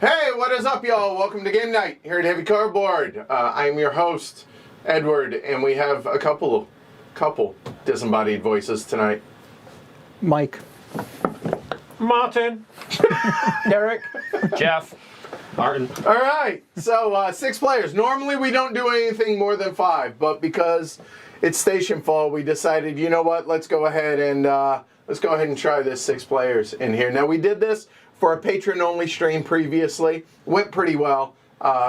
Hey, what is up, y'all? Welcome to Game Night here at Heavy Cardboard. I'm your host, Edward, and we have a couple disembodied voices tonight. Mike. Martin. Derek. Jeff. Martin. All right, so 6 players. Normally we don't do anything more than 5, but because it's Stationfall, we decided, you know what? Let's go ahead and try this 6 players in here. Now we did this for a patron-only stream previously. Went pretty well,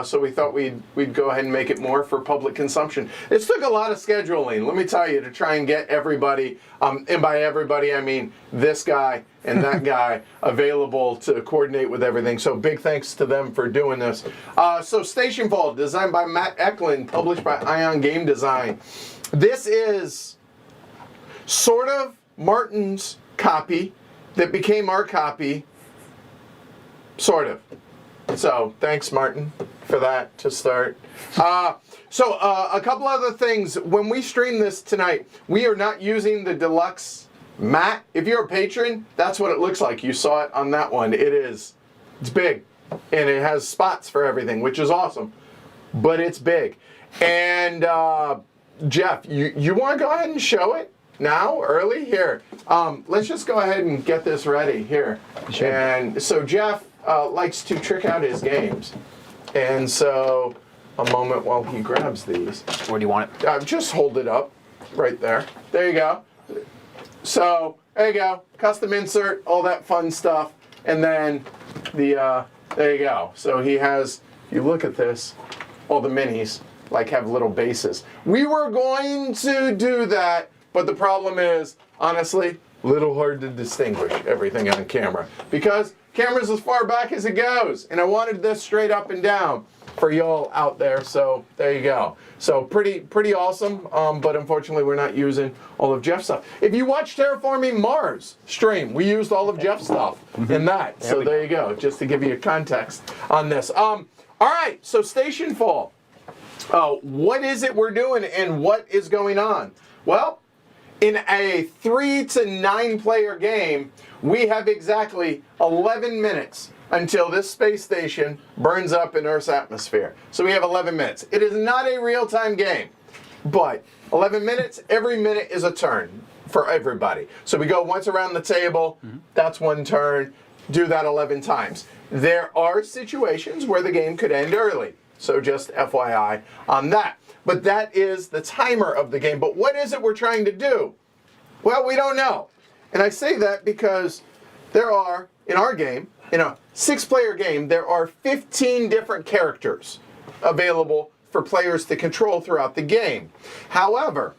so we thought we'd go ahead and make it more for public consumption. It took a lot of scheduling, let me tell you, to try and get everybody, and by everybody I mean this guy and that guy, available to coordinate with everything. So big thanks to them for doing this. So Stationfall, designed by Matt Eklund, published by Ion Game Design. This is sort of Martin's copy that became our copy. Sort of. So, thanks, Martin, for that to start. So, a couple other things. When we stream this tonight, we are not using the deluxe mat. If you're a patron, that's what it looks like. You saw it on that one. It's big, and it has spots for everything, which is awesome. But it's big. And, Jeff, you want to go ahead and show it? Now, early? Here. Let's just go ahead and get this ready. Here. Sure. And so Jeff likes to trick out his games. And so, a moment while he grabs these. Where do you want it? Just hold it up. Right there. There you go. So, there you go. Custom insert, all that fun stuff. And then, there you go. So he has, if you look at this, all the minis, like, have little bases. We were going to do that, but the problem is, honestly, a little hard to distinguish everything on camera. Because camera's as far back as it goes. And I wanted this straight up and down for y'all out there. So there you go. So pretty awesome. But unfortunately, we're not using all of Jeff's stuff. If you watch Terraforming Mars stream, we used all of Jeff's stuff in that. So there you go. Just to give you a context on this. All right. So Stationfall. What is it we're doing and what is going on? Well, in a 3 to 9 player game, we have exactly 11 minutes until this space station burns up in Earth's atmosphere. So we have 11 minutes. It is not a real-time game, but 11 minutes, every minute is a turn for everybody. So we go once around the table, that's one turn, do that 11 times. There are situations where the game could end early, so just FYI on that. But that is the timer of the game. But what is it we're trying to do? Well, we don't know. And I say that because there are, in our game, in a 6-player game, there are 15 different characters available for players to control throughout the game. However,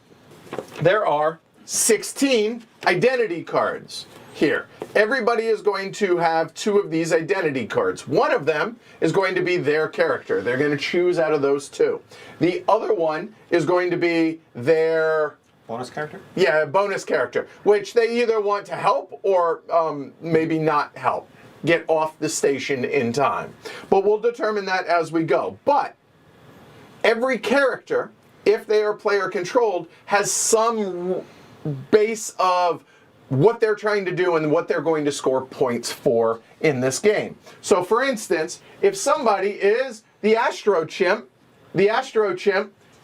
there are 16 identity cards here. Everybody is going to have 2 of these identity cards. One of them is going to be their character. They're going to choose out of those 2. The other one is going to be their... Bonus character? Yeah, bonus character, which they either want to help or maybe not help get off the station in time. But we'll determine that as we go. But every character, if they are player controlled, has some base of what they're trying to do and what they're going to score points for in this game. So for instance, if somebody is the Astro Chimp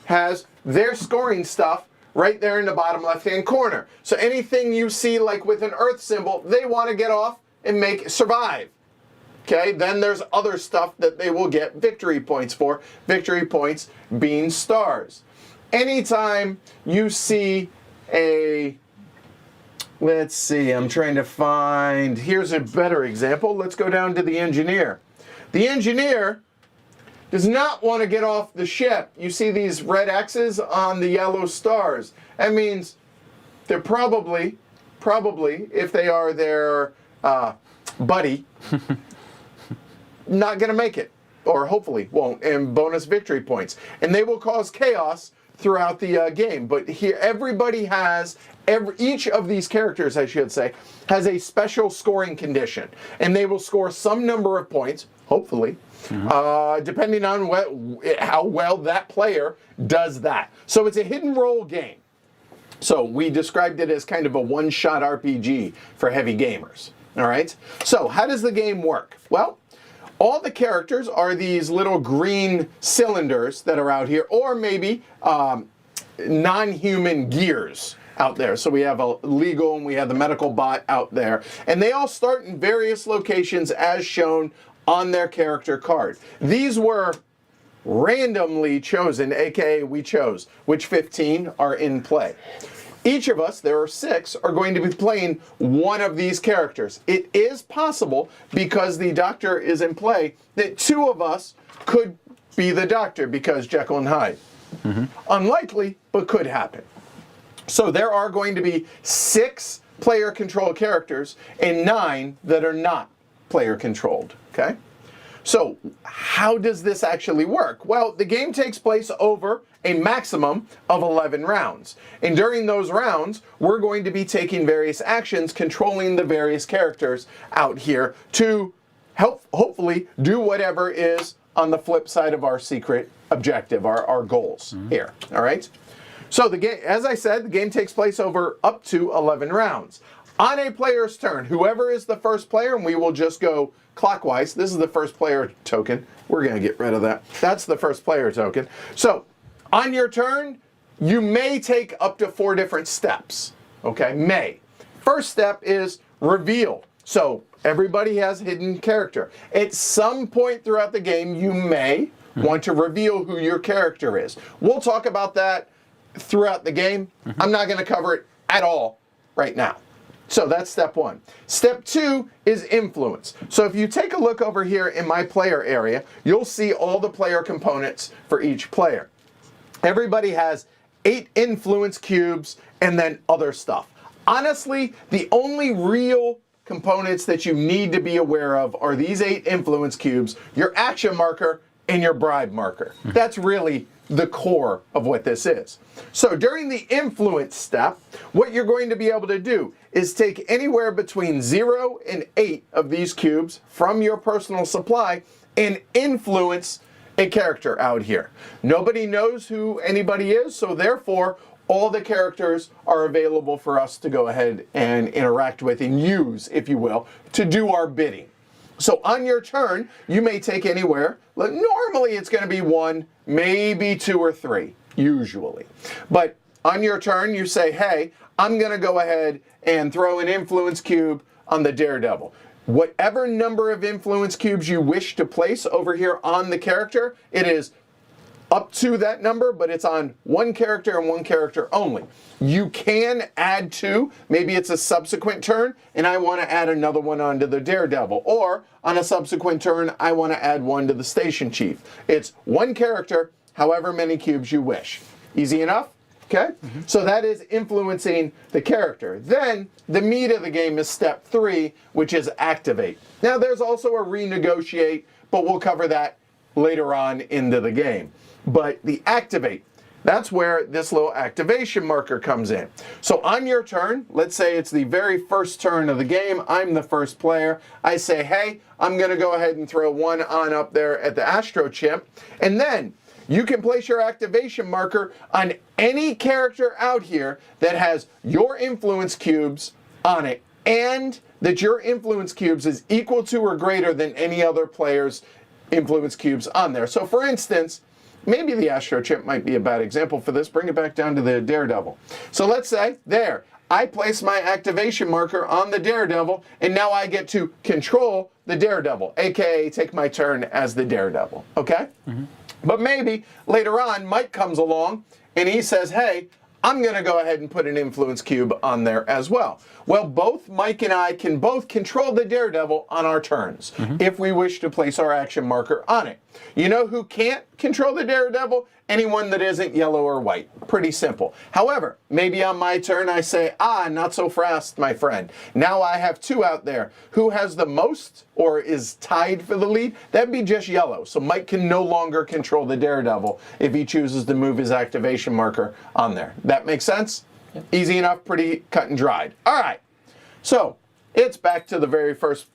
has their scoring stuff right there in the bottom left-hand corner. So anything you see like with an Earth symbol, they want to get off and survive. Okay, then there's other stuff that they will get victory points for. Victory points being stars. Anytime you see a... Let's see, I'm trying to find... Here's a better example. Let's go down to the engineer. The engineer does not want to get off the ship. You see these red X's on the yellow stars. That means they're probably, if they are their buddy, not going to make it. Or hopefully won't, and bonus victory points. And they will cause chaos throughout the game. But here, everybody has, each of these characters, I should say, has a special scoring condition. And they will score some number of points, hopefully, depending on how well that player does that. So it's a hidden role game. So we described it as kind of a one-shot RPG for heavy gamers. All right? So how does the game work? Well, all the characters are these little green cylinders that are out here, or maybe non-human gears out there. So we have a legal and we have the medical bot out there. And they all start in various locations as shown on their character card. These were randomly chosen, aka we chose which 15 are in play. Each of us, there are 6, are going to be playing one of these characters. It is possible, because the Doctor is in play, that 2 of us could be the Doctor, because Jekyll and Hyde. Unlikely, but could happen. So there are going to be 6 player-controlled characters and 9 that are not player-controlled, okay? So how does this actually work? Well, the game takes place over a maximum of 11 rounds. And during those rounds, we're going to be taking various actions, controlling the various characters out here to help, hopefully, do whatever is on the flip side of our secret objective, our goals here, all right? So the game, as I said, the game takes place over up to 11 rounds. On a player's turn, whoever is the first player, and we will just go clockwise. This is the first player token. We're going to get rid of that. That's the first player token. So on your turn, you may take up to 4 different steps. Okay, may. First step is reveal. So everybody has hidden character. At some point throughout the game, you may want to reveal who your character is. We'll talk about that throughout the game. I'm not going to cover it at all right now. So that's step 1. Step 2 is influence. So if you take a look over here in my player area, you'll see all the player components for each player. Everybody has 8 influence cubes and then other stuff. Honestly, the only real components that you need to be aware of are these 8 influence cubes, your action marker, and your bribe marker. That's really the core of what this is. So during the influence step, what you're going to be able to do is take anywhere between 0 and 8 of these cubes from your personal supply and influence a character out here. Nobody knows who anybody is, so therefore all the characters are available for us to go ahead and interact with and use, if you will, to do our bidding. So on your turn, you may take anywhere. Normally it's going to be 1, maybe 2 or 3, usually. But on your turn, you say, hey, I'm going to go ahead and throw an influence cube on the Daredevil. Whatever number of influence cubes you wish to place over here on the character, it is up to that number, but it's on one character and one character only. You can add 2. Maybe it's a subsequent turn, and I want to add another one onto the Daredevil. Or on a subsequent turn, I want to add 1 to the Station Chief. It's 1 character, however many cubes you wish. Easy enough? Okay? So that is influencing the character. Then the meat of the game is step 3, which is activate. Now there's also a renegotiate, but we'll cover that later on into the game. But the activate, that's where this little activation marker comes in. So on your turn, let's say it's the very first turn of the game, I'm the first player. I say, hey, I'm going to go ahead and throw 1 on up there at the Astro Chimp. And then you can place your activation marker on any character out here that has your influence cubes on it, and that your influence cubes is equal to or greater than any other player's influence cubes on there. So for instance, maybe the Astro Chimp might be a bad example for this. Bring it back down to the Daredevil. So let's say, there, I place my activation marker on the Daredevil, and now I get to control the Daredevil, aka take my turn as the Daredevil, okay? But maybe later on, Mike comes along, and he says, hey, I'm going to go ahead and put an influence cube on there as well. Well, both Mike and I can both control the Daredevil on our turns if we wish to place our action marker on it. You know who can't control the Daredevil? Anyone that isn't yellow or white. Pretty simple. However, maybe on my turn I say, not so fast, my friend. Now I have 2 out there. Who has the most or is tied for the lead? That'd be just yellow. So Mike can no longer control the Daredevil if he chooses to move his activation marker on there. That makes sense? Yep. Easy enough, pretty cut and dried. All right. So it's back to the very first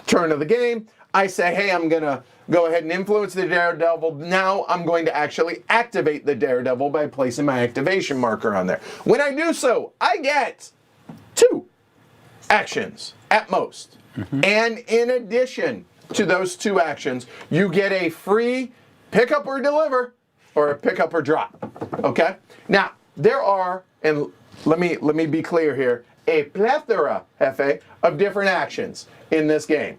turn of the game. I say, hey, I'm going to go ahead and influence the Daredevil. Now I'm going to actually activate the Daredevil by placing my activation marker on there. When I do so, I get 2 actions at most. And in addition to those 2 actions, you get a free pick up or deliver or a pick up or drop. Okay? Now, there are, and let me be clear here, a plethora, Hefe, of different actions in this game.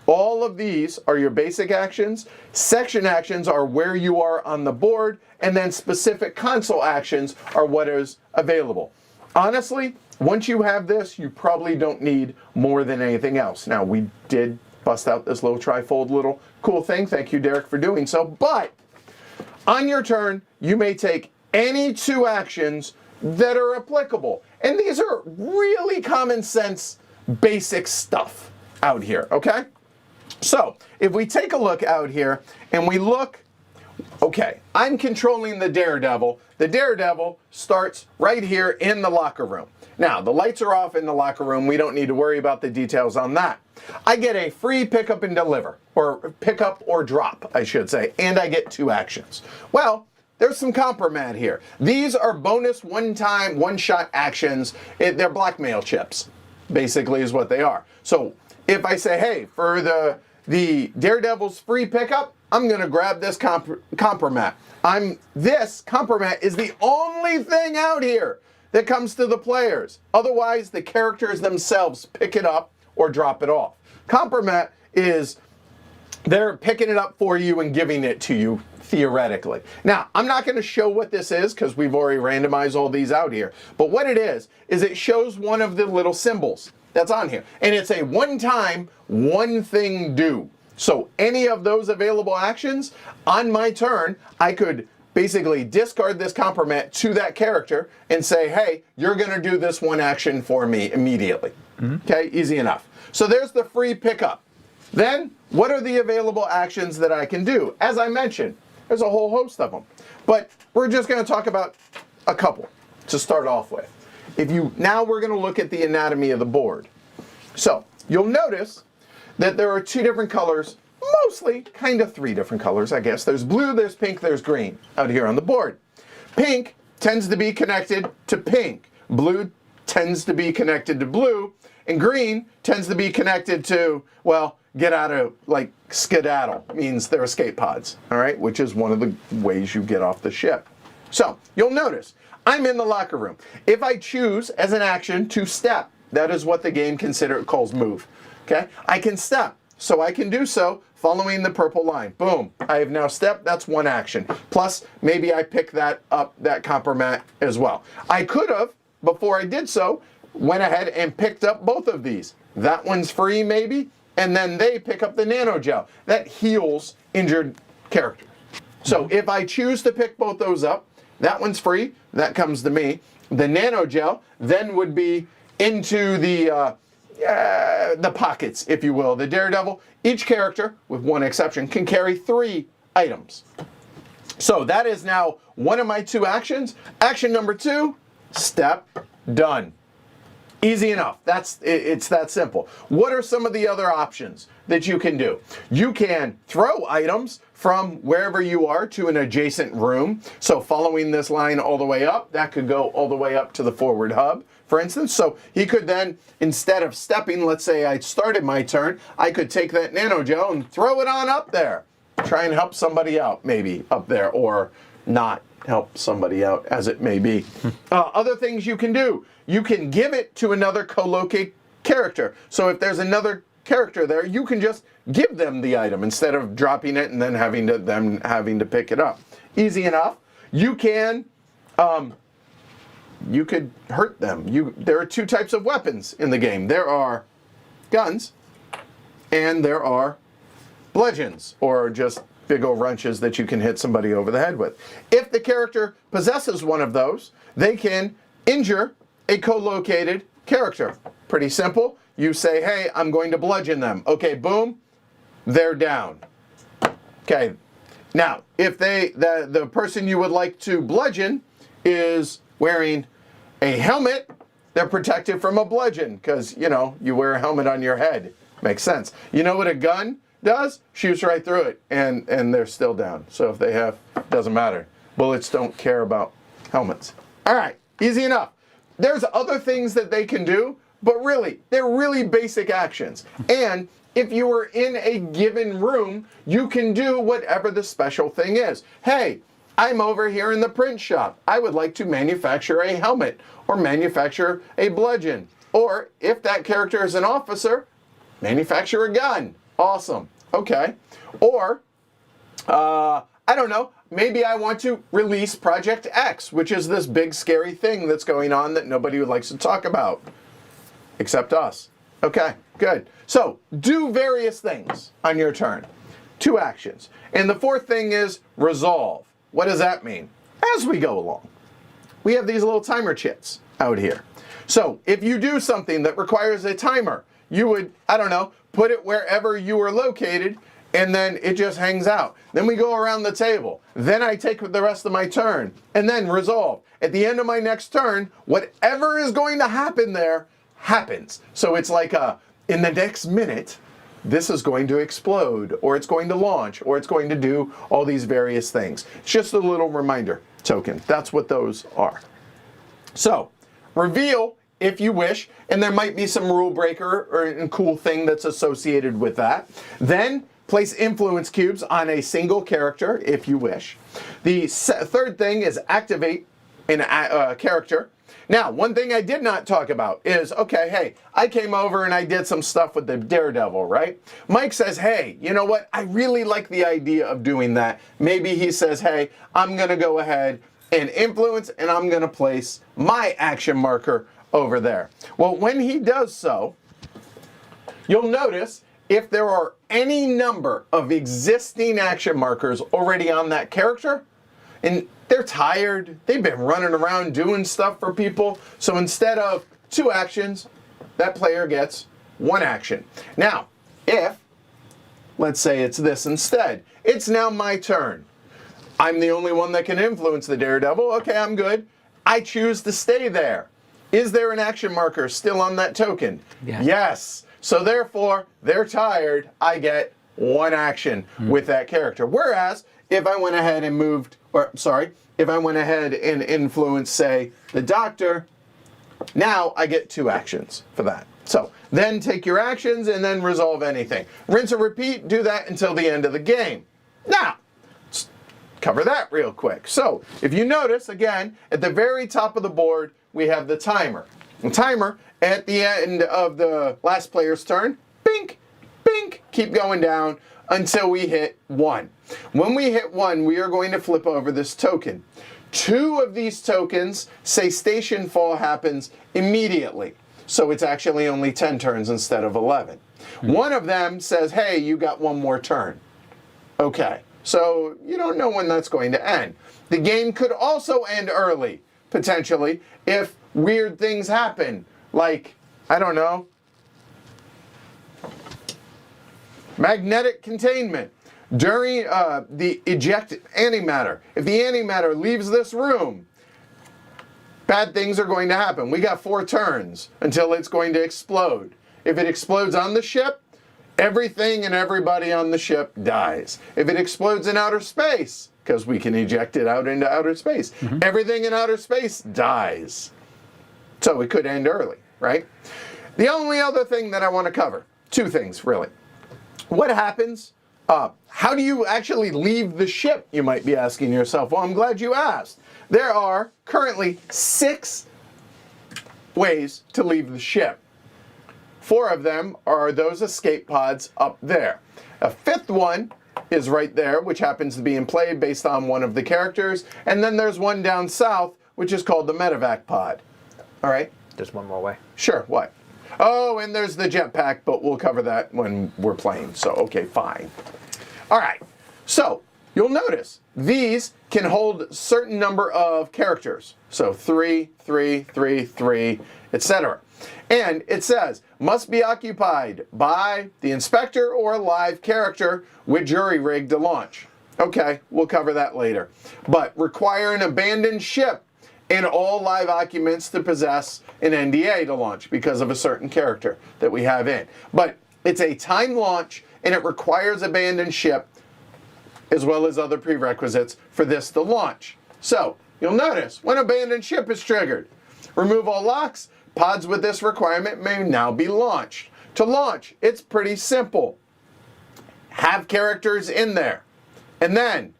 All of these are your basic actions. Section actions are where you are on the board, and then specific console actions are what is available. Honestly, once you have this, you probably don't need more than anything else. Now, we did bust out this little trifold little cool thing. Thank you, Derek, for doing so. But on your turn, you may take any 2 actions that are applicable. And these are really common sense, basic stuff out here, okay? So, if we take a look out here and we look, okay, I'm controlling the Daredevil. The Daredevil starts right here in the locker room. Now, the lights are off in the locker room. We don't need to worry about the details on that. I get a free pick up and deliver, or pick up or drop, I should say, and I get 2 actions. Well, there's some compromat here. These are bonus one-time, one-shot actions. They're blackmail chips, basically is what they are. So if I say, hey, for the Daredevil's free pickup, I'm going to grab this compromat. This compromat is the only thing out here that comes to the players. Otherwise, the characters themselves pick it up or drop it off. Compromat is they're picking it up for you and giving it to you, theoretically. Now, I'm not going to show what this is because we've already randomized all these out here. But what it is it shows one of the little symbols that's on here. And it's a one-time, one-thing do. So any of those available actions, on my turn, I could basically discard this compromat to that character and say, hey, you're going to do this one action for me immediately. Okay, easy enough. So there's the free pickup. Then, what are the available actions that I can do? As I mentioned, there's a whole host of them. But we're just going to talk about a couple to start off with. Now we're going to look at the anatomy of the board. So, you'll notice that there are 2 different colors, mostly kind of 3 different colors, I guess. There's blue, there's pink, there's green out here on the board. Pink tends to be connected to pink. Blue tends to be connected to blue. And green tends to be connected to, well, get out of, like, skedaddle, means they're escape pods, all right, which is one of the ways you get off the ship. So, you'll notice, I'm in the locker room. If I choose as an action to step, that is what the game calls move, okay? I can step, so I can do so following the purple line. Boom, I have now stepped, that's 1 action. Plus, maybe I pick that up, that compromat as well. I could have, before I did so, went ahead and picked up both of these. That one's free, maybe, and then they pick up the nano gel. That heals injured characters. So if I choose to pick both those up, that one's free, that comes to me. The nano gel then would be into the pockets, if you will. The Daredevil, each character, with 1 exception, can carry 3 items. So that is now one of my 2 actions. Action number 2, step, done. Easy enough. It's that simple. What are some of the other options that you can do? You can throw items from wherever you are to an adjacent room. So following this line all the way up, that could go all the way up to the forward hub, for instance. So he could then, instead of stepping, let's say I started my turn, I could take that nano gel and throw it on up there. Try and help somebody out, maybe, up there, or not help somebody out, as it may be. Other things you can do. You can give it to another co-locate character. So if there's another character there, you can just give them the item instead of dropping it and then having to pick it up. Easy enough. You can you could hurt them. There are two types of weapons in the game. There are guns, and there are bludgeons, or just big old wrenches that you can hit somebody over the head with. If the character possesses one of those, they can injure a co-located character. Pretty simple. You say, hey, I'm going to bludgeon them. Okay, boom, they're down. Okay. Now, if the person you would like to bludgeon is wearing a helmet, they're protected from a bludgeon because, you wear a helmet on your head. Makes sense. You know what a gun does? Shoots right through it, and they're still down. So if they have, doesn't matter. Bullets don't care about helmets. All right, easy enough. There's other things that they can do, but really, they're really basic actions. And if you were in a given room, you can do whatever the special thing is. Hey, I'm over here in the print shop. I would like to manufacture a helmet or manufacture a bludgeon. Or if that character is an officer, manufacture a gun. Awesome. Okay. Or, I don't know, maybe I want to release Project X, which is this big scary thing that's going on that nobody likes to talk about, except us. Okay, good. So, do various things on your turn. 2 actions. And the 4th thing is resolve. What does that mean? As we go along, we have these little timer chits out here. So, if you do something that requires a timer, you would, I don't know, put it wherever you are located, and then it just hangs out. Then we go around the table. Then I take the rest of my turn, and then resolve. At the end of my next turn, whatever is going to happen there, happens. So it's like in the next minute, this is going to explode, or it's going to launch, or it's going to do all these various things. It's just a little reminder token. That's what those are. So, reveal if you wish, and there might be some rule breaker or a cool thing that's associated with that. Then place influence cubes on a single character if you wish. The 3rd thing is activate a character. Now, one thing I did not talk about is, okay, hey, I came over and I did some stuff with the Daredevil, right? Mike says, hey, you know what? I really like the idea of doing that. Maybe he says, hey, I'm going to go ahead and influence, and I'm going to place my action marker over there. Well, when he does so, you'll notice if there are any number of existing action markers already on that character, and they're tired, they've been running around doing stuff for people, so instead of 2 actions, that player gets 1 action. Now, if, let's say it's this instead, it's now my turn. I'm the only one that can influence the Daredevil. Okay, I'm good. I choose to stay there. Is there an action marker still on that token? Yes. So therefore, they're tired. I get 1 action with that character. Whereas, if I went ahead and if I went ahead and influenced, say, the Doctor, now I get 2 actions for that. So, then take your actions and then resolve anything. Rinse and repeat, do that until the end of the game. Now, let's cover that real quick. So, if you notice, again, at the very top of the board, we have the timer. The timer, at the end of the last player's turn, bink, bink, keep going down until we hit 1. When we hit 1, we are going to flip over this token. 2 of these tokens say Stationfall happens immediately. So it's actually only 10 turns instead of 11. One of them says, hey, you got 1 more turn. Okay, so you don't know when that's going to end. The game could also end early, potentially, if weird things happen. Like, I don't know, magnetic containment. During the eject antimatter, if the antimatter leaves this room, bad things are going to happen. We got 4 turns until it's going to explode. If it explodes on the ship, everything and everybody on the ship dies. If it explodes in outer space, because we can eject it out into outer space, everything in outer space dies. So it could end early, right? The only other thing that I want to cover, 2 things really. What happens? How do you actually leave the ship, you might be asking yourself. Well, I'm glad you asked. There are currently 6 ways to leave the ship. 4 of them are those escape pods up there. A 5th one is right there, which happens to be in play based on one of the characters. And then there's one down south, which is called the medevac pod. All right? There's one more way. Sure, what? Oh, and there's the jetpack, but we'll cover that when we're playing. So, okay, fine. All right. So, you'll notice these can hold a certain number of characters. So, 3, 3, 3, 3, etc. And it says, must be occupied by the inspector or a live character with jury rig to launch. Okay, we'll cover that later. But require an abandoned ship and all live occupants to possess an NDA to launch because of a certain character that we have in. But it's a timed launch and it requires abandoned ship as well as other prerequisites for this to launch. So, you'll notice when abandoned ship is triggered, remove all locks, pods with this requirement may now be launched. To launch, it's pretty simple. Have characters in there. And then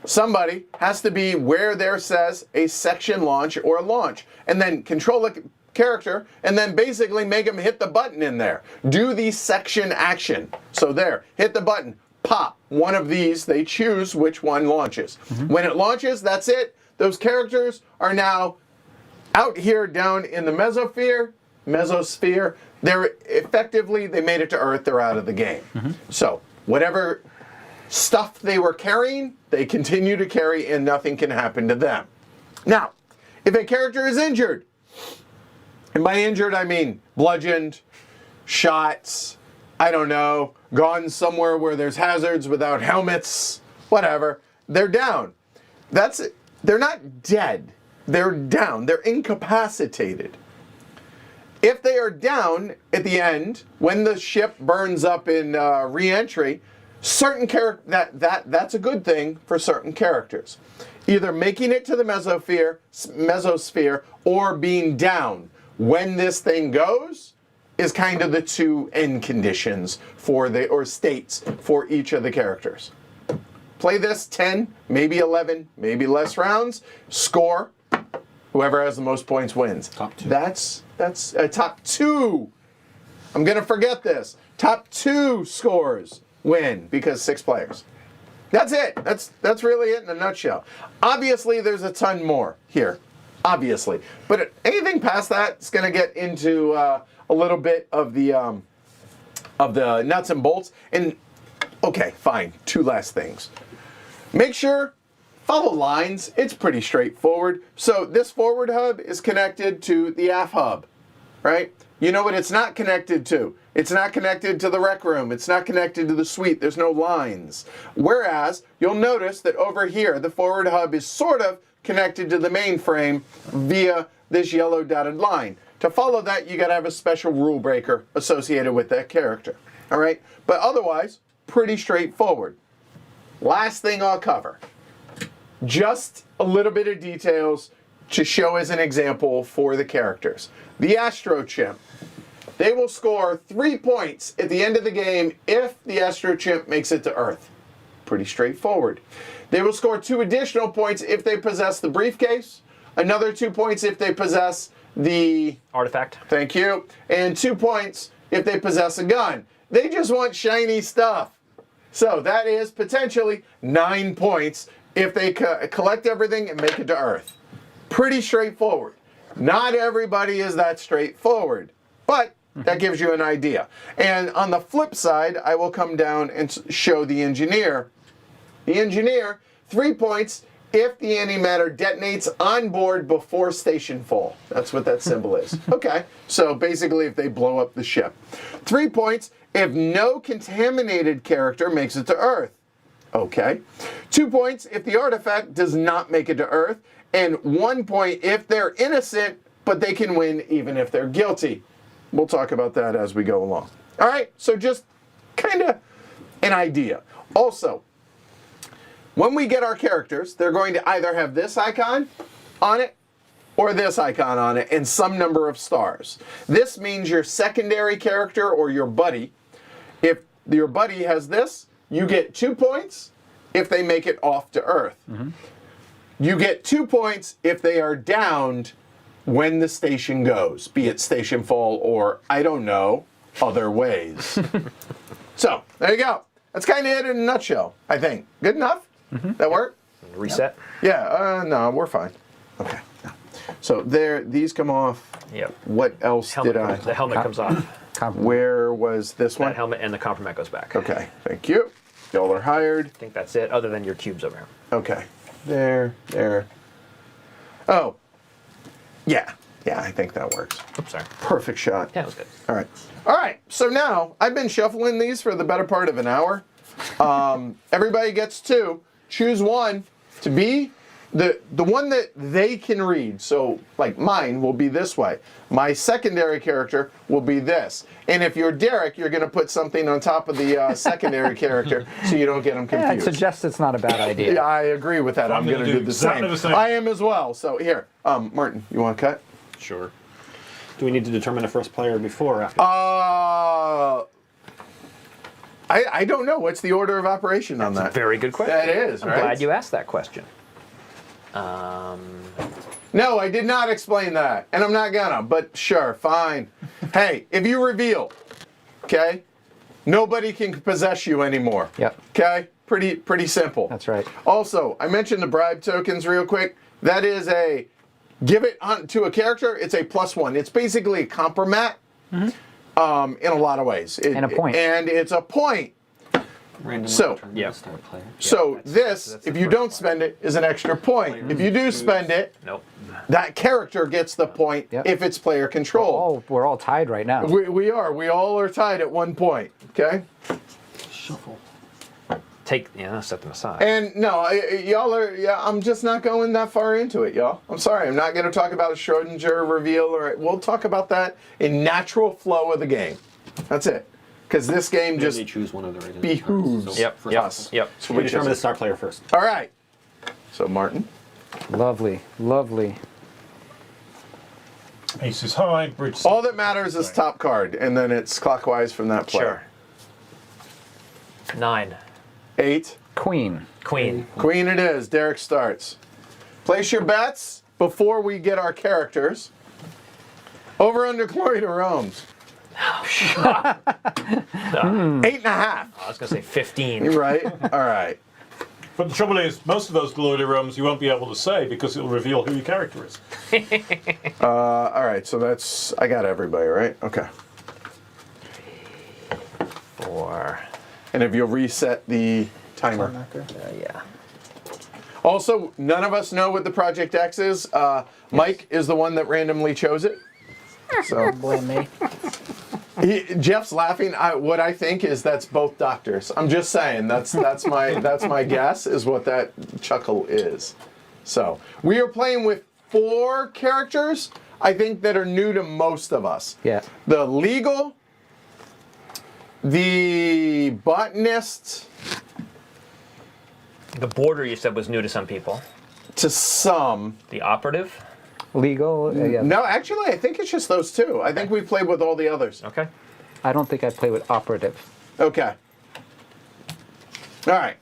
somebody has to be where there says a section launch or launch. And then control a character and then basically make them hit the button in there. Do the section action. So there, hit the button, pop one of these, they choose which one launches. When it launches, that's it. Those characters are now out here down in the mesosphere. They're effectively, they made it to Earth, they're out of the game. So whatever stuff they were carrying, they continue to carry and nothing can happen to them. Now, if a character is injured, and by injured I mean bludgeoned, shots, I don't know, gone somewhere where there's hazards without helmets, whatever, they're down. That's it. They're not dead. They're down. They're incapacitated. If they are down at the end, when the ship burns up in re-entry, certain that's a good thing for certain characters. Either making it to the mesosphere or being down when this thing goes is kind of the two end conditions for or states for each of the characters. Play this 10, maybe 11, maybe less rounds, score, whoever has the most points wins. Top 2. That's top 2. I'm going to forget this. Top 2 scores win because 6 players. That's it. That's really it in a nutshell. Obviously, there's a ton more here. Obviously. But anything past that is going to get into a little bit of the nuts and bolts. And, okay, fine. 2 last things. Make sure, follow lines. It's pretty straightforward. So this forward hub is connected to the aft hub, right? You know what it's not connected to? It's not connected to the rec room. It's not connected to the suite. There's no lines. Whereas, you'll notice that over here, the forward hub is sort of connected to the mainframe via this yellow dotted line. To follow that, you got to have a special rule breaker associated with that character. All right? But otherwise, pretty straightforward. Last thing I'll cover. Just a little bit of details to show as an example for the characters. The Astro Chimp. They will score 3 points at the end of the game if the Astro Chimp makes it to Earth. Pretty straightforward. They will score 2 additional points if they possess the briefcase, another 2 points if they possess the artifact. Thank you. And 2 points if they possess a gun. They just want shiny stuff. So that is potentially 9 points if they collect everything and make it to Earth. Pretty straightforward. Not everybody is that straightforward, but that gives you an idea. And on the flip side, I will come down and show the engineer. The engineer, 3 points if the antimatter detonates on board before Stationfall. That's what that symbol is. Okay, so basically if they blow up the ship. 3 points if no contaminated character makes it to Earth. Okay. 2 points if the artifact does not make it to Earth. And 1 point if they're innocent, but they can win even if they're guilty. We'll talk about that as we go along. All right, so just kind of an idea. Also, when we get our characters, they're going to either have this icon on it or this icon on it and some number of stars. This means your secondary character or your buddy. If your buddy has this, you get 2 points if they make it off to Earth. You get 2 points if they are downed when the station goes, be it Stationfall or, I don't know, other ways. So, there you go. That's kind of it in a nutshell, I think. Good enough? That work? Reset. Yeah, no, we're fine. Okay. So there, these come off. Yep. What else did I? The helmet comes off. Where was this one? That helmet and the compromat goes back. Okay, thank you. Y'all are hired. I think that's it, other than your cubes over here. Okay. There. Oh. Yeah, I think that works. Oops, sorry. Perfect shot. Yeah, it was good. All right, so now I've been shuffling these for the better part of an hour. Everybody gets 2. Choose one to be the one that they can read. So, like mine will be this way. My secondary character will be this. And if you're Derek, you're going to put something on top of the secondary character so you don't get them confused. Yeah, I'd suggest it's not a bad idea. Yeah, I agree with that. I'm going to do the exactly same. the same. I am as well. So here, Martin, you want to cut? Sure. Do we need to determine the first player before or after? I don't know. What's the order of operation on that? Very good question. That is, right? I'm glad you asked that question. No, I did not explain that, and I'm not gonna, but sure, fine. Hey, if you reveal, okay, nobody can possess you anymore. Yep. Okay? Pretty simple. That's right. Also, I mentioned the bribe tokens real quick. That is a, give it to a character, it's a +1. It's basically a compromat in a lot of ways. And a point. And it's a point. So, Yeah. So this, that's the if you first don't one. spend it, is an extra point. If you do spend it, Nope. that character gets the point Yep. if it's player control. We're all tied right now. We are. We all are tied at 1 point. Okay? Shuffle. Set them aside. And no, y'all are, I'm just not going that far into it, y'all. I'm sorry. I'm not going to talk about a Schrodinger reveal. We'll talk about that in natural flow of the game. That's it. Because this game just choose one of the regular behooves Yep. us. So We determine the star player first. All right. So, Martin. Lovely. Aces high, bridge. All that matters is top card, and then it's clockwise from that player. Sure. 9. 8. Queen. Queen. Queen it is. Derek starts. Place your bets before we get our characters. Over under Glory to Rome's. 8.5. I was going to say 15. You right? All right. But the trouble is, most of those glory rooms you won't be able to say because it'll reveal who your character is. All right. So that's, I got everybody, right? Okay. 4. And if you'll reset the timer. Yeah. Also, none of us know what the Project X is. Mike is the one that randomly chose it. So Blame me. Jeff's laughing. What I think is that's both doctors. I'm just saying. That's my guess is what that chuckle is. So we are playing with 4 characters. I think that are new to most of us. Yeah. The legal, the botanist, The border you said was new to some people. to some. The operative. Legal. Yeah. No, actually, I think it's just those 2. I think we've played with all the others. Okay. I don't think I play with operative. Okay. All right.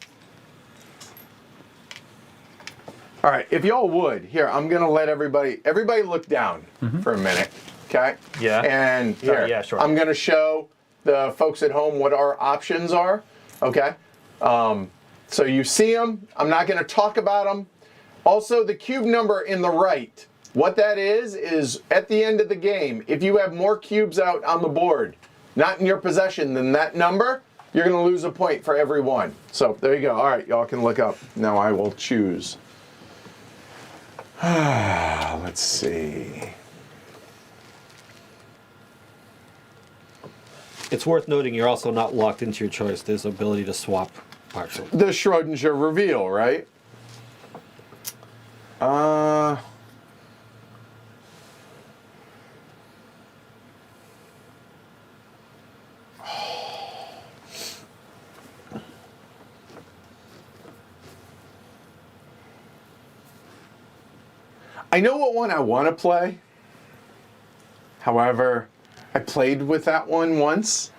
All right. If y'all would, here, I'm gonna let everybody look down for a minute. Okay. Yeah. And here, yeah, sure. I'm gonna show the folks at home what our options are. Okay. So you see them. I'm not gonna talk about them. Also, the cube number in the right. What that is at the end of the game, if you have more cubes out on the board, not in your possession than that number, you're going to lose a point for every one. So there you go. All right, y'all can look up. Now I will choose. Let's see. It's worth noting you're also not locked into your choice. There's ability to swap partially. The Schrodinger reveal, right? I know what one I want to play. However, I played with that one once,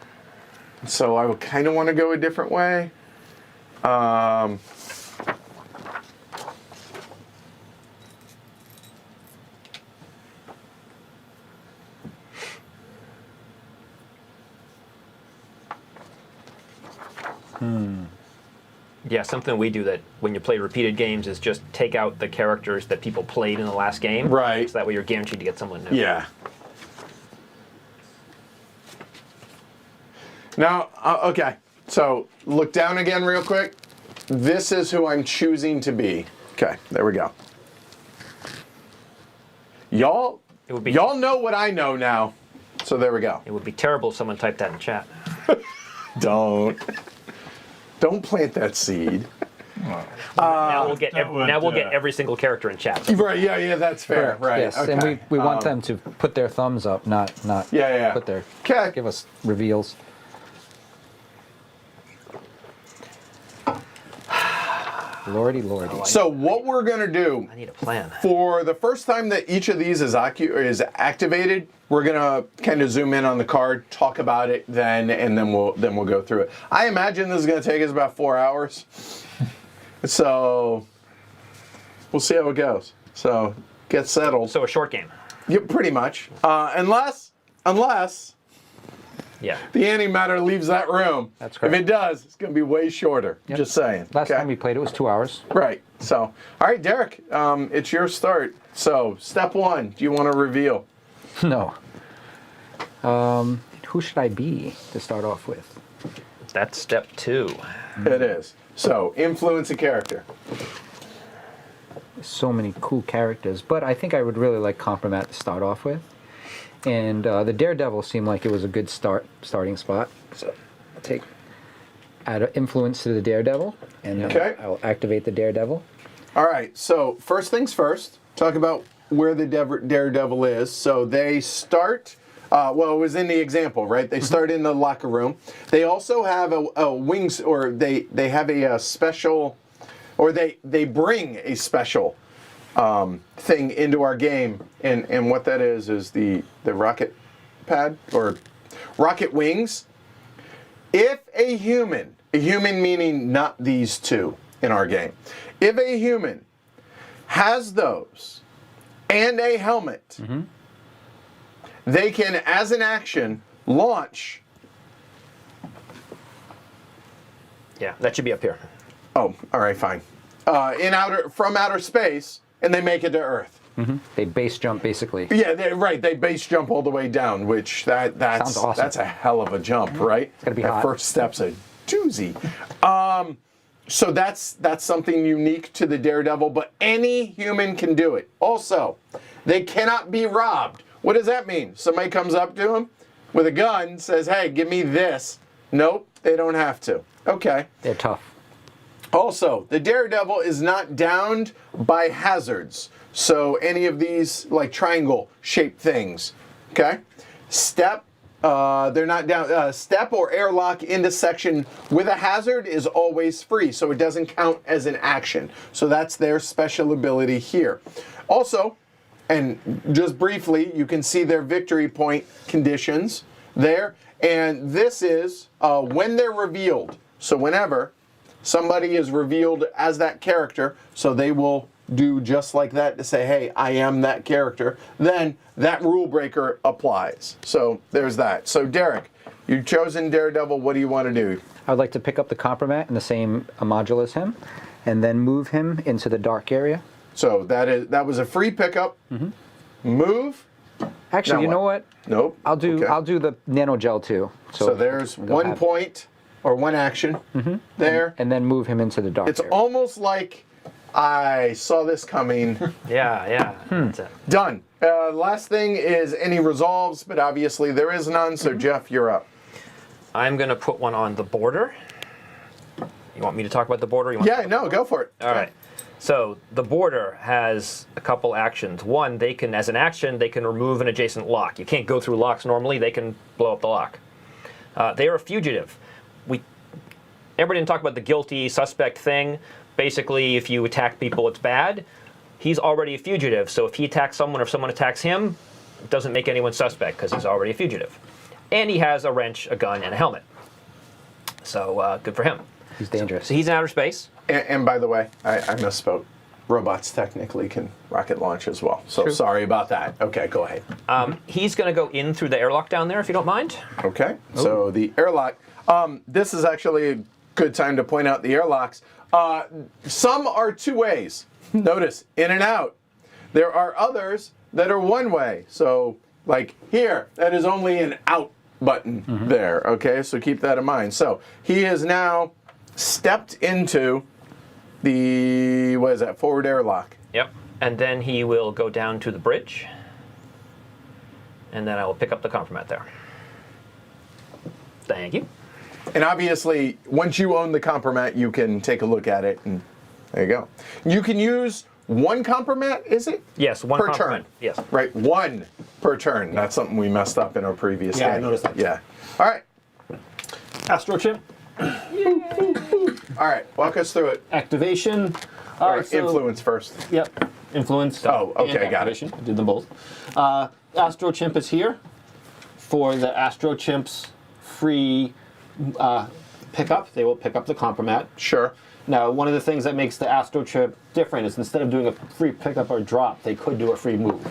so I would kind of want to go a different way. Yeah, something we do that when you play repeated games is just take out the characters that people played in the last game. Right. So that way you're guaranteed to get someone new. Yeah. Now, okay. So look down again real quick. This is who I'm choosing to be. Okay, there we go. Y'all know what I know now. So there we go. It would be terrible if someone typed that in chat. Don't plant that seed. Now we'll get that would, every single character in chat. Right, yeah, that's fair. Right. Yes, okay. and we want them to put their thumbs up, not Yeah. put their Okay. give us reveals. Lordy. So what we're gonna do I need a plan. for the first time that each of these is activated, we're gonna kind of zoom in on the card, talk about it, then we'll go through it. I imagine this is gonna take us about 4 hours, so we'll see how it goes. So get settled. So a short game. Yeah, pretty much, unless Yeah. the antimatter leaves that room. That's correct. If it does, it's gonna be way shorter. Yep. Just saying. Last Okay? time we played, it was 2 hours. Right. So, all right, Derek, it's your start. So, step one, do you want to reveal? No. Who should I be to start off with? That's step 2. It is. So, influence a character. So many cool characters, but I think I would really like Compromat to start off with. And the Daredevil seemed like it was a good starting spot. So I'll add influence to the Daredevil, and Okay. I'll activate the Daredevil. All right. So, first things first, talk about where the Daredevil is. So, they start. Well, it was in the example, right? They start in the locker room. They also have a wings, or they have a special, or they bring a special thing into our game, and what that is the rocket pad or rocket wings. If a human meaning not these two in our game, if a human has those and a helmet, they can, as an action, launch. Yeah, that should be up here. Oh, all right, fine. From outer space, and they make it to Earth. They base jump basically. Yeah, they base jump all the way down, which that's Sounds awesome. That's a hell of a jump, right? It's gonna be that hot. first step's a doozy. So that's something unique to the Daredevil, but any human can do it. Also, they cannot be robbed. What does that mean? Somebody comes up to him with a gun, says, "Hey, give me this." Nope, they don't have to. Okay. They're tough. Also, the Daredevil is not downed by hazards. So any of these like triangle-shaped things, okay? Step, they're not down. Step or airlock into section with a hazard is always free, so it doesn't count as an action. So that's their special ability here. Also, and just briefly, you can see their victory point conditions there. And this is when they're revealed. So whenever somebody is revealed as that character, so they will do just like that to say, hey, I am that character, then that rule breaker applies. So there's that. So Derek, you've chosen Daredevil. What do you want to do? I'd like to pick up the Compromat in the same module as him, and then move him into the dark area. So that was a free pickup. Move. Actually, Now you know what? what? Nope. I'll do the nano gel too. So there's they'll 1 have- point or 1 action there. and then move him into the dark It's area. almost like I saw this coming. Yeah. That's it. Done. Last thing is any resolves, but obviously there is none. So Jeff, you're up. I'm going to put one on the border. You want me to talk about the border? You want Yeah, no, go for it. All right. So the border has a couple actions. One, they can, as an action, they can remove an adjacent lock. You can't go through locks normally. They can blow up the lock. They are a fugitive. Everybody didn't talk about the guilty suspect thing. Basically, if you attack people, it's bad. He's already a fugitive, so if he attacks someone or if someone attacks him, it doesn't make anyone suspect because he's already a fugitive. And he has a wrench, a gun, and a helmet. So good for him. He's dangerous. So he's in outer space. And by the way, I misspoke. Robots technically can rocket launch as well. So sorry about that. Okay, go ahead. He's going to go in through the airlock down there, if you don't mind. Okay, so the airlock. This is actually good time to point out the airlocks. Some are two ways. Notice, in and out. There are others that are one way. So, like here, that is only an out button there, okay? So keep that in mind. So he has now stepped into the, what is that, forward airlock. Yep. And then he will go down to the bridge. And then I will pick up the compromat there. Thank you. And obviously, once you own the compromat, you can take a look at it, and there you go. You can use one compromat, is it? Yes, one per compromat. turn. Yes. Right, one per turn. That's something we messed up in our previous Yeah, I game. noticed that. Yeah. All right. Astro Chimp, All right. Walk us through it. activation. All right, influence first. Yep. Influence. Oh, okay, and got it. activation. Did them both. Astro Chimp is here for the Astro Chimp's free pickup. They will pick up the compromat. Sure. Now, one of the things that makes the Astro Chimp different is instead of doing a free pickup or drop, they could do a free move.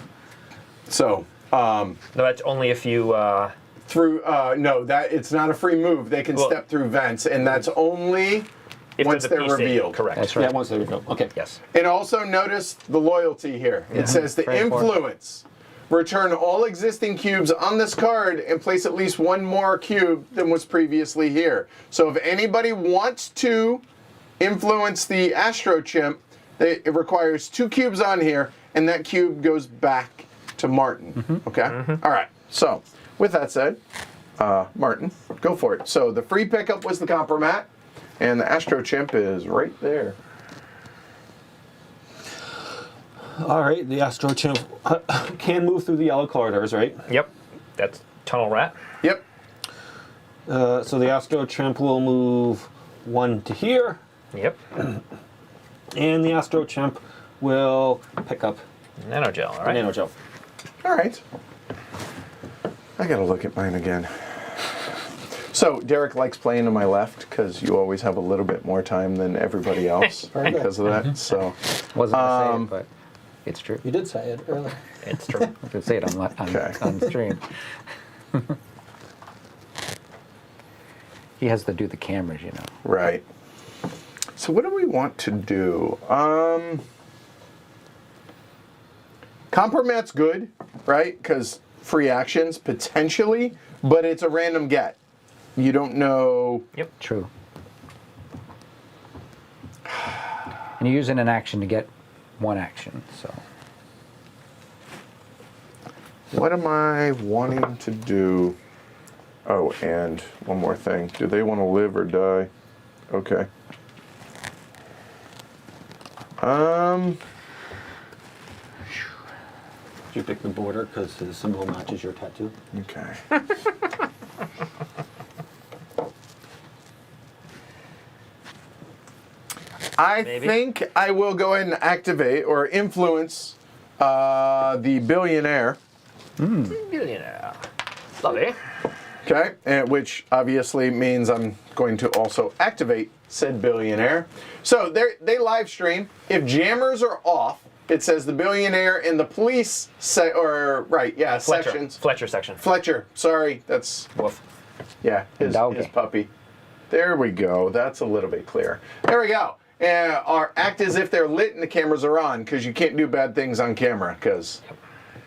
So, No, that's only if you. through, no, that it's not a free move. They can Well- step through vents, and that's only If once there's a they're P state, revealed. correct. That's right. Yeah, once they reveal. Okay. Yes. And also notice the loyalty here. It says the Very important. influence. Return all existing cubes on this card and place at least one more cube than was previously here. So if anybody wants to influence the Astro Chimp, it requires 2 cubes on here, and that cube goes back to Martin. Okay? All right. So with that said, Martin, go for it. So the free pickup was the compromat, and the Astro Chimp is right there. All right. The Astro Chimp can move through the yellow corridors, right? Yep. That's Tunnel Rat. Yep. So the Astro Chimp will move 1 to here, Yep. and the Astro Chimp will pick up Nanogel, all the right? Nanogel. All right. I gotta look at mine again. So Derek likes playing to my left because you always have a little bit more time than everybody else because of that. So Wasn't gonna say it, but it's true. You did say it earlier. It's true. I could say it Okay. on stream. He has to do the cameras, you know. right. So what do we want to do? Compromat's good, right? Because free actions potentially, but it's a random get. You don't know. Yep. True. And you're using an action to get one action, so. What am I wanting to do? Oh, and one more thing. Do they want to live or die? Okay. Did you pick the border because his symbol matches your tattoo? Okay. I Maybe. think I will go ahead and activate or influence the billionaire. Billionaire. Lovely. Okay, and which obviously means I'm going to also activate said billionaire. So they live stream. If jammers are off, it says the billionaire in the police Fletcher. sections. Fletcher section. Fletcher, sorry, that's Woof. his Doggy. puppy. There we go. That's a little bit clearer. There we go. Or act as if they're lit and the cameras are on, because you can't do bad things on camera, because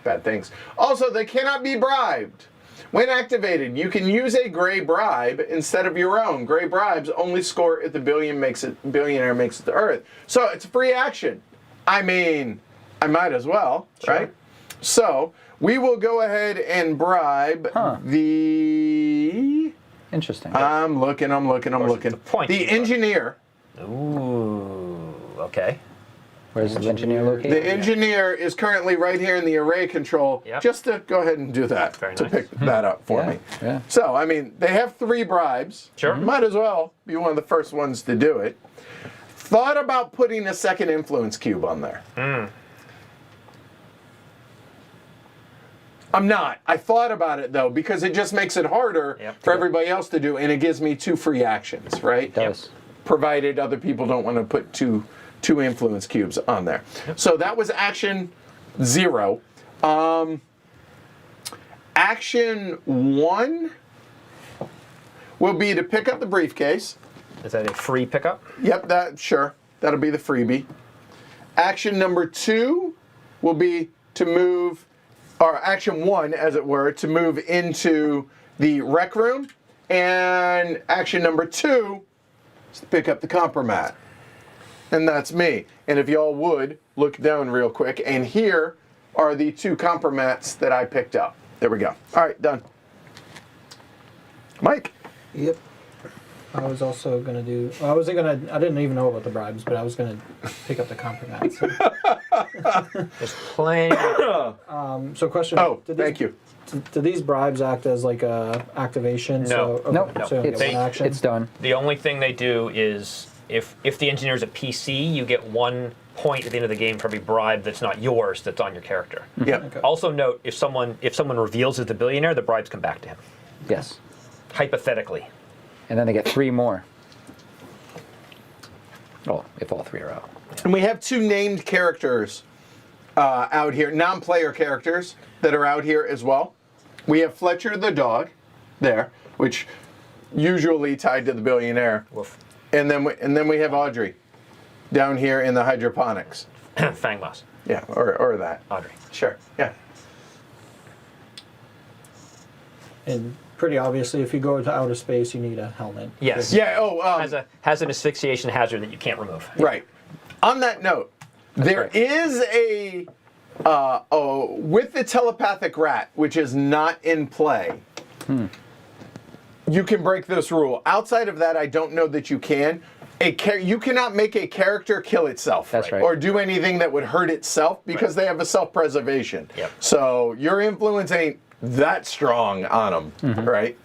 bad things. Also, they cannot be bribed. When activated, you can use a gray bribe instead of your own. Gray bribes only score if the billionaire makes it to Earth. So it's a free action. I mean, I might as well, right? So we will go ahead and bribe the. Interesting. I'm looking. point The you engineer. Ooh. Okay. Where's the engineer located? The engineer is currently right here in the array control. Yep. Just to go ahead and do that. Very to nice. pick that up for Yeah, me. yeah. So, I mean, they have 3 bribes. Sure. Might as well be one of the first ones to do it. Thought about putting a second influence cube on there. I'm not. I thought about it, though, because it just makes it harder Yep. for everybody else to do, and it gives me 2 free actions, right? It does. Provided other people don't want to put two influence cubes on there. So that was action 0. Action 1 will be to pick up the briefcase. Is that a free pickup? Yep, that'll be the freebie. Action number 2 will be to move, or action 1, as it were, to move into the rec room. And action number 2 is to pick up the compromat. And that's me. And if y'all would, look down real quick. And here are the 2 compromats that I picked up. There we go. All right, done. Mike. Yep. I was also gonna do. I didn't even know about the bribes, but I was gonna pick up the compromise. Just plain. So question. Oh, thank you. Do these bribes act as like a activation? No. So, okay, Nope. So you It's, get one action. it's done. The only thing they do is if the engineer's a PC, you get 1 point at the end of the game for every bribe that's not yours that's on your character. Yep. Okay. Also note, if someone reveals as the billionaire, the bribes come back to him. Yes. Hypothetically. And then they get 3 more. Well, if all 3 are out. And we have 2 named characters out here, non-player characters that are out here as well. We have Fletcher the dog there, which usually tied to the billionaire. Woof. And then we have Audrey down here in the hydroponics. Fang Moss. Yeah, or that. Audrey. Sure. Yeah. And pretty obviously, if you go to outer space, you need a helmet. Yes. Yeah. Has an asphyxiation hazard that you can't remove. Right. On that note, there is a with the telepathic rat, which is not in play. You can break this rule. Outside of that, I don't know that you can. You cannot make a character kill itself. That's right. Or do anything that would hurt itself because they have a self-preservation. Yep. So your influence ain't that strong on them, right?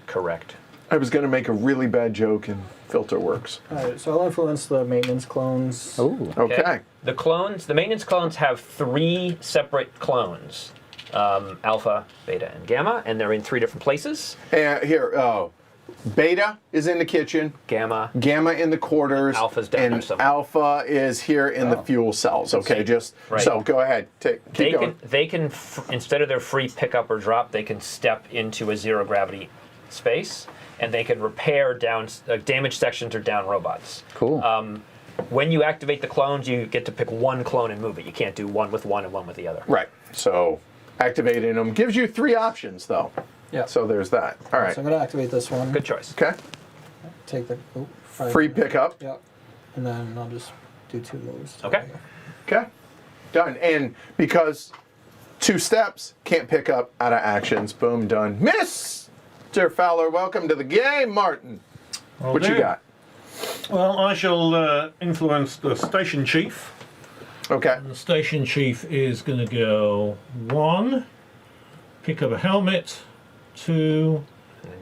Correct. I was going to make a really bad joke and filter works. All right, so I'll influence the maintenance clones. Ooh. Okay. The maintenance clones have 3 separate clones. Alpha, Beta, and Gamma, and they're in 3 different places. And here, Beta is in the kitchen. Gamma. Gamma in the quarters. Alpha's down there and somewhere. Alpha is here in the fuel cells. Okay, just Right. so go ahead. Keep going. They can instead of their free pickup or drop, they can step into a 0 gravity space, and they can repair damaged sections or down robots. Cool. When you activate the clones, you get to pick 1 clone and move it. You can't do 1 with 1 and 1 with the other. Right. So activating them gives you 3 options though. Yeah. So there's that. All right. So I'm gonna activate this one. Good choice. Okay. Take the Free pickup. Yep. And then I'll just do 2 moves. Okay. Okay. Done. And because 2 steps, can't pick up out of actions. Boom. Done. Mr. Fowler, welcome to the game, Martin. What you got? Well, I shall influence the station chief. Okay. The station chief is going to go 1, pick up a helmet, 2,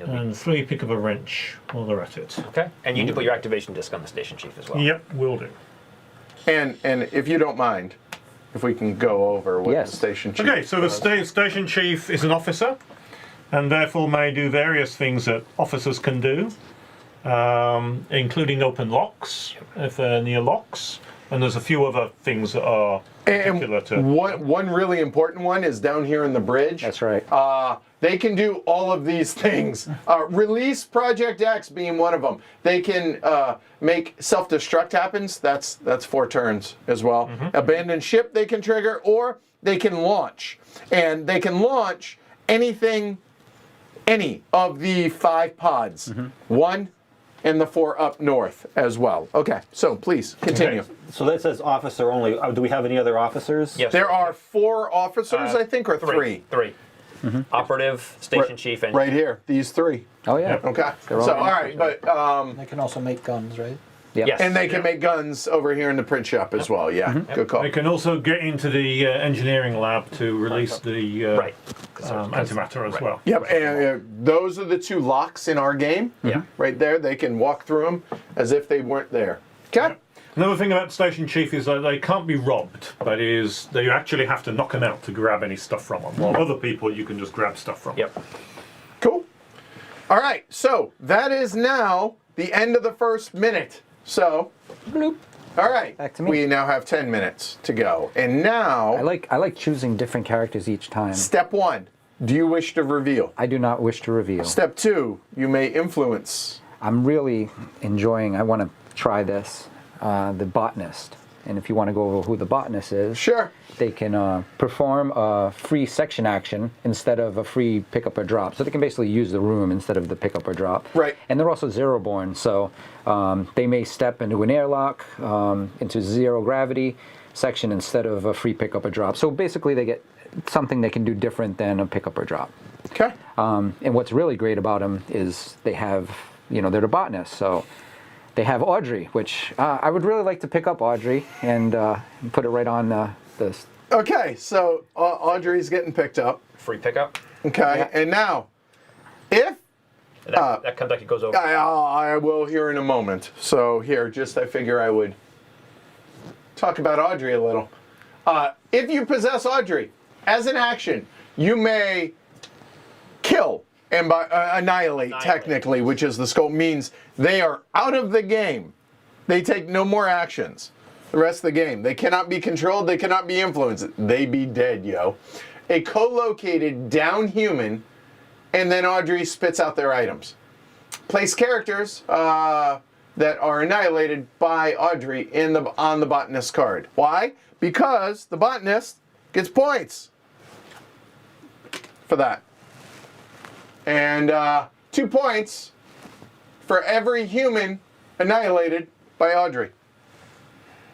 and 3, pick up a wrench while they're at it. Okay. And you need to put your activation disc on the station chief as well. Yep, will do. And if you don't mind, if we can go over what Yes. the station chief Okay, so the does. station chief is an officer, and therefore may do various things that officers can do, including open locks if they're near locks. And there's a few other things that are particular to. One really important one is down here in the bridge. That's right. They can do all of these things. Release Project X being one of them. They can make self-destruct happens. That's 4 turns as well. Abandon ship they can trigger, or they can launch. And they can launch any of the 5 pods. 1 and the 4 up north as well. Okay, so please continue. Okay. So that says officer only. Do we have any other officers? Yes. There are 4 officers, I think, or 3. 3. Operative, station chief, and Right here, these 3. Oh, yeah. Okay. They're all So, all right, but They can also make guns, right? Yep. Yes. and they can make guns over here in the print shop as well. Yeah, good call. They can also get into the engineering lab to release the right. antimatter as Right. well. Yep, and those are the 2 locks in our game. Yeah. Right there, they can walk through them as if they weren't there. Okay. Another thing about station chief is that they can't be robbed. That is, you actually have to knock them out to grab any stuff from them. While other people, you can just grab stuff from. Yep. Cool. All right, so that is now the end of the first minute. So, Bloop. all right, Back to me. we now have 10 minutes to go. And now, I like choosing different characters each time. step 1, do you wish to reveal? I do not wish to reveal. Step 2, you may influence I'm really enjoying. I want to try this, the botanist. And if you want to go over who the botanist is, Sure. they can perform a free section action instead of a free pick up or drop. So they can basically use the room instead of the pick up or drop. Right. And they're also zero born, so they may step into an airlock, into zero gravity section instead of a free pick up or drop. So basically they get something they can do different than a pick up or drop. Okay. And what's really great about them is they have, they're the botanists, so they have Audrey, which I would really like to pick up Audrey and put it right on this. Okay, so Audrey's getting picked up. Free pickup. Okay, Yeah. and now, if That comes back. It goes over. I will here in a moment. So here, I figure I would talk about Audrey a little. If you possess Audrey, as an action, you may kill and annihilate, technically, which is the scope, means they are out of the game. They take no more actions the rest of the game. They cannot be controlled. They cannot be influenced. They be dead, yo. A co-located down human, and then Audrey spits out their items. Place characters that are annihilated by Audrey on the botanist card. Why? Because the botanist gets points for that. And 2 points for every human annihilated by Audrey.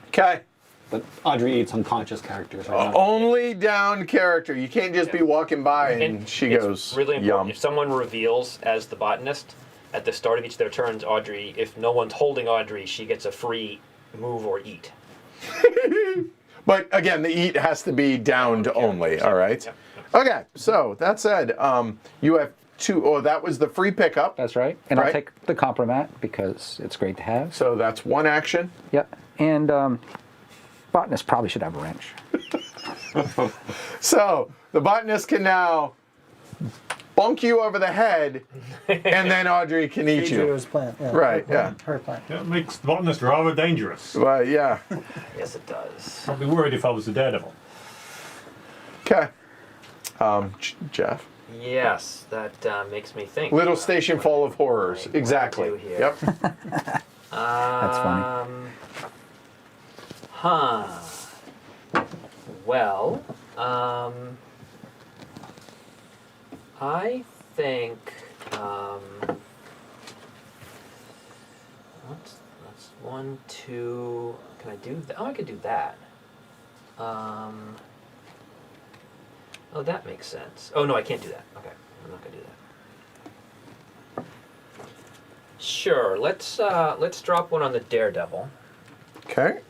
Okay. But Audrey eats unconscious characters right now. Only down character. You can't just be walking by and she it's goes, really important. yum. If someone reveals as the botanist at the start of each of their turns, Audrey, if no one's holding Audrey, she gets a free move or eat. But again, the eat has to be downed only, all right? Yep. Okay, so that said, you have that was the free pickup. That's right. And Right. I'll take the compromat because it's great to have. So that's one action. Yep. And botanist probably should have a wrench. So the botanist can now bonk you over the head, and then Audrey can eat you. His plant. Yeah, Right, Her plant. That makes the botanist rather dangerous. Well, yeah. Yes, it does. I'd be worried if I was the daredevil. Okay. Jeff. Yes, that makes me think. Little about station what full of horrors. I want to Exactly. do here. Yep. That's funny. Huh. Well, I think that's 1, 2. Can I do that? Oh, I could do that. Oh, that makes sense. Oh no, I can't do that. Okay, I'm not gonna do that. Sure. Let's drop one on the Daredevil. Okay.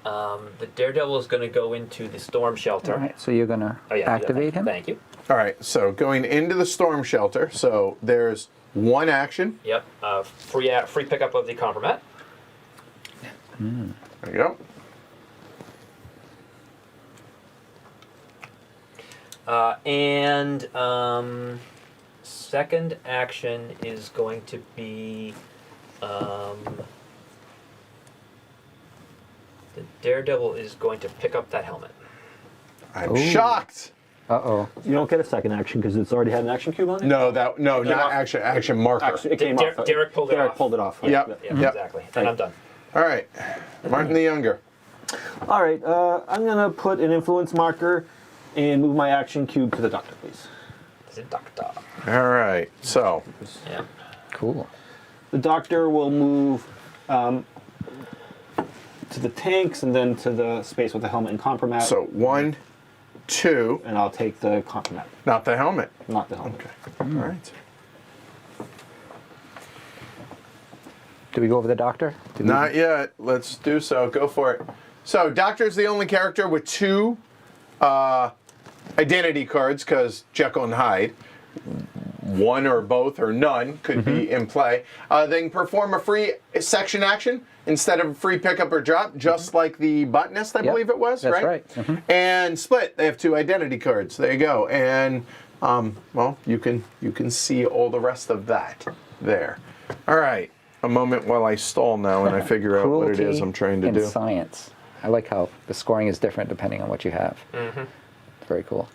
The Daredevil is going to go into the storm shelter. All right. So you're going to Oh yeah, do that. activate him? Thank you. All right. So going into the storm shelter. So there's one action. Yep. Free pickup of the compromat. There you go. And second action is going to be the Daredevil is going to pick up that helmet. I'm Ooh. shocked. Uh-oh. You don't get a second action because it's already had an action cube on it? No, not off. action marker. Actually, it came off. Derek pulled it off. pulled it off. Yep. Yeah, Yep. exactly. And I'm done. All right. Martin the Younger. All right, I'm going to put an influence marker and move my action cube to the doctor, please. It's a doctor. All right. So Yeah. Cool. The doctor will move to the tanks and then to the space with the helmet and compromat. so 1, 2. And I'll take the compromat, Not the helmet. not the helmet. Okay. All right. Do we go over the doctor? Did we- Not yet. Let's do so. Go for it. So Doctor's the only character with 2 identity cards because Jekyll and Hyde. One or both or none could be in play. They can perform a free section action instead of a free pickup or drop, just like the botanist, I Yep, believe it was, that's right? right. And split. They have 2 identity cards. There you go. And well, you can see all the rest of that there. All right. A moment while I stall now and I figure out what it is I'm trying to and do. science. I like how the scoring is different depending on what you have. Mm-hmm. Very cool.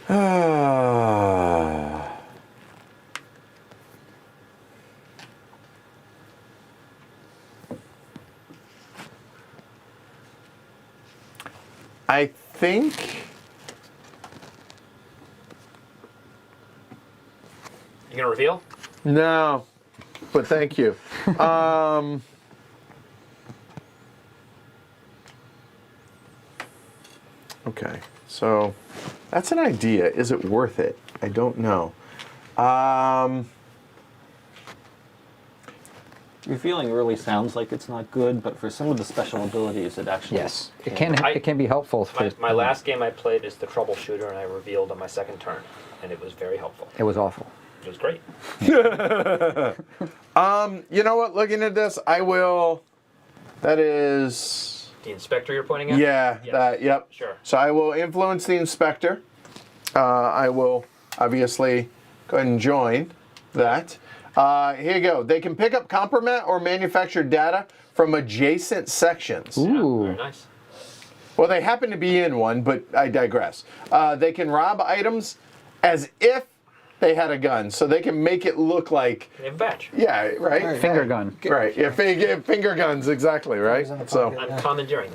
I think. You gonna reveal? No, but thank you. Okay, so that's an idea. Is it worth it? I don't know. Revealing really sounds like it's not good, but for some of the special abilities, it actually Yes, it can be helpful. My last game I played is the troubleshooter, and I revealed on my second turn, and it was very helpful. It was awful. It was great. You know what? Looking at this, I will. That is. The inspector you're pointing at? Yeah. Yes. That. Yep. Sure. So I will influence the inspector. I will obviously go ahead and join that. Here you go. They can pick up compromise or manufactured data from adjacent sections. Ooh. Very nice. Well, they happen to be in one, but I digress. They can rob items as if they had a gun, so they can make it look like. They have a badge. Yeah, right. Finger gun. Right. Yeah, finger guns, exactly. Right. in the So. pocket. I'm commandeering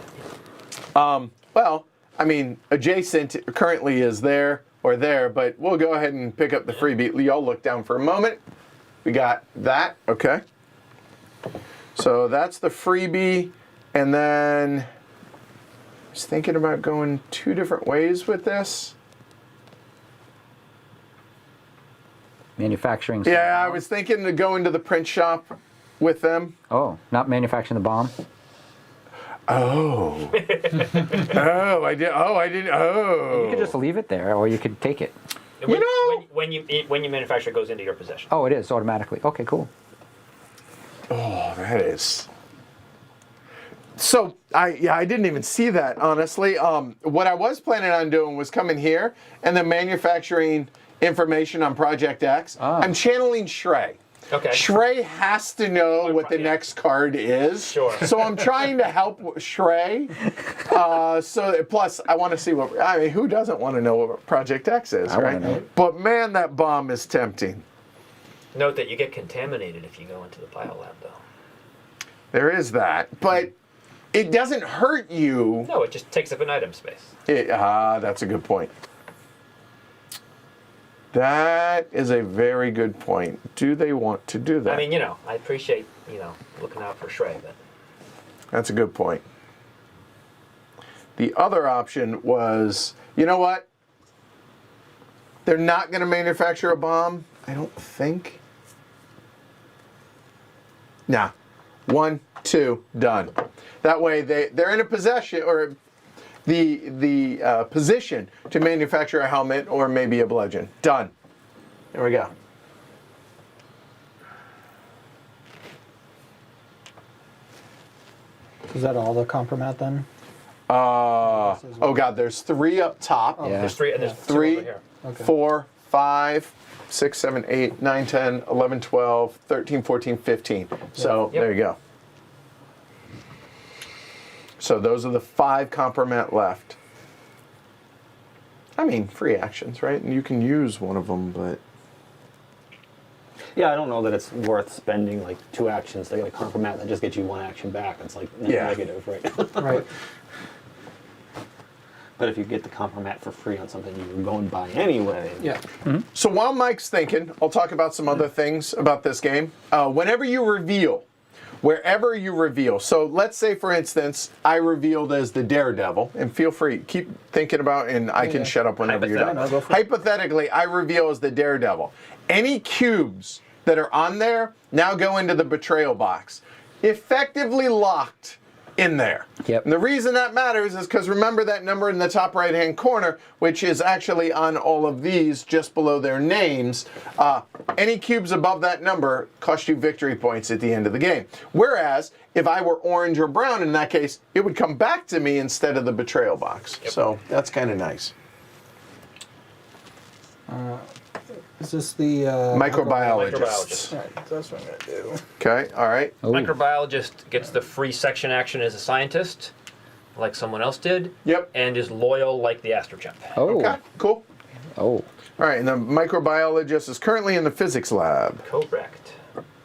that. Well, I mean, adjacent currently is there or there, but we'll go ahead and pick up the freebie. Y'all look down for a moment. We got that, okay. So that's the freebie, and then I was thinking about going 2 different ways with this. Manufacturing. Yeah, I was thinking to go into the print shop with them. Oh, not manufacturing the bomb. Oh. I didn't. You could just leave it there, or you could take it. When you manufacture, it goes into your possession. Oh, it is automatically. Okay, cool. Oh, that is. So I didn't even see that, honestly. What I was planning on doing was coming here and then manufacturing information on Project X. I'm channeling Shrey. Okay. Shrey has to know what the next card is. Sure. So I'm trying to help Shrey. Plus, I want to see what. I mean, who doesn't want to know what Project X is, I wanna right? know. But man, that bomb is tempting. Note that you get contaminated if you go into the biolab, though. There is that, but it doesn't hurt you. No, it just takes up an item space. That's a good point. That is a very good point. Do they want to do that? I mean, I appreciate, looking out for Shrey, but That's a good point. The other option was, you know what? They're not going to manufacture a bomb, I don't think. Nah. 1, 2, done. That way they're in a possession or the position to manufacture a helmet or maybe a bludgeon. Done. There we go. Is that all the compromat then? Oh God, there's 3 up top. Yeah. there's 3 and there's 2 3, over here. Okay. 4, 5, 6, 7, 8, 9, 10, 11, 12, 13, 14, 15. So Yep. there you go. So those are the 5 compromat left. I mean, free actions, right? And you can use one of them, but Yeah, I don't know that it's worth spending like 2 actions to get a compromat that just gets you 1 action back. It's like Yeah. negative, right? Right. But if you get the compromat for free on something you were going to buy anyway. Yeah. So while Mike's thinking, I'll talk about some other things about this game. Whenever you reveal, wherever you reveal, so let's say, for instance, I revealed as the Daredevil, and feel free, keep thinking about, and I can shut up whenever you're done. No, go for it. Hypothetically, I reveal as the Daredevil. Any cubes that are on there now go into the betrayal box, effectively locked in there. Yep. And the reason that matters is because remember that number in the top right-hand corner, which is actually on all of these just below their names. Any cubes above that number cost you victory points at the end of the game. Whereas, if I were orange or brown in that case, it would come back to me instead of the betrayal box. Yep. So that's kind of nice. Is this the Microbiologists. All right, that's what I'm gonna do. Okay, all right. Ooh. Microbiologist gets the free section action as a scientist, like someone else did. Yep. And is loyal like the astrochimp. Oh, Okay, cool. Oh, All right, and the microbiologist is currently in the physics lab. Correct.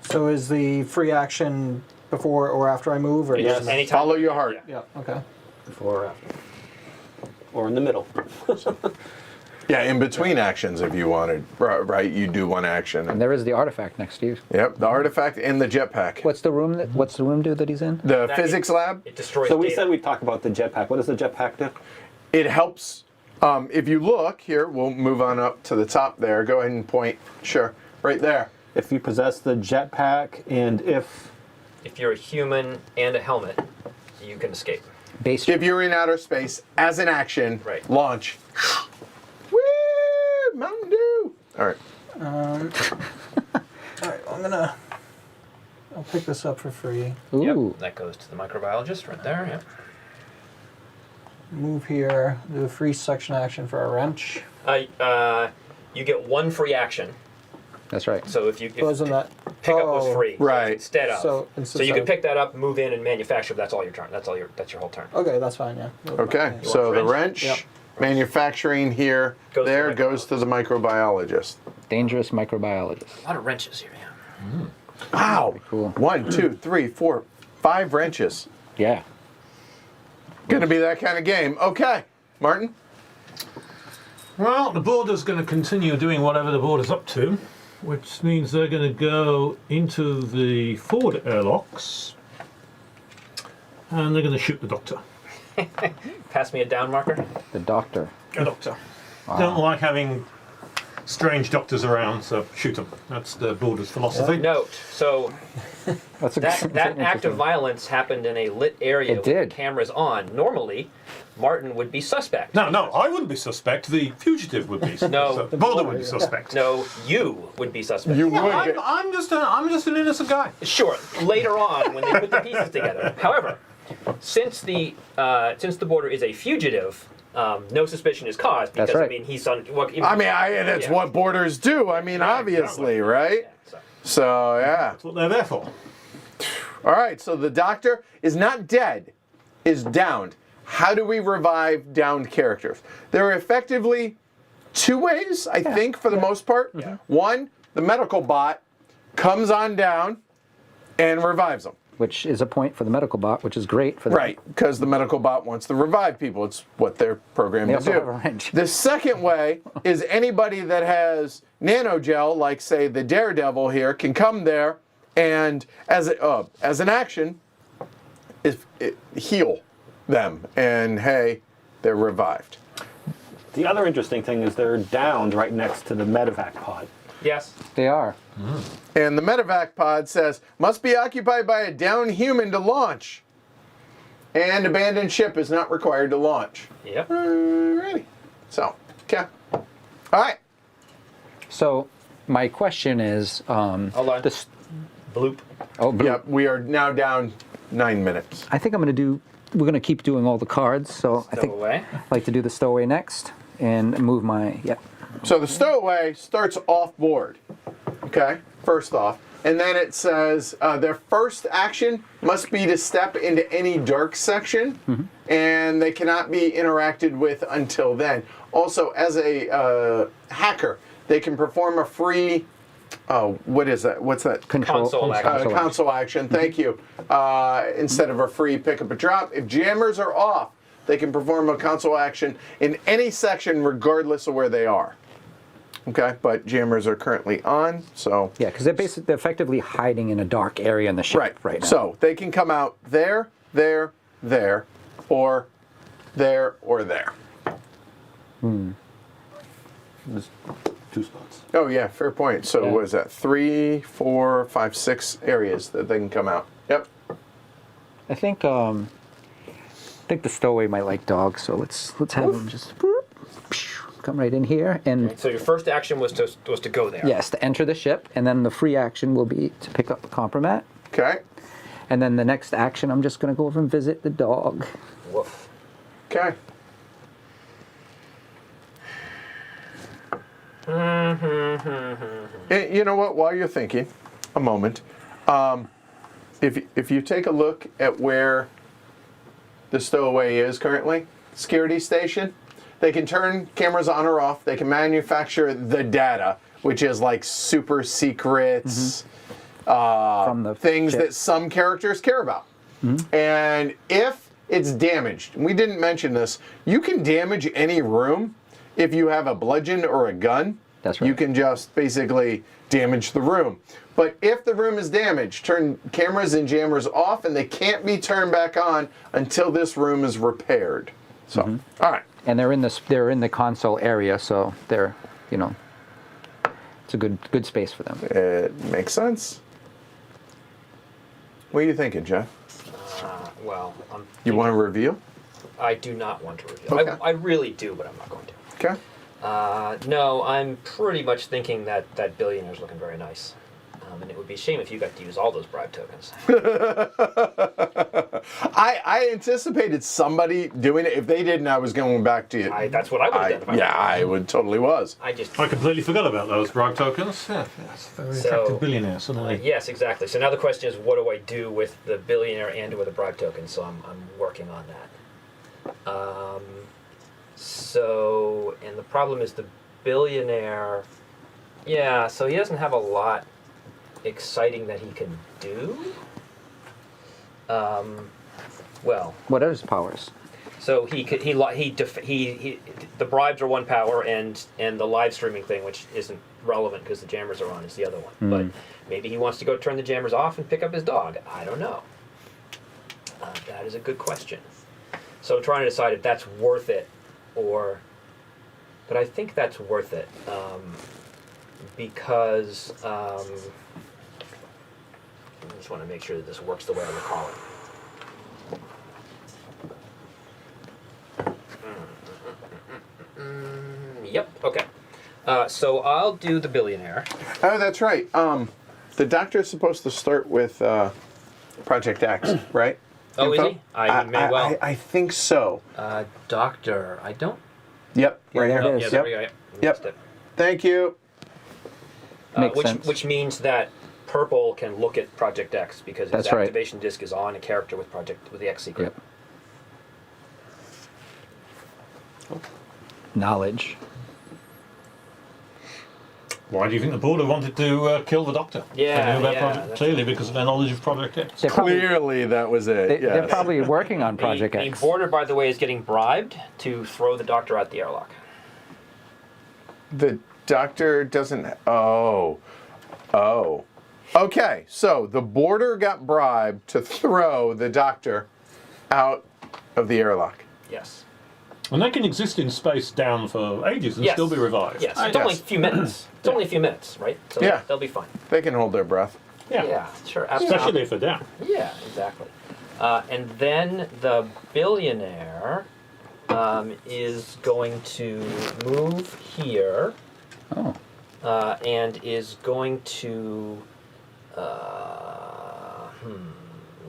So is the free action before or after I move, or Yes. doesn't it? Anytime. Follow your heart. Yeah. Okay. Before or after. Or in the middle. Yeah, in between actions if you wanted. Right, you do one action. and there is the artifact next to you. Yep, the artifact and the jetpack. What's the room do that he's in? The That- physics lab, It destroys So we data. said we'd talk about the jetpack. What does the jetpack do? it helps. If you look here, we'll move on up to the top there. Go ahead and point. Sure, right there. If you possess the jetpack and if If you're a human and a helmet, you can escape. Base. If you're in outer space, as an action, Right. launch. Woo! Mountain Dew! All right. All right. I'll pick this up for free. Ooh. Yep. That goes to the microbiologist right there. Yep. Move here. Do a free section action for a wrench. You get one free action. That's right. So if you if Wasn't that? pick up was free, Right. Instead of. So you can pick that up, move in, and manufacture. That's all your turn. That's your whole turn. Okay, that's fine. Yeah. Okay, so the wrench, Yep. manufacturing here, Goes to there the goes to the microbiologist. Dangerous microbiologist. A lot of wrenches here. Yeah. Wow. Cool. 1, 2, 3, 4, 5 wrenches. Yeah. Gonna be that kind of game. Okay, Martin. Well, the border's going to continue doing whatever the border's up to, which means they're going to go into the forward airlocks, and they're going to shoot the doctor. Pass me a down marker. The doctor. A doctor. Don't like having strange doctors around, so shoot them. That's the border's philosophy. Note. So That's a that act of interesting. violence happened in a lit area It with did. the cameras on. Normally, Martin would be suspect. No, I wouldn't be suspect. The fugitive would be. No. The border would be suspect. No, you would be suspect. You would get. I'm just an innocent guy. Sure, later on when they put the pieces together. However, since the border is a fugitive, no suspicion is caused because That's right. I mean he's on. Well, I mean, that's yeah. what borders do. I mean, obviously, right? Yeah, so. So, yeah. That's what they're there for. All right, so the doctor is not dead, is downed. How do we revive downed characters? There are effectively two ways, I think, for the most part. Yeah. One, the medical bot comes on down and revives them. Which is a point for the medical bot, which is great for the Right, because the medical bot wants to revive people. It's what they're programmed They to also do. have a wrench. The second way is anybody that has nanogel, like say the Daredevil here, can come there and as an action, heal them, and hey, they're revived. the other interesting thing is they're downed right next to the medevac pod. Yes. They are. And the medevac pod says, must be occupied by a downed human to launch. And abandoned ship is not required to launch. Yep. Alrighty. So, okay. All right. So, my question is, Hold on. this. Bloop. Oh, blue. Yep, we are now down 9 minutes. I think I'm going to do. We're going to keep doing all the cards. So I think Stowaway. I'd like to do the stowaway next and move my. Yep. So the stowaway starts off board, okay, first off. And then it says their first action must be to step into any dark section, and they cannot be interacted with until then. Also, as a hacker, they can perform a free, what is that? What's that? Console action. Console action, thank you. Instead of a free pick up a drop. If jammers are off, they can perform a console action in any section regardless of where they are. Okay, but jammers are currently on, so. Yeah, because they're effectively hiding in a dark area in the ship right now. So they can come out there, there, there, or there, or there. There's 2 spots. Oh yeah, fair point. So Yeah. what is that? 3, 4, 5, 6 areas that they can come out. Yep. I think the stowaway might like dogs, so let's have him just come right in here and. So your first action was to go there. Yes, to enter the ship, and then the free action will be to pick up the compromat. Okay. And then the next action, I'm just going to go over and visit the dog. Woof. Okay. You know what? While you're thinking, a moment, if you take a look at where the stowaway is currently, security station, they can turn cameras on or off. They can manufacture the data, which is like super secrets, From the things chip. that some characters care about. And if it's damaged, and we didn't mention this, you can damage any room if you have a bludgeon or a gun. That's right. You can just basically damage the room. But if the room is damaged, turn cameras and jammers off, and they can't be turned back on until this room is repaired. So, all right. And they're in the console area, so they're, it's a good space for them. It makes sense. What are you thinking, Jeff? Well, You want to reveal? I do not want to reveal. Okay. I really do, but I'm not going to. Okay. No, I'm pretty much thinking that billionaire's looking very nice. And it would be a shame if you got to use all those bribe tokens. I anticipated somebody doing it. If they didn't, I was going back to you. That's what I would have done. If I would totally was. I just. I completely forgot about those bribe tokens. Yeah, that's very So, attractive billionaire, suddenly. Yes, exactly. So now the question is, what do I do with the billionaire and with the bribe token? So I'm working on that. And the problem is the billionaire. Yeah, so he doesn't have a lot exciting that he can do. Well, What are his powers? so the bribes are one power, and the live streaming thing, which isn't relevant because the jammers are on, is the other one. But maybe he wants to go turn the jammers off and pick up his dog. I don't know. That is a good question. So I'm trying to decide if that's worth it, but I think that's worth it because I just want to make sure that this works the way I recall it. Yep. Okay. So I'll do the billionaire. Oh, that's right. The doctor's supposed to start with Project X, right? Oh, is Info? he? I may well. I think so. Doctor, I don't. Yep, right there here. it is. Yeah, there we go. Yep. Missed it. Thank you. Makes sense. Which means that Purple can look at Project X because his That's right. activation disk is on a character with the X secret. Yep. Knowledge. Why do you think the Border wanted to kill the Doctor? Yeah, They knew about yeah, Project, that's- clearly because of their knowledge of Project X. They're probably, Clearly, that was it. they're Yes. probably working on Project the X. Border, by the way, is getting bribed to throw the Doctor out the airlock. The doctor doesn't. Oh. Okay, so the Border got bribed to throw the doctor out of the airlock. Yes. And they can exist in space down for ages and Yes. still be revived. Yes. It's only a few minutes. It's only a few minutes, right? So Yeah. they'll be fine. They can hold their breath. Yeah. Sure. Absolutely. Especially if they're down. Yeah, exactly. And then the billionaire is going to move here Oh. and is going to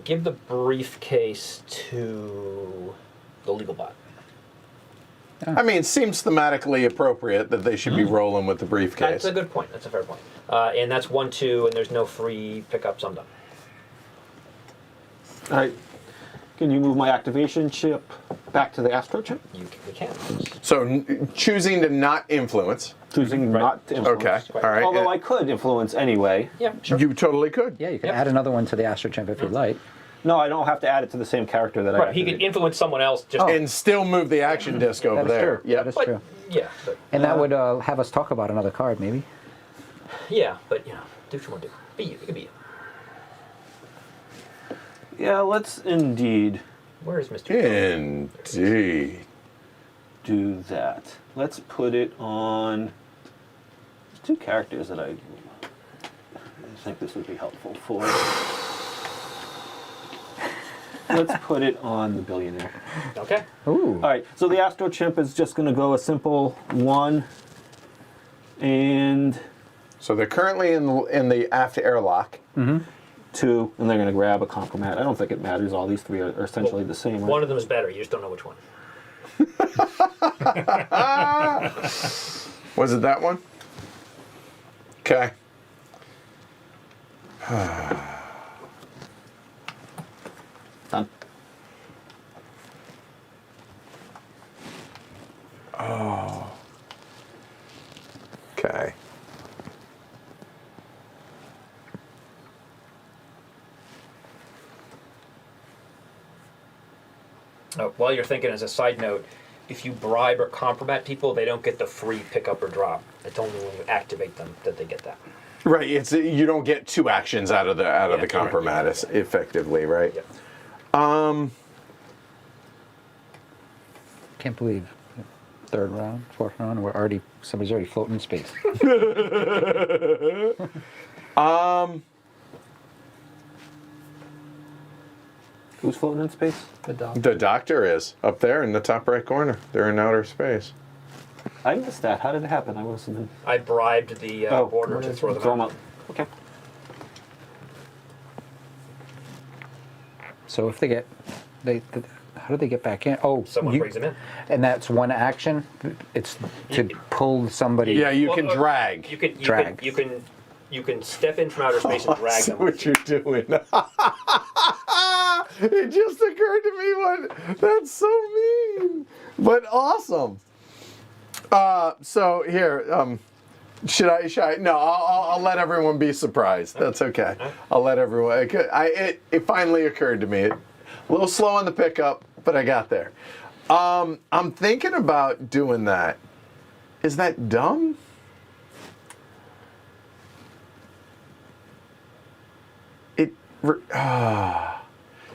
give the briefcase to the legal bot. I mean, it seems thematically appropriate that they should be rolling with the briefcase. That's a good point. That's a fair point. And that's 1-2, and there's no free pickups. I'm done. All right. Can you move my activation chip back to the Astro chip? We can. So choosing to not influence. Choosing not to influence. Okay, all right. Although I could influence anyway. Yeah, sure. You totally could. Yeah, you can Yep. add another one to the Astro Chimp if you'd like. No, I don't have to add it to the same character that I Right, he could activated. influence someone else. Just And still move the action disc over That is there. true. Yep. That is but, true. yeah, but And that would have us talk about another card, maybe. yeah, but do what you want to do. Be you. You can be you. Yeah, let's indeed Where is Mr. Indeed. do that. Let's put it on. There's two characters that I think this would be helpful for. Let's put it on the billionaire. Okay. Ooh. All right, so the Astro Chimp is just going to go a simple 1 and So they're currently in the aft airlock. 2, and they're going to grab a compromat. I don't think it matters. All these three are essentially the same. Right? One of them is better. You just don't know which one. Was it that one? Okay. Done. Okay. While you're thinking, as a side note, if you bribe or compromise people, they don't get the free pickup or drop. It's only when you activate them that they get that. Right. It's you don't get two actions out of the Yeah, compromise effectively, right? Yep. Can't believe third round, fourth round, somebody's already floating in space. Who's floating in space? The dog. The doctor is up there in the top right corner. They're in outer space. I missed that. How did it happen? I wasn't in. I bribed the border to throw them Throw 'em out. out. Okay. So if they get, how do they get back in? Oh, Someone brings them in. And that's one action. It's to pull somebody. Yeah, you Well, can drag. Drag. You can step in from outer space and drag See them. what you're doing. It just occurred to me that's so mean, but awesome. So here, should I? No, I'll let everyone be surprised. That's okay. I'll let everyone. It finally occurred to me. A little slow on the pickup, but I got there. I'm thinking about doing that. Is that dumb?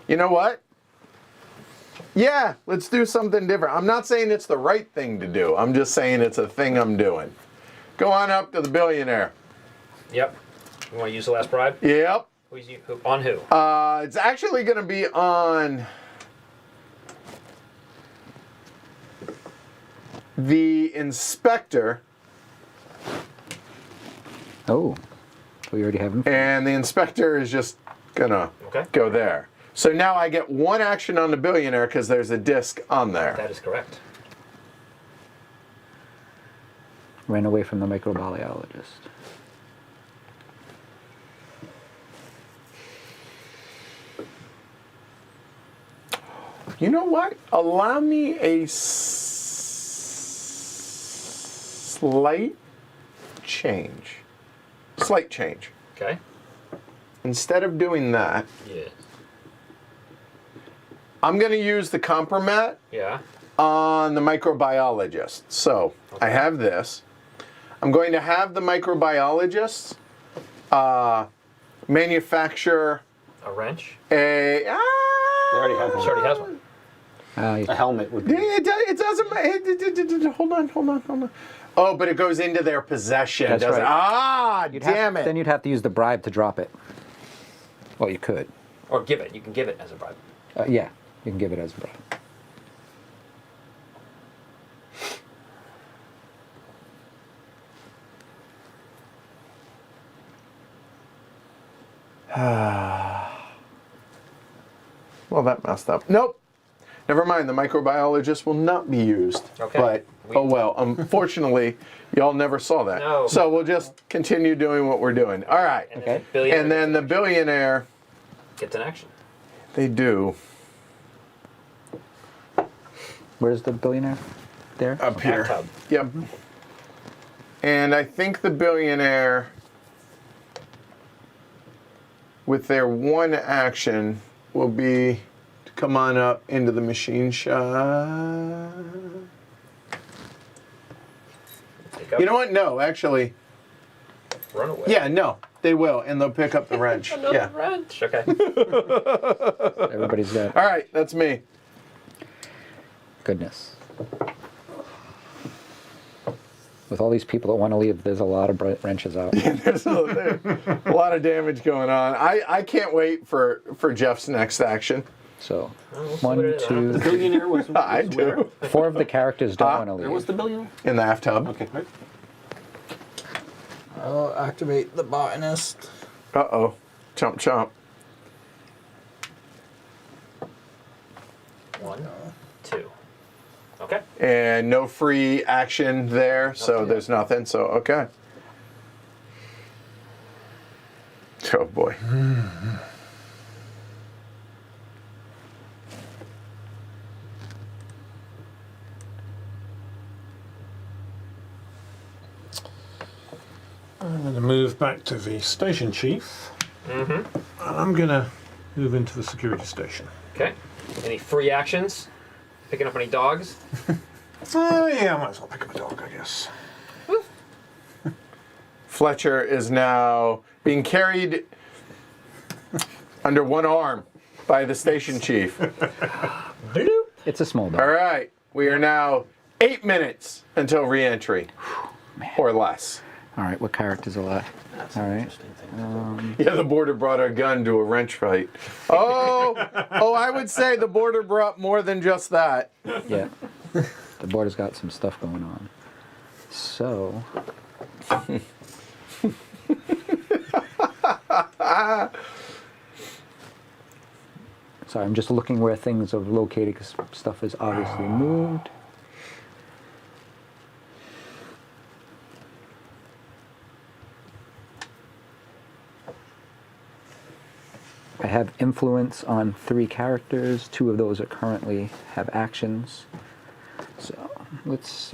You know what? Yeah, let's do something different. I'm not saying it's the right thing to do. I'm just saying it's a thing I'm doing. Go on up to the billionaire. Yep. You want to use the last bribe? Yep. On who? It's actually going to be on the inspector, Oh, we already have him. and the inspector is just going to go there. So now I get one action on the billionaire because there's a disc on there. That is correct. Ran away from the microbiologist. You know what? Allow me a slight change. Slight change. Okay. Instead of doing that, Yeah. I'm going to use the compromat Yeah. on the microbiologist. So I have this. I'm going to have the microbiologist manufacture A wrench. a. They already have She one. already has one. A helmet would be. It doesn't. Hold on. Oh, but it goes into their possession. That's doesn't right. it? Damn it. Then you'd have to use the bribe to drop it. Well, you could. Or give it. You can give it as a bribe. Yeah, you can give it as a bribe. Well, that messed up. Nope. Never mind. The microbiologist will not be used. Okay. But, oh well. Unfortunately, y'all never saw that. No. So we'll just continue doing what we're doing. All right. And Okay. then the billionaire And then the billionaire, gets an action. they do. Where's the billionaire? There? Up here. Bathtub. Yep. And I think the billionaire, with their one action, will be to come on up into the machine shop. Pick up. You know what? No, actually. Run away. Yeah, no. They will, and they'll pick up the wrench. Another Yeah. wrench. Okay. Everybody's got All right, that's me. goodness. With all these people that want to leave, there's a lot of wrenches out. There's a lot of damage going on. I can't wait for Jeff's next action. So, we'll see one, what it is. The two, billionaire was. I where? do. 4 of the characters don't want to Where was leave. the billionaire? In the bathtub. Okay, right. I'll activate the botanist. Uh-oh. Chomp, chomp. 1, 2. Okay. And no free action there, so there's nothing. So, okay. Oh, boy. I'm going to move back to the station chief. And I'm going to move into the security station. Okay. Any free actions? Picking up any dogs? Oh, yeah, I might as well pick up a dog, I guess. Fletcher is now being carried under one arm by the station chief. It's a small All dog. right, we are now 8 minutes until re-entry, or less. All right, what characters are left? All right. Yeah, the border brought a gun to a wrench fight. Oh, I would say the border brought more than just that. Yeah. The border's got some stuff going on. So. Sorry, I'm just looking where things are located because stuff is obviously moved. I have influence on 3 characters. 2 of those are currently have actions. So let's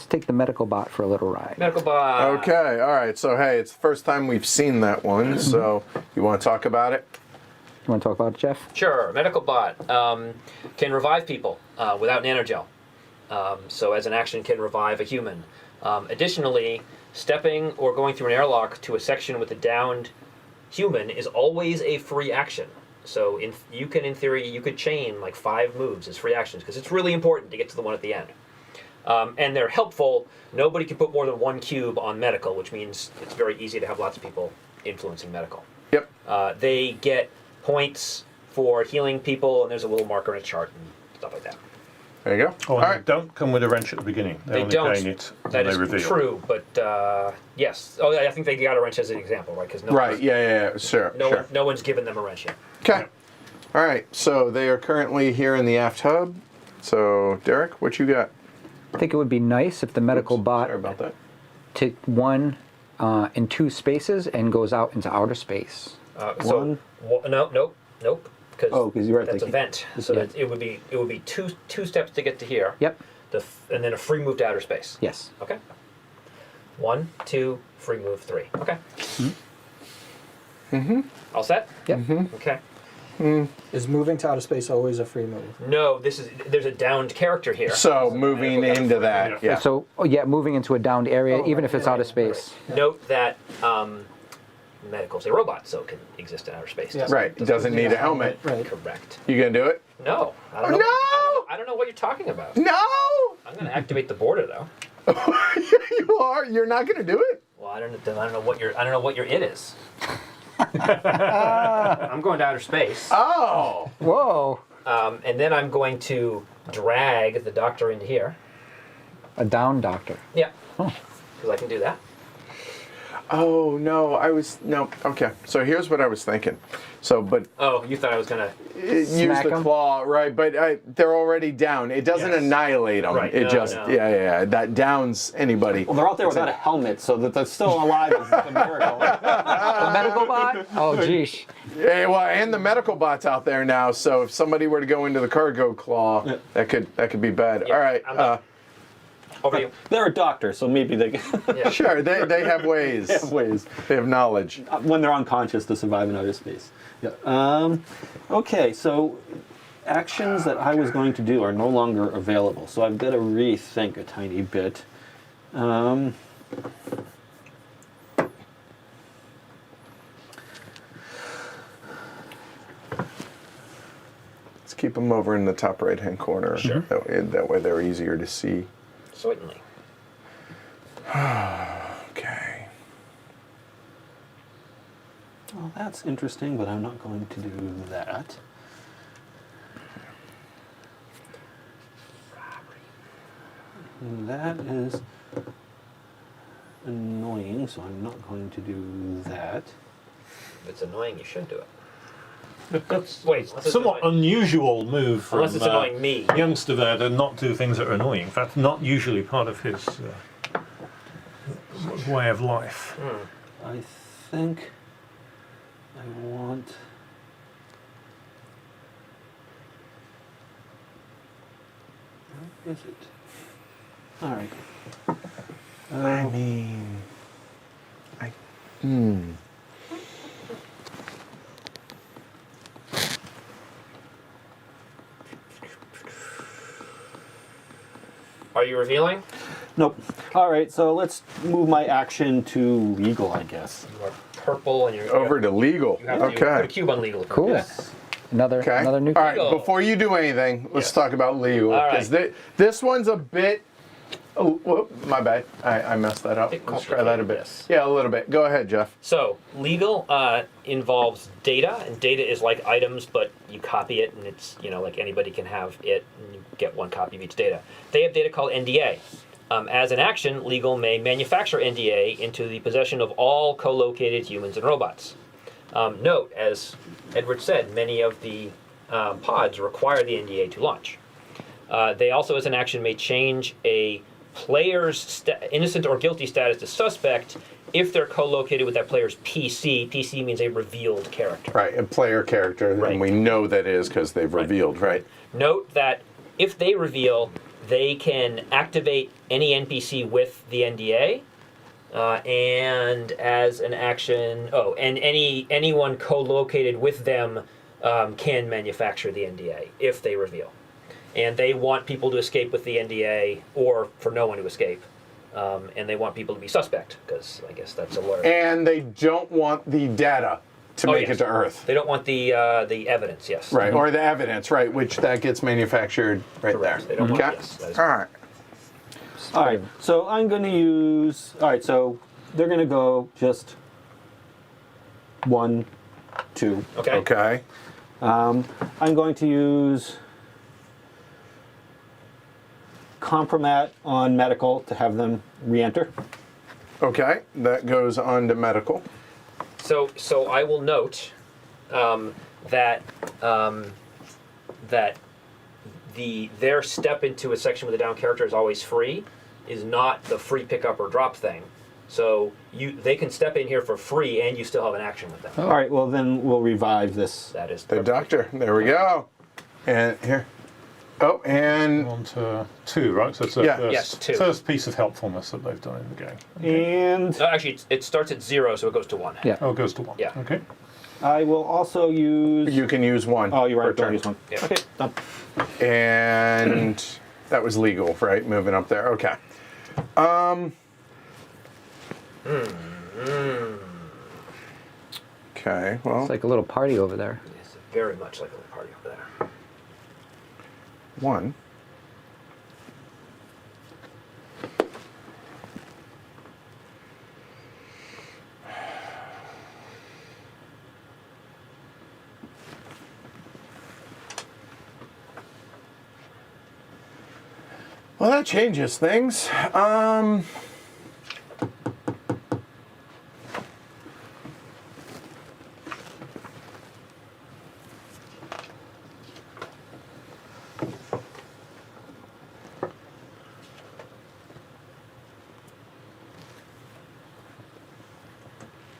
take the medical bot for a little ride. Medical bot. Okay, all right. So hey, it's the first time we've seen that one. So you want to talk about it? You want to talk about it, Jeff? Sure. Medical bot can revive people without nanogel. So as an action, can revive a human. Additionally, stepping or going through an airlock to a section with a downed human is always a free action. So in theory, you could chain like 5 moves as free actions because it's really important to get to the one at the end. And they're helpful. Nobody can put more than 1 cube on medical, which means it's very easy to have lots of people influencing medical. Yep. They get points for healing people, and there's a little marker in a chart and stuff like that. There you go. Oh, All and right. they don't come with a wrench at the beginning. They only don't. gain it when That they is reveal. true, but yes. Oh, yeah, I think they got a wrench as an example, right? Because Right. Yeah. Sure. Sure. no one's given them a wrench yet. Okay. All right. So they are currently here in the aft hub. So Derek, what you got? I think it would be nice if the medical bot Sorry about that. took 1 in 2 spaces and goes out into outer space. One? Nope. Because Oh, 'cause you're right, that's they a can't- vent. So Yeah. it would be two steps to get to here. Yep. And then a free move to outer space. Yes. Okay. 1, 2, free move 3. Okay. All set? Yep. Okay. Is moving to outer space always a free move? No, there's a downed character here. So moving into that. Yeah. So, moving into a downed area, Oh, even right, if it's yeah, outer yeah, space. Note that medical's a robot, so it can exist in outer space. Yeah. Right. Doesn't need a helmet. Right. Correct. You gonna do it? No. I don't Oh, know. no! I don't know what you're talking about. No. I'm going to activate the border though. You are. You're not gonna do it. Well, I don't know what your it is. I'm going to outer space, Oh. Whoa! and then I'm going to drag the doctor into here. A down doctor. Yeah. Because I can do that. Oh no. No. Okay. So here's what I was thinking. So, but Oh, you thought I was going to... use Smack the 'em? claw, right? But they're already down. It doesn't Yes. annihilate them. Right, It no, just, no. yeah. That downs anybody. Well, they're out there without a helmet, so that they're still alive is a miracle. A medical bot? Oh, geesh. Yeah, well, and the medical bot's out there now. So if somebody were to go into the cargo claw, that could be bad. Yeah, All right. I'm done. Over to you. They're a doctor, so maybe they Yeah. Sure. They have ways. have ways They have knowledge. when they're unconscious to survive in outer space. Yeah. Okay, so actions that I was going to do are no longer available, so I've got to rethink a tiny bit. Let's keep them over in the top right-hand corner. Sure. That way they're easier to see. Certainly. Okay. Well, that's interesting, but I'm not going to do that. That is annoying, so I'm not going to do that. If it's annoying, you should do it. That's Wait, unless it's somewhat annoying. unusual move from Unless it's annoying me. youngster there to not do things that are annoying. That's not usually part of his way of life. I think I want... Where is it? All right. I mean, Are you revealing? Nope. All right, so let's move my action to legal, I guess. You are purple and you're Over to legal. You have to put a Okay. cube on legal. Cool. Yes. Another Okay. new. All right. Legal. Before you do anything, let's Yes. talk about legal. All right. Because this one's a bit. Oh, whoop, my bad. I messed that up. Bit Let's try that a bit. complicated, yes. Yeah, a little bit. Go ahead, Jeff. So legal involves data, and data is like items, but you copy it, and it's like anybody can have it, and you get one copy of each data. They have data called NDA. As an action, legal may manufacture NDA into the possession of all co-located humans and robots. Note, as Edward said, many of the pods require the NDA to launch. They also, as an action, may change a player's innocent or guilty status to suspect if they're co-located with that player's PC. PC means a revealed character. Right, a player character, Right. and we know that is because they've revealed, right? Note that if they reveal, they can activate any NPC with the NDA, and as an action, and anyone co-located with them can manufacture the NDA if they reveal. And they want people to escape with the NDA, or for no one to escape. And they want people to be suspect, because I guess that's a lawyer. And they don't want the data to make yes. it to Earth. They don't want the evidence, yes. Right, or the evidence, right, which that gets manufactured right Correct. They there. don't want, yes, that is All right. All right, so I'm going to use. All right, so they're going to go just 1, 2. Okay. Okay. I'm going to use compromat on medical to have them re-enter. Okay, that goes on to medical. So I will note that their step into a section with a down character is always free, is not the free pickup or drop thing. So they can step in here for free, and you still have an action with them. All right, well then we'll revive this. That is The perfect. doctor. There we go. And here. Oh, and On to 2, right? So it's the Yeah. first, Yes, 2. first piece of helpfulness that they've done in the game. And No, actually, it starts at 0, so it goes to 1. Yeah. Oh, it goes to 1. Yeah. Okay. I will also use. you can use one. Oh, you're right. per Don't use turn. one. Yeah. Okay, done. And that was legal, right? Moving up there. Okay. Okay, well, It's like a little party over there. It's very much like a little party over there. one. Well, that changes things.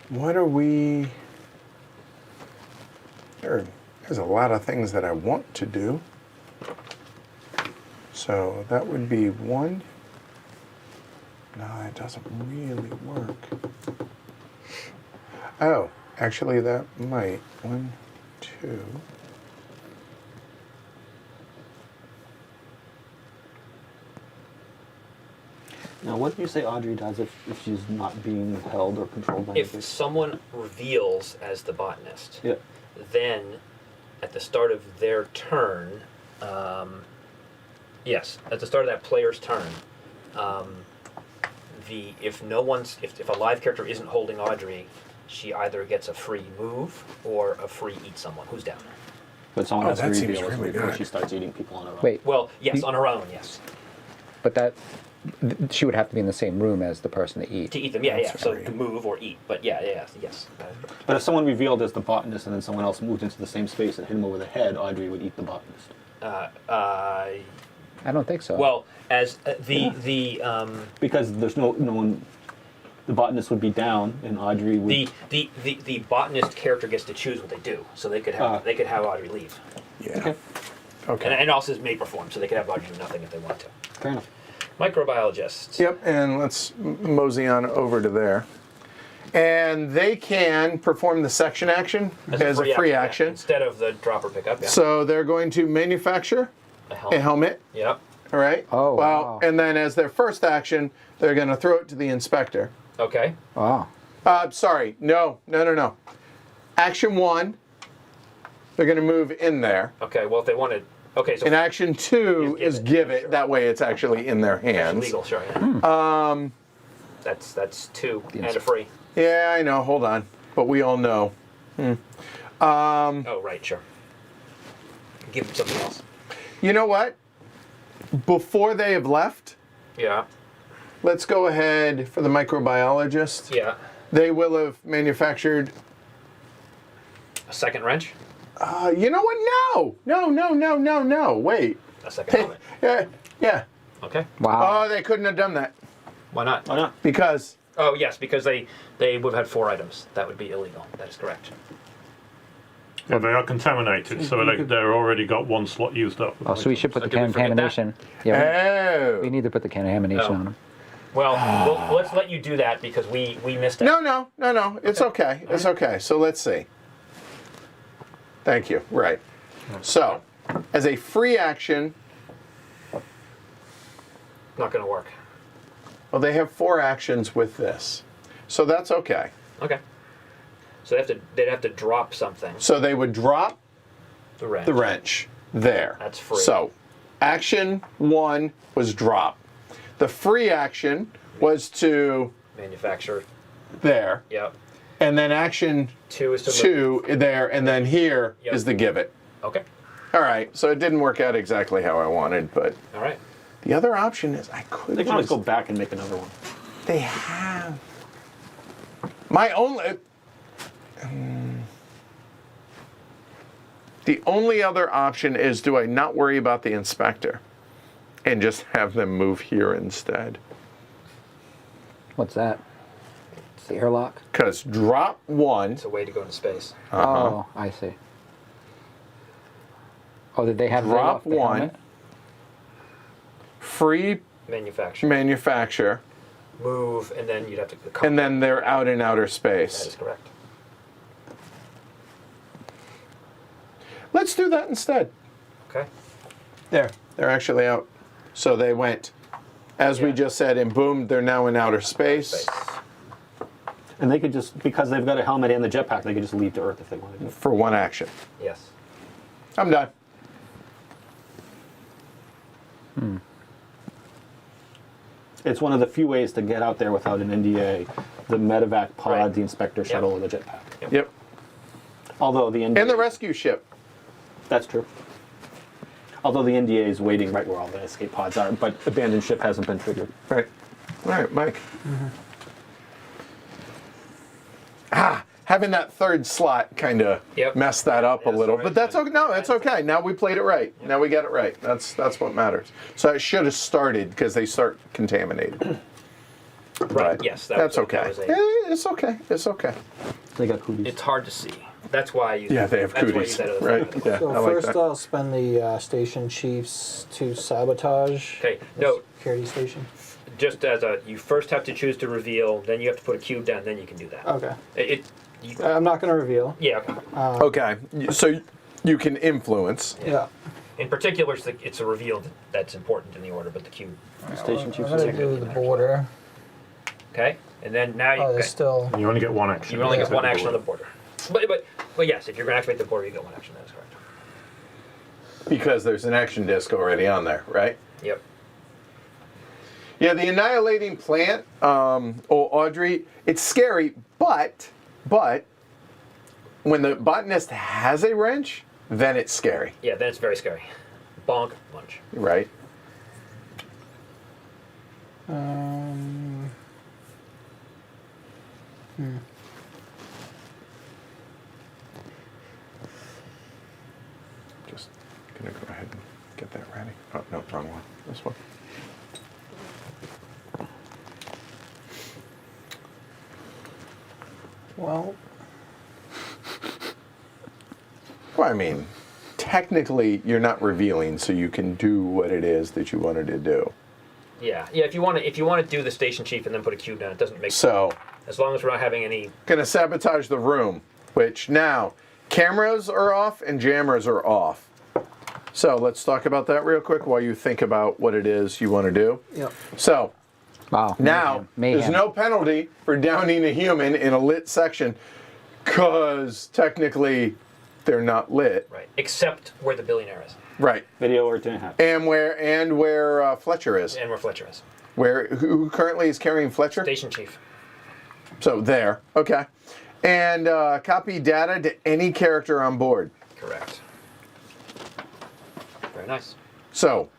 What are we? There's a lot of things that I want to do. So that would be 1. No, it doesn't really work. Oh, actually that might. 1, 2. Now, what do you say Audrey does if she's not being held or controlled by If anybody? someone reveals as the botanist, Yeah. then at the start of their turn, yes, at the start of that player's turn, if a live character isn't holding Audrey, she either gets a free move or a free eat someone who's down. But someone Oh, has to that seems reveal us really before good. she starts eating people on her own. Wait, Well, yes, on her own, yes. but she would have to be in the same room as the person to eat. To eat them, yeah. That's So free. to move or eat, but yes. But if someone revealed as the botanist and then someone else moved into the same space and hit him over the head, Audrey would eat the botanist. I don't think so. Well, as Because there's no one. The botanist would be down, and Audrey would. the botanist character gets to choose what they do, so they could have Audrey leave, Yeah. Okay. Okay. and also may perform, so they could have Audrey do nothing if they want to. Fair enough. Microbiologist. Yep, and let's mosey on over to there. And they can perform the section action as a free yeah, action. instead of the drop or pickup. Yeah. So they're going to manufacture a helmet. Yep. All right. Oh, well, wow. and then as their first action, they're going to throw it to the inspector. Okay. Wow. Sorry. No. Action 1, they're going to move in there. Okay. Well, if they wanted. Okay. So And action 2 Give is it, give it. sure. That way, it's actually in their hands. legal, sure. Yeah. That's 2 and a free. Yeah, I know. Hold on. But we all know. Oh, right. Sure. Give them something else. You know what? Before they have left, Yeah. let's go ahead for the microbiologist. Yeah. They will have manufactured. A second wrench. You know what? No. Wait. A second helmet. Yeah. Okay. Wow. Oh, they couldn't have done that Why not? Why not? because. Oh, yes, because they would have had 4 items. That would be illegal. That is correct. Yeah, they are contaminated, so they're already got 1 slot used up. Oh, so we should put the did we forget contamination. Yeah, Oh. we need to put the contamination Oh. on them. Well, let's let you do that because we missed it. No. It's okay. It's okay. So let's see. Thank you. Right. So, as a free action, Not going to work. well, they have 4 actions with this, so that's okay. Okay. So they'd have to drop something. So they would drop The wrench. the wrench there. That's free. So, action 1 was drop. The free action was to Manufacturer. there, Yep. and then action 2 is to 2 there, and then here is Yep. the give it. Okay. All right, so it didn't work out exactly how I wanted, but All right. the other option is I could They can always just, go back and make another one. they have my only the only other option is, do I not worry about the inspector and just have them move here instead? What's that? It's the airlock. Because drop 1, It's a way to go into space. Oh, I see. Oh, did they have the drop airlock, the 1, helmet? free Manufacturer. manufacture, Move, and then you'd have to. and then they're out in outer That is space. correct. Let's do that instead. Okay. They're actually out. So they went, as we Yeah. just said, and boom, they're now in outer space And they could just, because they've got a helmet and the jetpack, they could just leave to Earth if they wanted to. for 1 action. Yes. I'm done. It's one of the few ways to get out there without an NDA, the medevac pod, Right. the inspector shuttle, or the jetpack. Yep. Although the NDA... And the rescue ship. That's true. Although the NDA is waiting right where all the escape pods are, but abandoned ship hasn't been triggered. Right. All right, Mike. Having that third slot kind of Yep. messed that up a Yeah, little, sorry. but that's okay. No, that's okay. Now we played it right. Now we got it right. That's what matters. So it should have started because they start contaminated. Right. But Yes. That that's was, okay. That was a, It's okay. It's okay. They got cooties. it's hard to see. That's why you. Yeah, they have that's why you cooties. said it. Right. Yeah, So I like first that. I'll spend the station chiefs to sabotage Okay. the Note. security station. Just as you first have to choose to reveal, then you have to put a cube down, then you can do that. Okay. You, I'm not going to reveal. yeah. Okay. Okay. So you can influence. Yeah. In particular, it's a reveal that's important in the order, but the cube. Station I'm chiefs going are to do the border. Okay. And then now you. Oh, Okay. there's still. You only get 1 action. You only get Except 1 the action on the border. border. But yes, if you're going to activate the border, you get 1 action. That is correct. Because there's an action disc already on there, right? Yep. Yeah, the annihilating plant, Audrey, it's scary, but when the botanist has a wrench, then it's scary, Yeah. Then it's very scary. Bonk. Lunch. right? Just gonna go ahead and get that ready. Oh, no, wrong one. This one. Well, Well, I mean, technically, you're not revealing, so you can do what it is that you wanted to do. Yeah. Yeah. If you want to do the station chief and then put a cube down, it doesn't make. So, As long as we're not having any. Gonna sabotage the room, which now cameras are off and jammers are off. So let's talk about that real quick while you think about what it is you want to do. Yep. So Wow. now Mayhem. there's no penalty for downing a human in a lit section because technically they're not lit. Right. Except where the billionaire is. Right. Video or it didn't happen. And where Fletcher is. And where Fletcher is. Who currently is carrying Fletcher? Station chief. So there. Okay. And copy data to any character on board. Correct. Very nice. So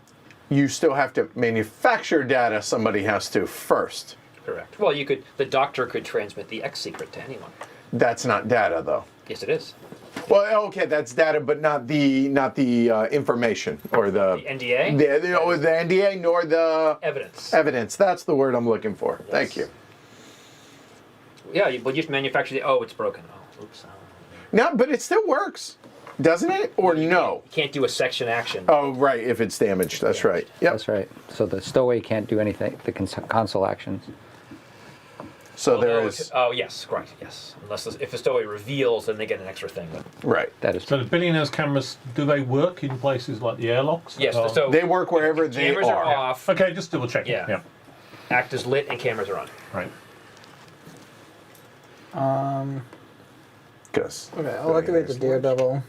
you still have to manufacture data. Somebody has to first. Correct. Well, you could. The doctor could transmit the X secret to anyone. That's not data, though. Yes, it is. Well, okay, that's data, but not the information or the NDA? the NDA nor the Evidence. evidence. That's the word I'm looking for. Yes. Thank you. Yeah, you just manufacture the. Oh, it's broken. Oh, oops. No, but it still works, doesn't it? Or no? You can't do a section action. Oh, right. If it's damaged, that's right. Yep. That's right. So the stowaway can't do anything. The console actions. So Although there it is could- Oh, yes, correct. Yes. Unless if the stowaway reveals, then they get an extra thing. But right. That is So the billionaire's cameras, do they work in places like the airlocks? yes, Or- so They work wherever they cameras are are. off. Okay, just double checking. Yeah. Yeah. Act is lit and cameras are on. Right. Gus. Okay, I'll activate the Daredevil.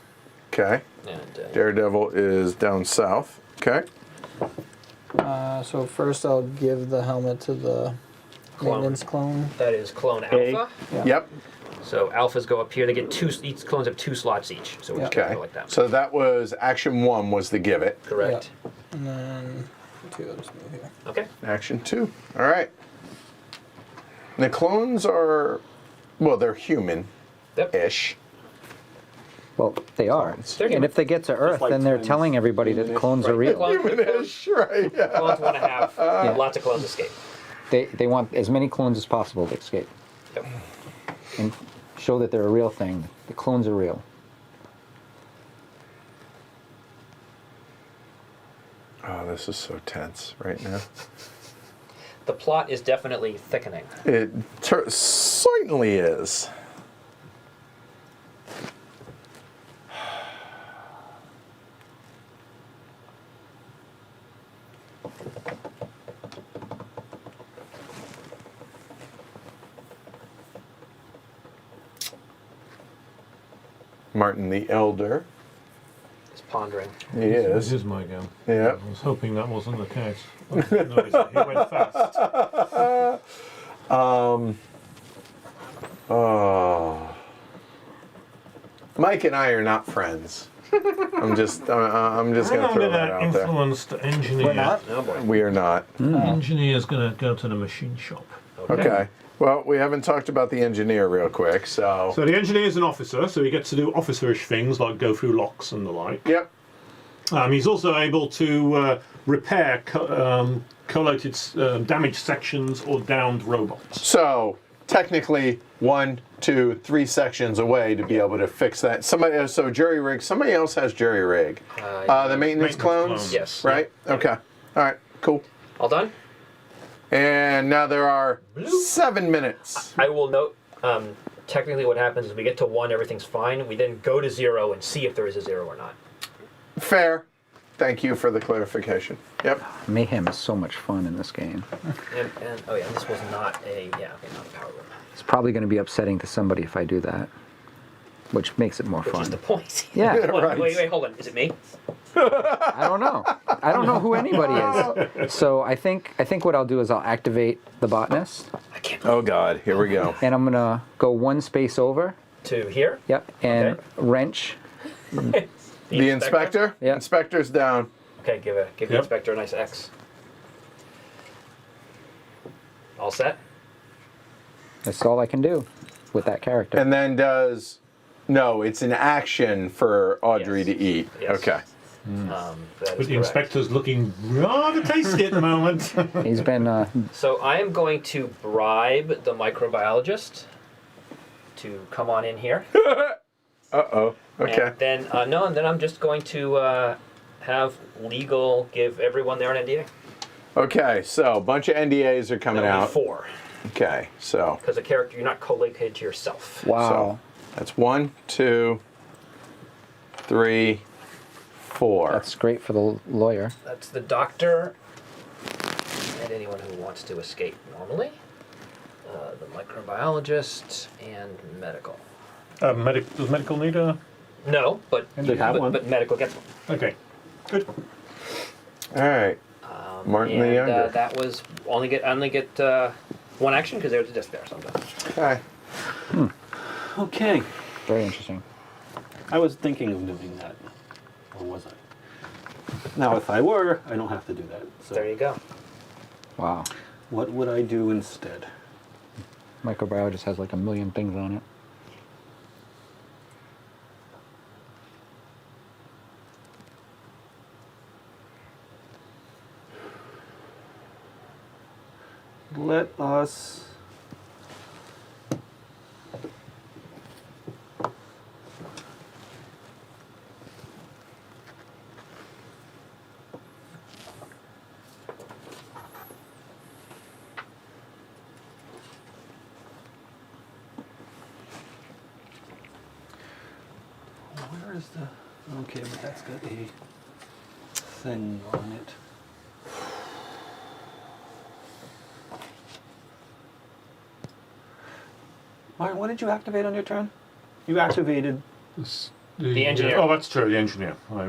Okay. And Daredevil is down south. Okay. So first I'll give the helmet to the Clone. maintenance clone. that is clone A. alpha. Yeah. Yep. So alphas go up here. They get two. Each clones have 2 slots each. So we Yeah. just Okay. go like that. So that was action 1 was to give it. Correct. And then 2, I'll just move here. Okay. Action 2. All right. The clones are, well, they're human-ish. Yep. well, they are. They're And if they get to Earth, like then they're twins. telling everybody that the clones are real. Human-ish, right? Yeah. Clones want to have lots of clones escape. They want as many clones as possible to escape Yep. and show that they're a real thing. The clones are real. Oh, this is so tense right now. The plot is definitely thickening. It certainly is. Martin the Elder. It's pondering. He This is. is my go. Yeah. I was hoping that wasn't the case. Oh, no, he went fast. Oh. Mike and I are not friends. I'm just gonna I'm throw that going to out there. influence the engineer. We're not? Oh boy. We are not. The engineer's going to go to the machine shop. Okay. Well, we haven't talked about the engineer real quick, so. So the engineer's an officer, so he gets to do officerish things like go through locks and the like. Yep. He's also able to repair collated damaged sections or downed robots. So technically, 1, 2, 3 sections away to be able to fix that. Somebody, so jury rig. Somebody else has jury rig. The maintenance Maintenance clones. clones. Yes. Right. Okay. All right. Cool. All done? And now there are 7 minutes. I will note, technically what happens is we get to 1, everything's fine. We then go to 0 and see if there is a 0 or not. Fair. Thank you for the clarification. Yep. Mayhem is so much fun in this game. And oh yeah, this was not a, not a power room. It's probably going to be upsetting to somebody if I do that, which makes it more Which is fun. the point. Yeah. Right. Wait, hold on. Is it me? I don't know. I don't know who anybody is. So I think what I'll do is I'll activate the botanist, I can't. Oh God. Here we go. and I'm gonna go 1 space over. To here? Yep. And Okay. wrench. The inspector. Yeah. Inspector's down. Okay, give the Yep. inspector a nice X. All set? That's all I can do with that character. And then does. No, it's an action for Audrey Yes. to eat. Yes. Okay. That But is the correct. inspector's looking rather tasty at the moment. He's been So I am going to bribe the microbiologist to come on in here. Uh-oh. Okay. And then and then I'm just going to have legal give everyone there an NDA. Okay, so a bunch of NDAs are coming That'll be out. 4. Okay, so Because a character, you're not co-located to yourself. Wow. that's 1, 2, 3, 4. That's great for the lawyer. That's the doctor and anyone who wants to escape normally. The microbiologist and medical. Does medical need a? No, but They have one. But medical gets one. Okay, good. All right. Martin the And Younger. that was only get one action because there's a disc there sometimes. Okay. Okay. Very interesting. I was thinking of doing that. Or was I? Now, if I were, I don't have to do that. So There you go. Wow. what would I do instead? Microbiologist has like a million things on it. Let us... Where is the... Okay, but that's got a thing on it. Martin, what did you activate on your turn? You activated... The engineer. Oh, that's true. The engineer. I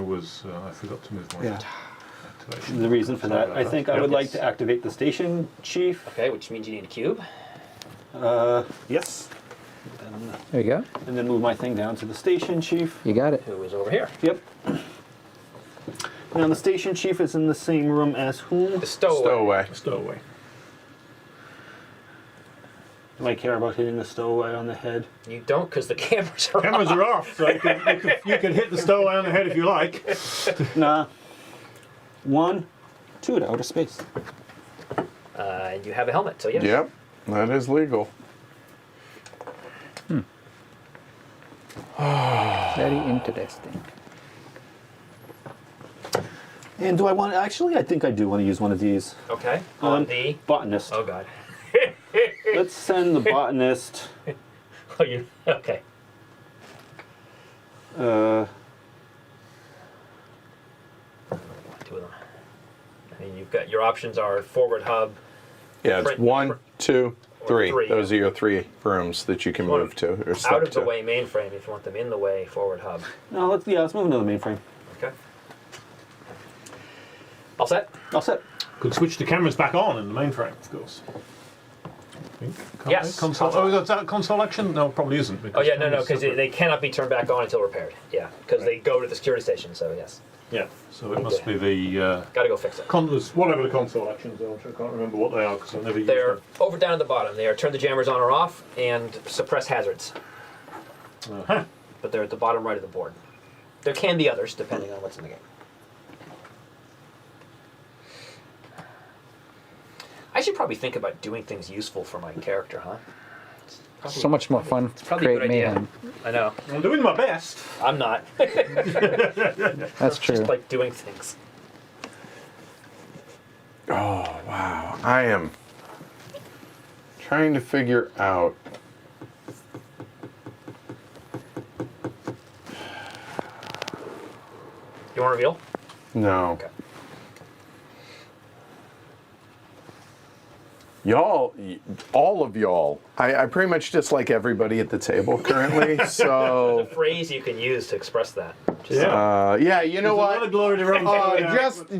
forgot to move my activation. The reason for Sorry that. about I think I would Yes. like to activate the station chief. Okay, which means you need a cube. Yes. There you go. And then move my thing down to the station chief. You got it. Who is over here? Yep. Now the station chief is in the same room as whom? The stowaway. Stowaway. Stowaway. Do I care about hitting the stowaway on the head? You don't, because the cameras are Cameras off. are off, so you can hit the stowaway on the head if you like. Nah. 1, 2 to outer space. And you have a helmet, so yes. Yep, that is legal. Very interesting. And do I want... Actually, I think I do want to use one of these. Okay. On Um, the. Botanist. Oh god. Let's send the botanist... Oh, you. Okay. Uh, Two of them. I mean, you've got your options are forward hub. Yeah, it's Print- 1, 2, or 3. three, Those are your 3 rooms that you can One move to or step Out of the to. way mainframe if you want them in the way forward hub. no, let's move into the mainframe. Okay. All set? All set. Could switch the cameras back on in the mainframe, of course. I think. Can't Yes. they? Console. Oh, is that console action? No, probably isn't. Oh yeah, no, cameras because separate. they cannot be turned back on until repaired. Yeah, because they go to the security station. So yes, Yeah. So it must be the got to go fix it. whatever the console actions are. Which I can't remember what they are because I've never used They're them. over down at the bottom. They are turn the jammers on or off and suppress hazards. Uh-huh. But they're at the bottom right of the board. There can be others depending on what's in the game. I should probably think about doing things useful for my character, huh? It's probably- So much more fun. probably a Create good idea. mayhem. I know. I'm doing my best. I'm not. That's true. Just like doing things. Oh, wow. I am trying to figure out. You want to reveal? No. Okay. Y'all, all of y'all, I pretty much dislike everybody at the table currently, so. The phrase you can use to express that. Just Yeah. Yeah, you know There's a lot of what? glory to Rome.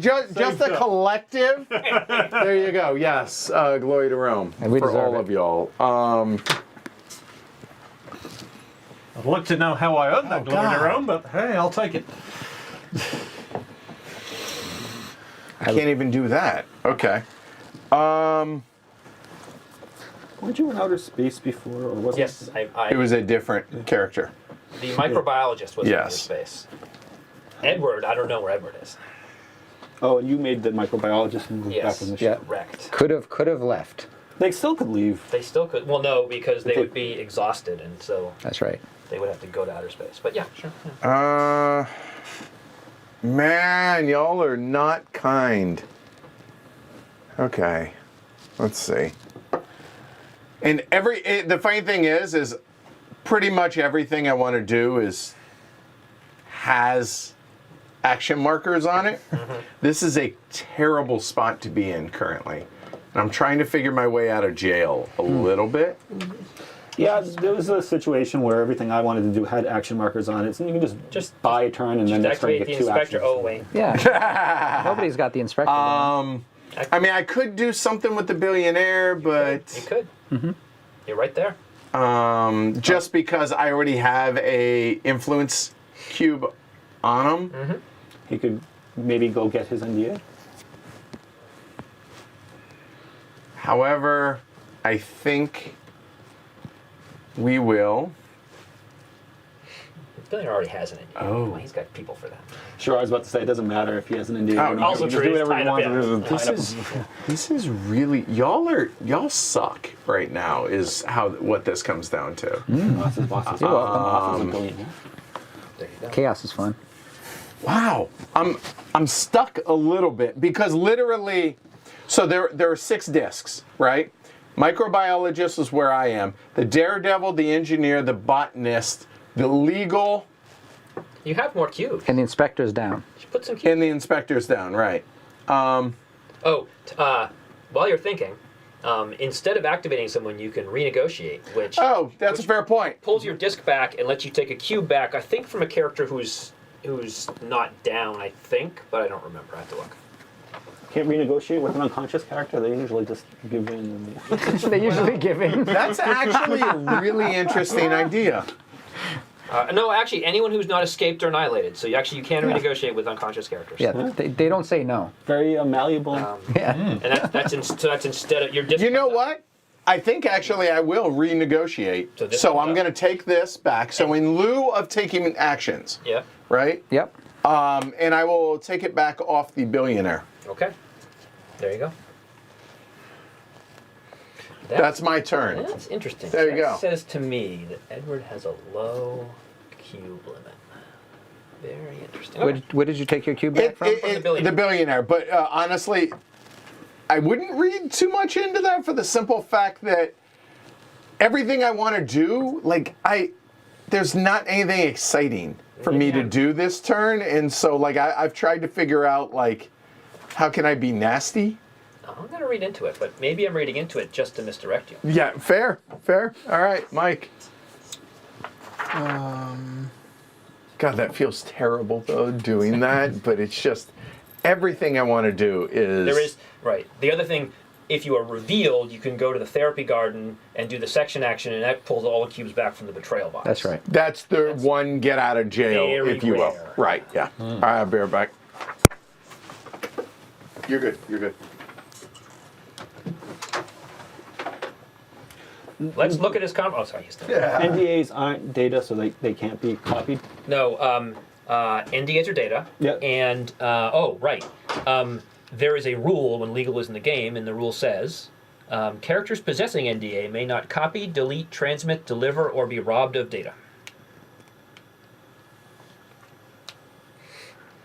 Just a collective. There you go. Yes, glory to Rome And we for deserve all it. of y'all. I'd like to know how I earned that glory God. to Rome, but hey, I'll take it. I can't even do that. Okay. Weren't you in outer space before, or was yes, it? It was a different character. the microbiologist was in your Yes. space. Edward, I don't know where Edward is. Oh, and you made the microbiologist move Yes, back in the Yeah. ship. correct. Could have left. They still could leave. They still could. Well, no, because they They- would be exhausted, and so That's right. they would have to go to outer space. But yeah, sure. Yeah. Man, y'all are not kind. Okay. Let's see. And the funny thing is pretty much everything I want to do has action markers on it. This is a terrible spot to be in currently. And I'm trying to figure my way out of jail a little bit. Yeah, there was a situation where everything I wanted to do had action markers on it, so you can just buy a turn and then next turn Activate get the 2 inspector. actions. Oh wait. Yeah. Nobody's got the inspector. down. I mean, I could do something with the billionaire, You but could. You're right there. just because I already have a influence cube on him. He could maybe go get his NDA. However, I think we will. Billionaire already has an NDA. Oh. He's got people for that. Sure, I was about to say it doesn't matter if he has an NDA. Oh, or not. also He can true, do he's whatever he tied up, wants. yeah. This is really y'all suck right now. Is what this comes down to. Bosses, bosses. You're welcome. Bosses and billionaire. There you go. Chaos is fun. Wow, I'm stuck a little bit because literally, so there are 6 discs, right? Microbiologist is where I am. The daredevil, the engineer, the botanist, the legal, You have more cubes. And the inspector's down. You should put some cubes. and the inspector's down, right? While you're thinking, instead of activating someone, you can renegotiate, which Oh, that's a fair point. pulls your disc back and lets you take a cube back. I think from a character who's not down. I think, but I don't remember. I have to look. Can't renegotiate with an unconscious character. They usually just give in. And They usually give in. That's actually a really interesting idea. No, actually, anyone who's not escaped or annihilated. So you can renegotiate with unconscious characters. Yeah, they don't say no. very malleable. Yeah. And that's instead of your disc. You know what? I think actually I will renegotiate. So this So comes I'm up. going to take this back. So in lieu of taking actions, Yeah. right? Yep. And I will take it back off the billionaire. Okay. There you go. That's my turn. That's interesting. There you That go. says to me that Edward has a low cube limit. Very interesting. Okay. Where did you take your cube back from? the The billionaire. But honestly, I wouldn't read too much into that for the simple fact that everything I want to do, there's not anything exciting for me to do this turn. And so, I've tried to figure out, how can I be nasty? I'm going to read into it, but maybe I'm reading into it just to misdirect you. Yeah, fair. All right, Mike. God, that feels terrible, though, doing that. But it's just, everything I want to do is... There is, right. The other thing, if you are revealed, you can go to the therapy garden and do the section action, and that pulls all the cubes back from the betrayal box. That's right. That's the one get out of jail, very if you will. rare. Right, yeah. All right, I'll be right back. You're good. Let's look at his Oh, sorry, he's still. NDAs aren't data, so they can't be copied. No, NDAs are data. Yep. And, right. There is a rule when legal is in the game, and the rule says, characters possessing NDA may not copy, delete, transmit, deliver, or be robbed of data.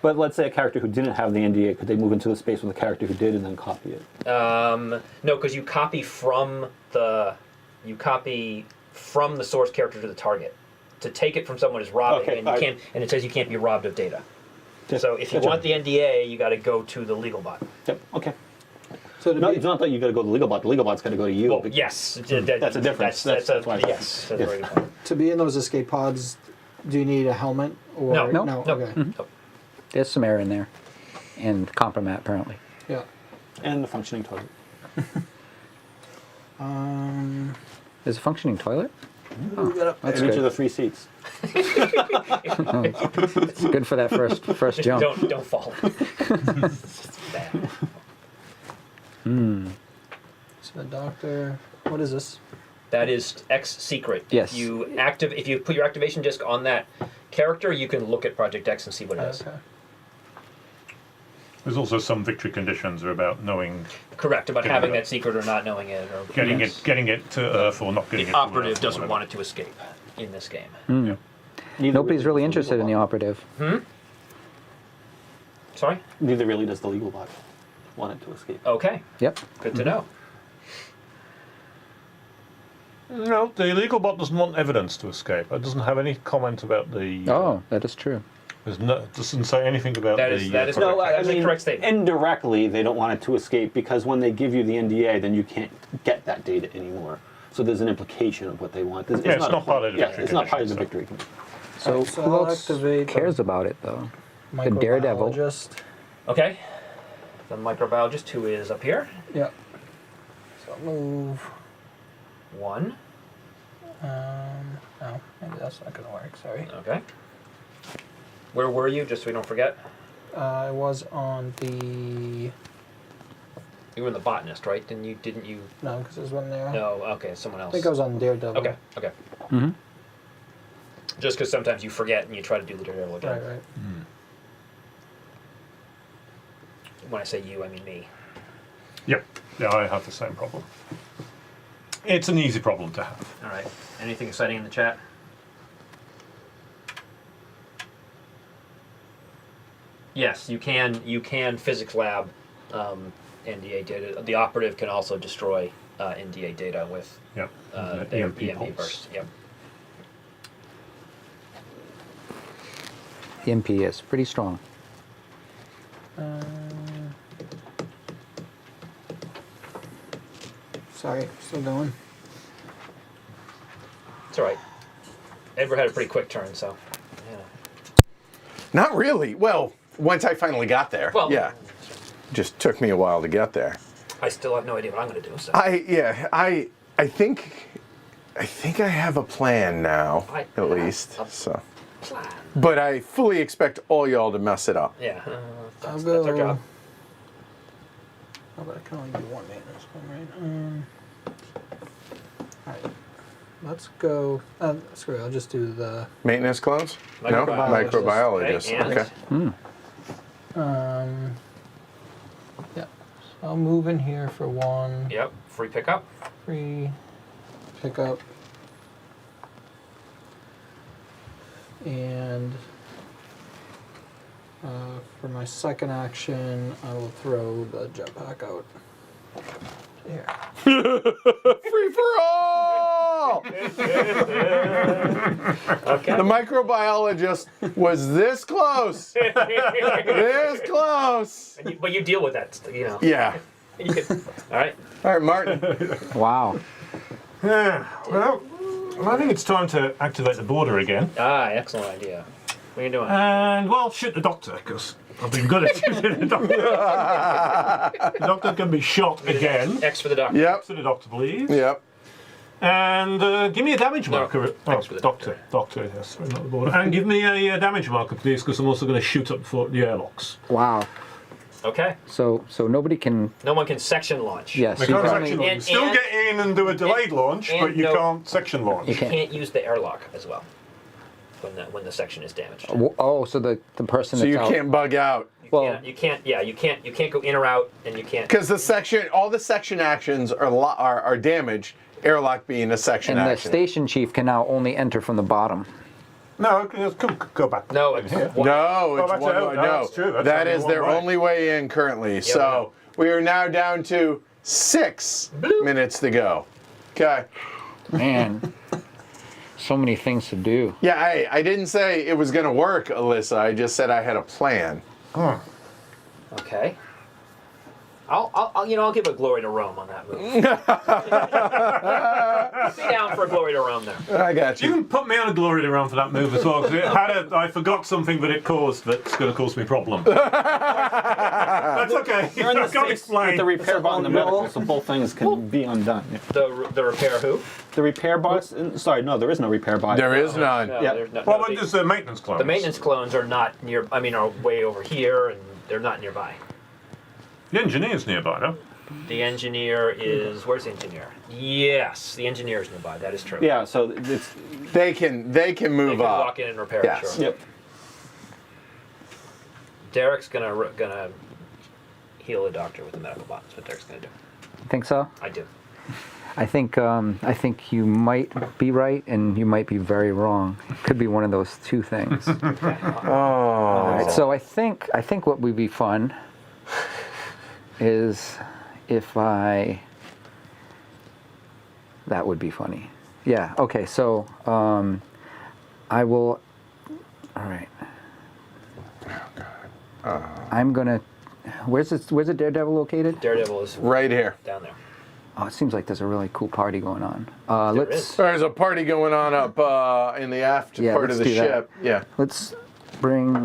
But let's say a character who didn't have the NDA, could they move into the space with a character who did and then copy it? No, because you copy from the source character to the target. To take it from someone is robbing, Okay, and you can't. And it says you can't be robbed of data. Just- So if you gotcha. want the NDA, you got to go to the legal bot. Yep, okay. So to No, be, it's not that you got to go to the legal bot. The legal bot's got to go to you. Well, yes, That's a difference. That's That's why- yes. That's Yeah. very good point. to be in those escape pods, do you need a helmet or No. No. No. No. Okay. No. There's some air in there. And compromat, apparently. Yeah. And the functioning toilet. There's a functioning toilet? That's And each of good. the 3 seats. It's good for that first jump. Don't fall. It's bad. So the doctor. What is this? That is X secret. Yes. If you put your activation disc on that character, you can look at Project X and see what it is. Okay. There's also some victory conditions are about knowing, Correct, about Getting having it. that secret or not knowing it, or getting it to Earth or not getting it the to operative Earth. doesn't want it to escape in this game. Neither Nobody's really does interested in the legal operative. Sorry? bot. Neither really does the legal bot want it to escape. Okay, Yep. good to know. No, the illegal bot doesn't want evidence to escape. It doesn't have any comment about the. Oh, that is true. It doesn't say anything about That the. is correct. No, I That is a mean, correct statement. indirectly, they don't want it to escape because when they give you the NDA, then you can't get that data anymore. So there's an implication of what they want. It's it's not part of the yeah, victory it's not part of the condition, victory. So Alright, so who I'll else activate the cares about it though? The daredevil. Microbiologist. Okay. The microbiologist who is up here. Yep. So move. 1. Oh, maybe that's not gonna work. Sorry. Okay. Where were you, just so we don't forget? I was on the You were in the botanist, right? Didn't you? no, because there's one there. No. Okay, someone I else. think I was on Daredevil. Okay. Okay. Mm-hmm. Just because sometimes you forget and you try to do the daredevil again. Right, right. When I say you, I mean me. Yep. Yeah, I have the same problem. It's an easy problem to have. All right. Anything exciting in the chat? Yes, you can. You can physics lab NDA data. The operative can also destroy NDA data with Yep. their EMP pulse. burst. Yep. EMP is pretty strong. Sorry, still going. It's all right. Edward had a pretty quick turn, so. Yeah. Not really. Well, once I finally got there. Well, yeah. Just took me a while to get there. I still have no idea what I'm going to do. So. I think I have a plan now, I at have least. a So, Plan. but I fully expect all y'all to mess it up. Yeah. I'll That's go. our job. Oh, but I can only do one maintenance one, right? Alright. Let's go. Screw it, I'll just do the. Maintenance clones? No, Microbiologist. microbiologist. Okay, and? Okay. Yeah. So I'll move in here for one. Yep. Free pickup. Free pickup. And for my second action, I will throw the jetpack out. Here. Free for all! Okay. The microbiologist was this close. This close. But you deal with that, you know. Yeah. You can, all right. All right, Martin. Wow. Well, I think it's time to activate the border again. Ah, excellent idea. What are you doing? And, well, shoot the doctor, because I've been good at shooting the doctor. The doctor can be shot again. X for the doctor. Yep. To the doctor, please. Yep. And give me a damage No, marker. X for the Doctor, yes, sorry, not the border. And give me a damage marker, please, because I'm also going to shoot up for the airlocks. Wow. Okay. So nobody can. No one can section launch. Yes. We You can't can section only, launch. and- Still and- get in and do a delayed launch, and but you no- can't section launch. You You can't use the airlock as well when the section is damaged. oh, so the person So that's you out. can't bug out. Well, You can't go in or out, and you can't. Because all the section actions are damaged, airlock being a section and the action. station chief can now only enter from the bottom. No, go back. No, in it's here. one- No, it's that's one it. way. No, No, that's true. That's that only is one their way. only way in currently. So we are now down to 6 minutes to go. Okay. Man, so many things to do. Yeah, I didn't say it was going to work, Alyssa. I just said I had a plan. Okay. I'll give a glory to Rome on that move. Be down for a glory to Rome there. I got You you. can put me on a glory around for that move as well, because I forgot something that it caused that's going to cause me problem. That's okay. You're in I the can't space explain. with the repair bot and the medical, so both things can be undone. Yeah. The repair who? The repair bots. Sorry, no, there is no repair bot. There is none. No, Yeah. there's no, Well, no, but there's the maintenance clones. the maintenance clones are not near. I mean, are way over here, and they're not nearby. The engineer's nearby, no? The engineer is. Where's the engineer? Yes, the engineer is nearby. That is true. Yeah, so it's. They can They move can up. walk in and repair Yes. it. Sure. Yep. Derek's gonna heal the doctor with the medical bot. That's what Derek's gonna do. Think so? I do. I think you might be right, and you might be very wrong. It could be one of those two things. All right, so I think what would be fun is if that would be funny. Yeah. Okay. So I will. All right. I'm gonna. Where's the Daredevil located? Daredevil is Right here. down there. Oh, it seems like there's a really cool party going on. There Let's is. There's a party going on up in the aft Yeah, part of let's the do that. ship. Yeah. let's bring.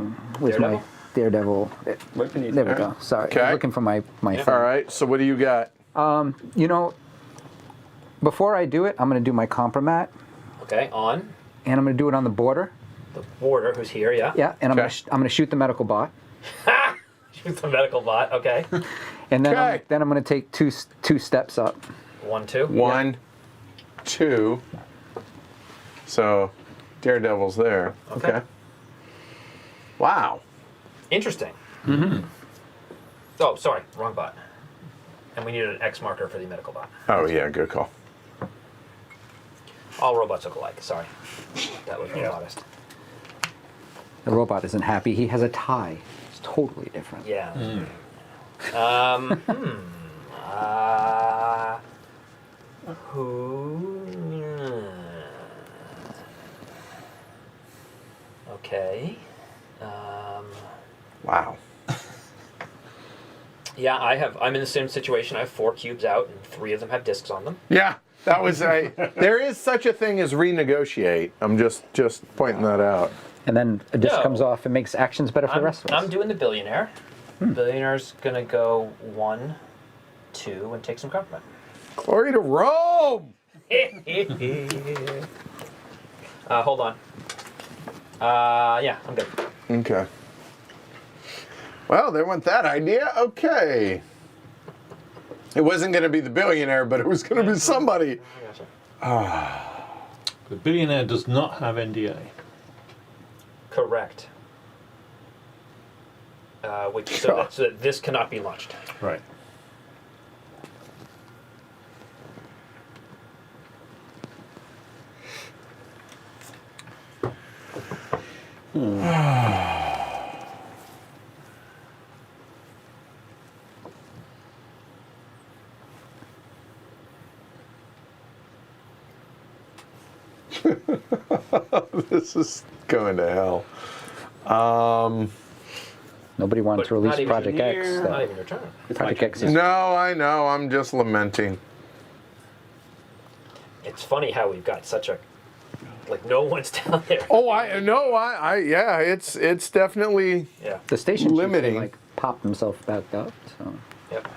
Where's my Daredevil? Right beneath There we there. go. Sorry, I Okay. was looking for my Yeah. phone. All right. So what do you got? You know, before I do it, I'm gonna do my compromat, Okay, on and I'm gonna do it on the border. the border, who's here, yeah. Yeah, and Okay. I'm gonna shoot the medical bot, Shoot the medical bot, okay. and then Okay. I'm gonna take two steps up. 1, 2. 1, 2. So Daredevil's there. Okay. Wow. Interesting. Mm-hmm. Oh, sorry, wrong bot. And we needed an X marker for the medical bot. Oh yeah, good call. All robots look alike, sorry. That was modest. The robot isn't happy. He has a tie. It's totally different. Yeah. Who? Okay. Wow. Yeah, I'm in the same situation. I have 4 cubes out, and 3 of them have discs on them. Yeah, that was a. There is such a thing as renegotiate. I'm just pointing that out. And then a disc No. comes off and makes actions better for the rest of us. I'm doing the billionaire. Billionaire's gonna go 1, 2, and take some compliment. Glory to Rome. Hold on. Yeah, I'm good. Okay. Well, there went that idea. Okay. It wasn't going to be the billionaire, but it was going to be somebody. The billionaire does not have NDA. Correct. So that this cannot be launched. Right. This is going to hell. Nobody wanted But to release not even Project X. Not though. even your turn. Project X is No, I know. I'm just lamenting. It's funny how we've got such a no one's down there. Oh, I know. Yeah. It's definitely. Yeah. the station chief limiting. can, like pop himself back up. So Yep.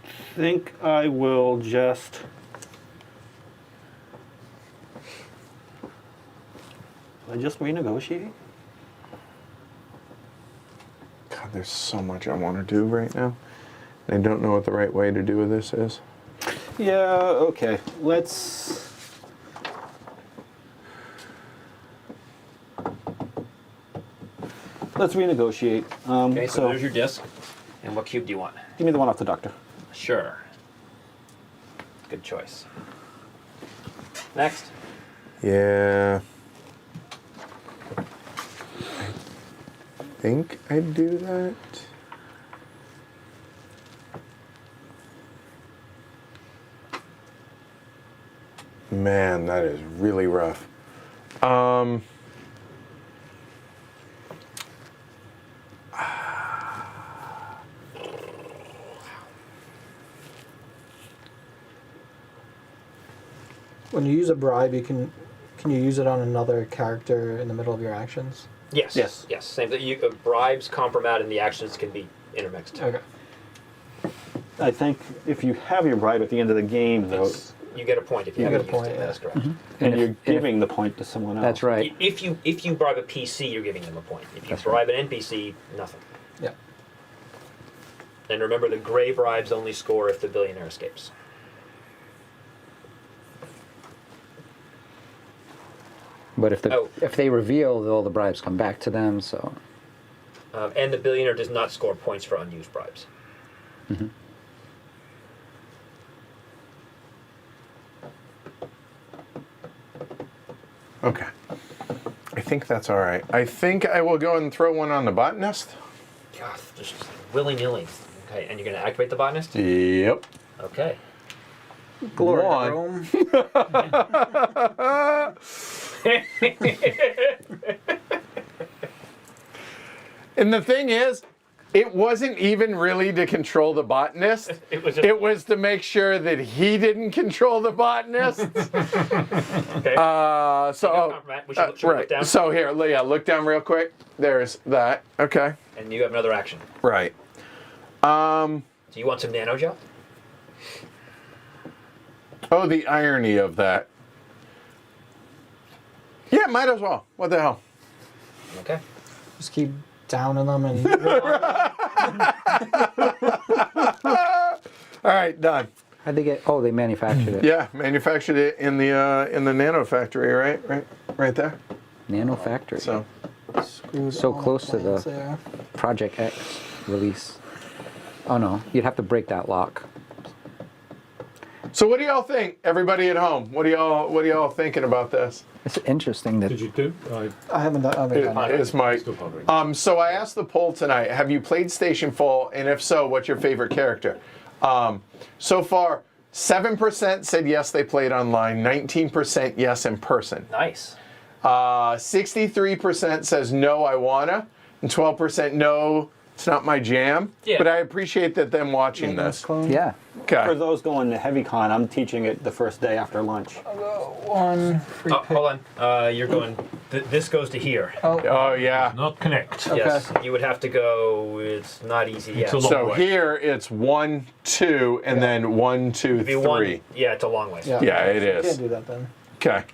I think I will just. Will I just renegotiate? God, there's so much I want to do right now. I don't know what the right way to do this is. Yeah, okay. Let's. Let's renegotiate. Okay, so there's your disc. And what cube do you want? Give me the one off the doctor. Sure. Good choice. Next. Yeah. I think I'd do that. Man, that is really rough. When you use a bribe, can you use it on another character in the middle of your actions? Yes. Yes. Yes. Same thing. Bribes, compromat, and the actions can be intermixed. Okay. I think if you have your bribe at the end of the game, though, You get a point if you You haven't get a used point, it. yeah. That's correct. and if- you're and if- giving the point to someone else. that's right. If you bribe a PC, you're giving them a point. If you That's bribe an NPC, nothing. Yeah. And remember, the gray bribes only score if the billionaire escapes. But if Oh. if they reveal, all the bribes come back to them. So And the billionaire does not score points for unused bribes. Okay. I think that's all right. I think I will go and throw one on the botanist. God, just willy-nilly. Okay, and you're going to activate the botanist? Yep. Okay. Glory to One. Rome. And the thing is, it wasn't even really to control the botanist. It was just to make sure that he didn't control the botanist. okay. So we should look right. down. So here, yeah, look down real quick. There's that. Okay. And you have another action. Right. Do you want some nano gel? Oh, the irony of that. Yeah, might as well. What the hell? Okay. Just keep downing them and All right, done. How'd they get? Oh, they manufactured it. Yeah, manufactured it in the nano factory, right there. Nano factory. So screwed So all close to plans the- there. Project X release. Oh no, you'd have to break that lock. So what do y'all think, everybody at home? What are y'all thinking about this? It's interesting that Did you do? I haven't done it. It's my. Still pondering. So I asked the poll tonight. Have you played Stationfall? And if so, what's your favorite character? So far, 7% said yes, they played online. 19% yes in person. Nice. 63% says no, I wanna, and 12% no, it's not my jam. Yeah. But I appreciate that them watching Maintenance this. clone. yeah. For Okay. those going to HeavyCon, I'm teaching it the first day after lunch. One free Oh, pick. hold on. You're going. This goes to here. Oh yeah. Not connect. Yes. You would have to go. It's not easy yet. It's a long So way. here it's 1, 2, and then 1, 2, It'd be 3. one. Yeah, it's a long way. Yeah, it Can't is. do that then. Okay.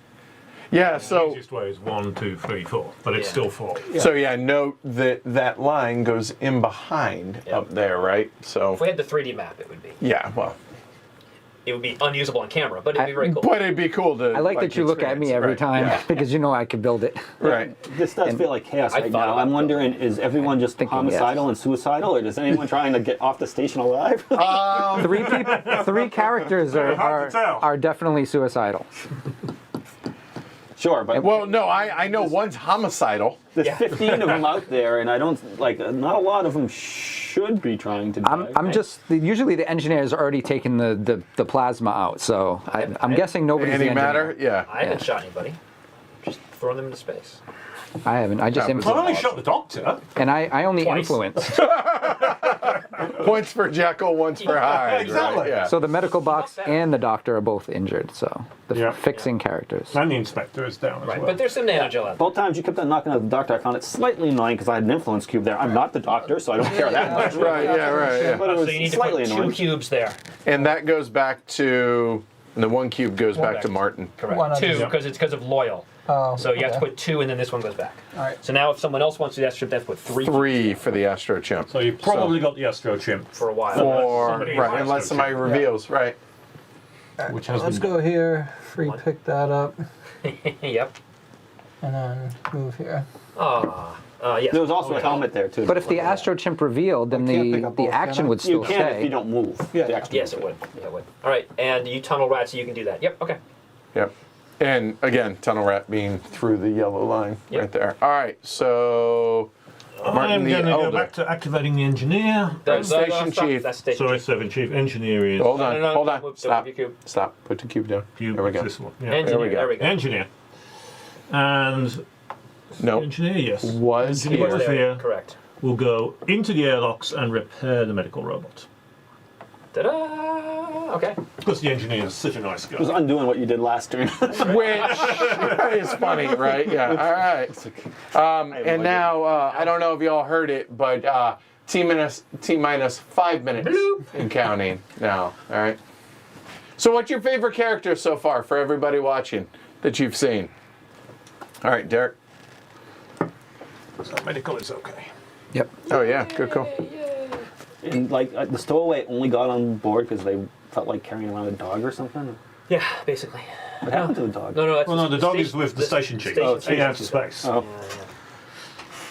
Yeah. The So. easiest way is 1, 2, 3, 4, but it's Yeah. still 4. So yeah, note that that line goes in behind Yep. up there, right? So If we had the 3D map, it would be. yeah, well, It would be unusable on camera, but it'd be very cool. but it'd be cool to. I like that you look at me every time because you know I could build it. Right. This does feel like chaos I right thought now. about I'm wondering, is everyone just Thinking homicidal yes. and suicidal, or is anyone trying to get off the station alive? Three characters Very hard to tell. are definitely suicidal. Sure, but Well, no, I know one's homicidal. there's Yeah. 15 of them out there, and I don't like. Not a lot of them should be trying to. I'm just usually the engineer's already taken the plasma out, so I'm guessing nobody's the Antimatter, engineer. yeah. I haven't shot anybody. Just throwing them into space. I haven't. I just Yeah, but- I only influenced, shot the doctor. and I only Twice. influenced. Points for Jekyll, once for Hyde. Exactly. Right? Yeah. So the medical box Not bad. and the doctor are both injured. So the Yeah. fixing characters. And the inspector is down as Right, well. but there's some nanogel out there. Both times you kept on knocking at the doctor, I found it slightly annoying because I had an influence cube there. I'm not the doctor, so I don't care that much. Right, yeah, right. Yeah. But it So was you need to slightly put 2 annoying. cubes there. And that goes back to the one cube goes back to Martin. Correct. Why not 2 just- because it's because of loyal. Oh, So you have to okay. put 2 and then this one goes back. All right. So now if someone else wants to do that, they have to put 3 3 for the Astro Chimp. So you've probably got the Astro Chimp, for a while. Or somebody right, has unless to somebody check. reveals, right? which has Let's been go here. Free One. pick that up, Yep. and then move here. Yes. There was also a helmet there too. But if the Astro Chimp revealed, then I can't pick up the both, can action I? would you still can if stay. you don't move. Yeah. The extra Yes, it would. Yeah, it would. All right, and you tunnel rat, so you can do that. Yep. Okay. Yep. And again, Tunnel Rat being through the yellow line Yep. right there. All right, so Martin I'm the going to go Elder. back to activating the engineer. Station stop. Chief. That's station Sorry, chief. 7 Chief. Engineer is Hold on, No, hold don't on. move- don't Stop. move your cube. Stop. Put the cube down. cube. There we go. This one. Yeah. Engineer. we go. There we go. Engineer. And No, engineer, yes. was Engineer here. was here. Correct. We'll go into the airlocks and repair the medical robot. Ta-da! Okay. Because the engineer is such a nice It was guy. undoing what you did last turn. Which is funny, right? Yeah. All right. And now I don't know if y'all heard it, but T minus 5 minutes and counting now. All right. So, what's your favorite character so far for everybody watching that you've seen? All right, Derek. So medical is okay. Yep. Oh yeah, good call. And like the stowaway only got on board because they felt like carrying around a dog or something. Yeah, basically. What happened to the dog? No, that's Well, no, the dog is station- with the station chief. station Oh, chief. He out to space. Oh.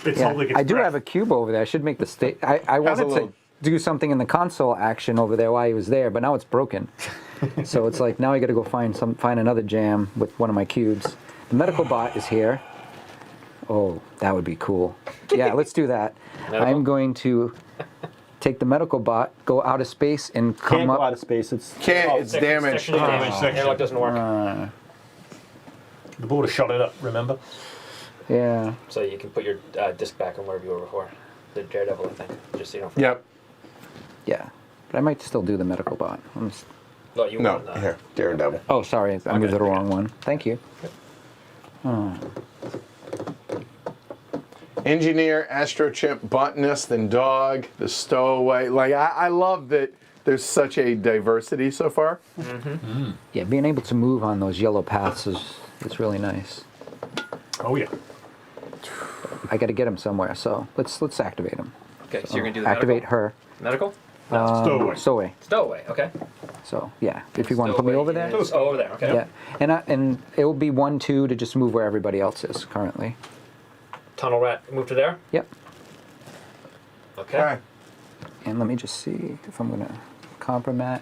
It's Yeah. holding its I do breath. have a cube over there. I should make the state. I wanted little- to do something in the console action over there while he was there, but now it's broken. So it's like now I got to go find another jam with one of my cubes. The medical bot is here. Oh, that would be cool. Yeah, let's do that. Medical? I'm going to take the medical bot, go out of space, and Can't come go up. out of space. It's It's damaged. Section is damaged. Section. Airlock doesn't work. The border shot it up, remember? Yeah. So you can put your disc back on wherever you were before. The Daredevil, I think. Just so you don't forget. Yep. Yeah. But I might still do the medical bot. No, you No, won, here, Daredevil. Oh, sorry. I moved the wrong one. Thank you. Engineer, astrochimp, botanist, and dog, the stowaway. Like, I love that there's such a diversity so far. Yeah, being able to move on those yellow paths is really nice. Oh yeah. I got to get him somewhere, so let's activate him. Okay, so you're going to do the Activate medical? her. Medical? Stowaway. Stowaway. Stowaway, okay. So yeah, if you want to put me over there. Is, oh, over there, okay. Yeah, and it will be 1-2 to just move where everybody else is currently. Tunnel rat, move to there? Yep. Okay. And let me just see if I'm gonna compromat.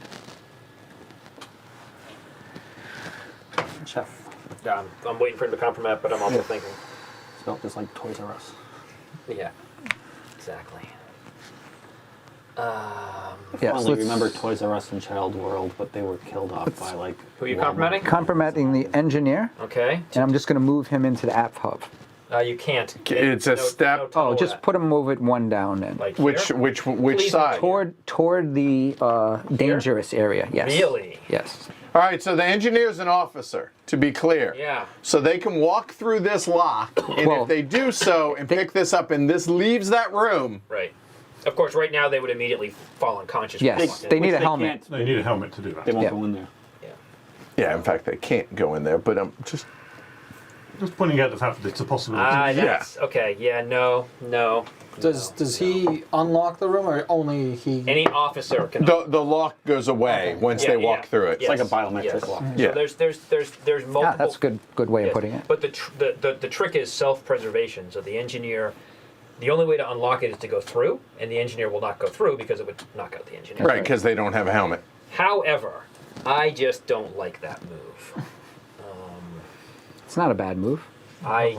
Chef. Yeah, I'm waiting for him to compromise, but I'm also thinking. Spelled just like Toys R Us. Yeah, exactly. Yeah, Only so let's- remember Toys R Us and Child World, but they were killed off by like. Who are you Walmart. compromising? compromating the engineer, Okay. and I'm just gonna move him into the app hub. You can't. It's a step- tunnel Oh, just rat. put him move it one down then. Like Which here? which Please side? Toward the dangerous area. Yes. Really? Yes. All right, so the engineer's an officer, to be clear. Yeah. So they can walk through this lock, and Well, if they do so and pick this up, and this leaves that room, Right. Of course, right now they would immediately fall unconscious. when Yes, walked in. they need Which a helmet. can't- They need a helmet to do that. They won't Yeah. go in there. Yeah. yeah, in fact, they can't go in there, but I'm just. Just pointing out the fact that it's a possibility. That's okay. Yeah. No. Does he unlock the room or only he? Any officer can. The lock goes away once Yeah, they walk yeah. through it. Yes, like a biometric yes. lock. Yeah. So there's multiple. Yeah, that's a good way Yes. of putting it. But the trick is self-preservation. So the engineer, the only way to unlock it is to go through, and the engineer will not go through because it would knock out the engineer. Right, because they don't have a helmet. However, I just don't like that move. It's not a bad move. I